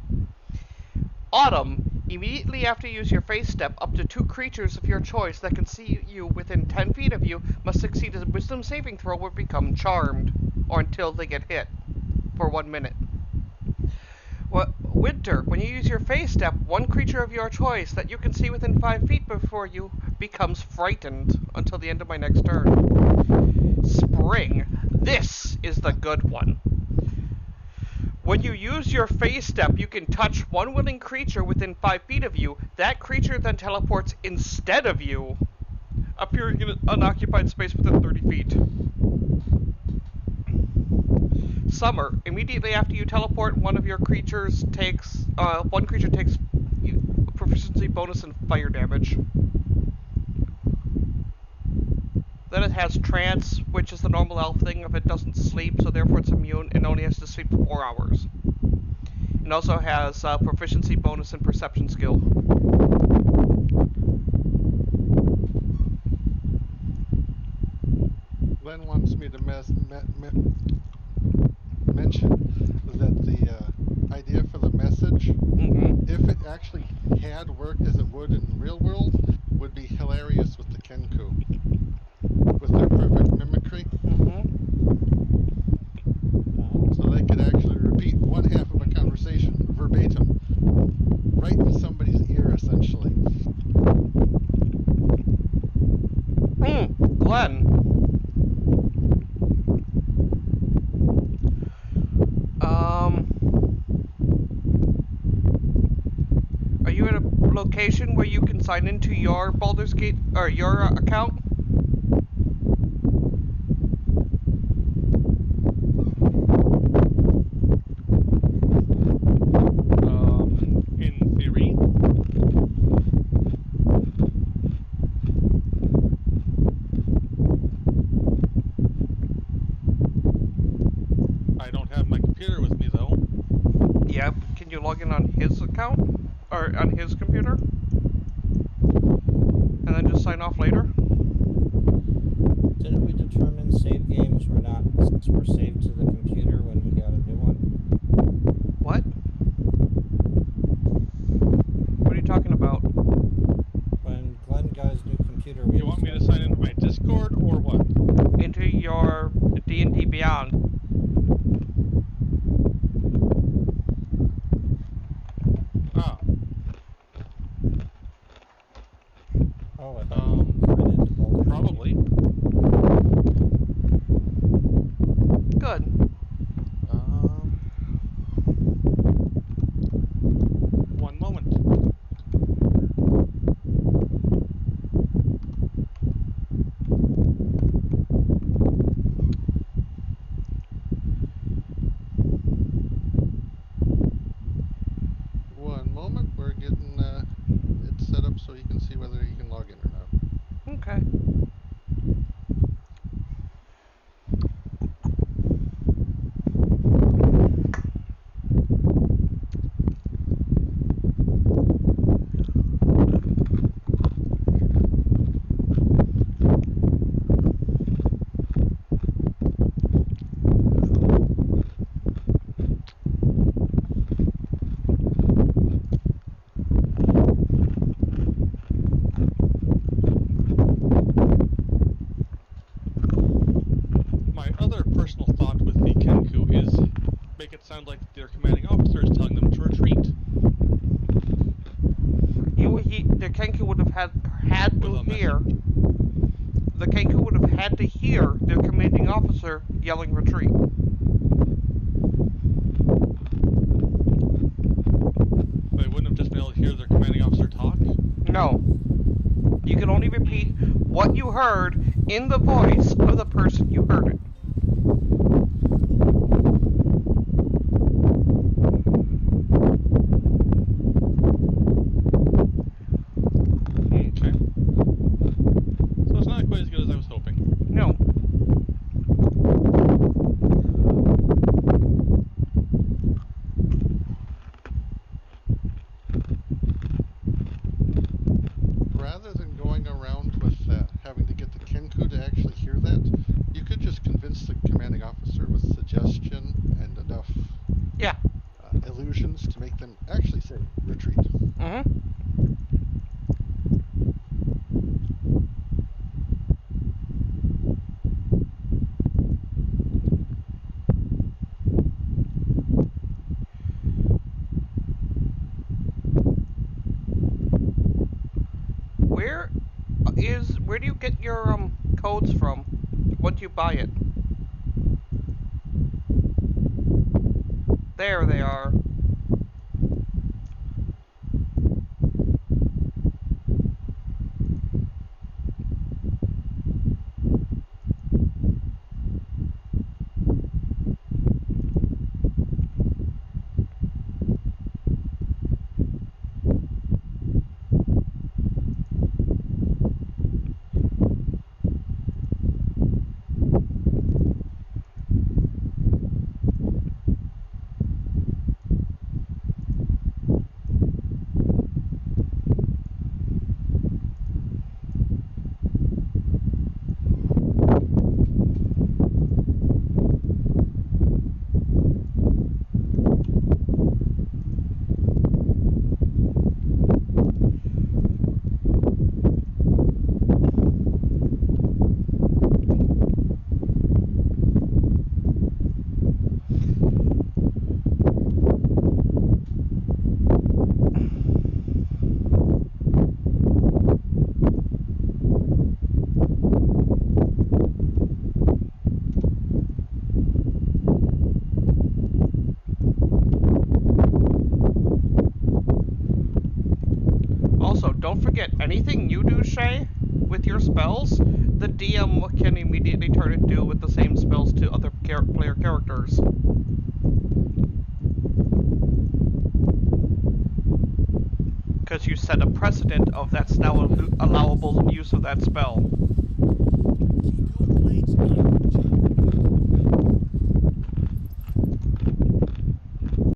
S1: Autumn, immediately after you use your phase step, up to 2 creatures of your choice that can see you within 10 feet of you must succeed a wisdom saving throw or become charmed, or until they get hit, for 1 minute. Winter, when you use your phase step, 1 creature of your choice that you can see within 5 feet before you becomes frightened until the end of my next turn. Spring, this is the good one. When you use your phase step, you can touch 1 willing creature within 5 feet of you. That creature then teleports instead of you, appearing in an unoccupied space within 30 feet. Summer, immediately after you teleport, one creature takes a proficiency bonus in fire damage. Then it has trance, which is the normal elf thing if it doesn't sleep, so therefore it's immune and only has to sleep for 4 hours. It also has proficiency bonus in perception skill.
S15: Glenn wants me to mention that the idea for the message, if it actually had worked as it would in the real world, would be hilarious with the Kenku. With their perfect mimicry. So they could actually repeat 1/2 of a conversation verbatim, right in somebody's ear, essentially.
S1: Glenn. Are you at a location where you can sign into your Baldur's Gate, or your account?
S16: In theory. I don't have my computer with me, though.
S1: Yeah, can you log in on his account? Or on his computer? And then just sign off later?
S14: Didn't we determine save games were saved to the computer when we got a new one?
S1: What? What are you talking about?
S14: When Glenn got his new computer,
S16: You want me to sign into my Discord or what?
S1: Into your D&D Beyond.
S16: Ah.
S14: Oh,
S16: probably.
S1: Good.
S16: sounds like their commanding officer is telling them to retreat.
S1: The Kenku would have had to hear. The Kenku would have had to hear their commanding officer yelling retreat.
S16: They wouldn't have just been able to hear their commanding officer talk?
S1: No. You can only repeat what you heard in the voice of the person you heard it.
S16: Okay. So it's not quite as good as I was hoping.
S1: No.
S15: Rather than going around with having to get the Kenku to actually hear that, you could just convince the commanding officer with suggestion and enough illusions to make them actually say retreat.
S1: Mm-hmm. Where do you get your codes from? Once you buy it? There they are. Anything you do, Shay, with your spells, the DM can immediately turn and do with the same spells to other player characters. Because you set a precedent of that's now allowable use of that spell.
S3: Keep your blades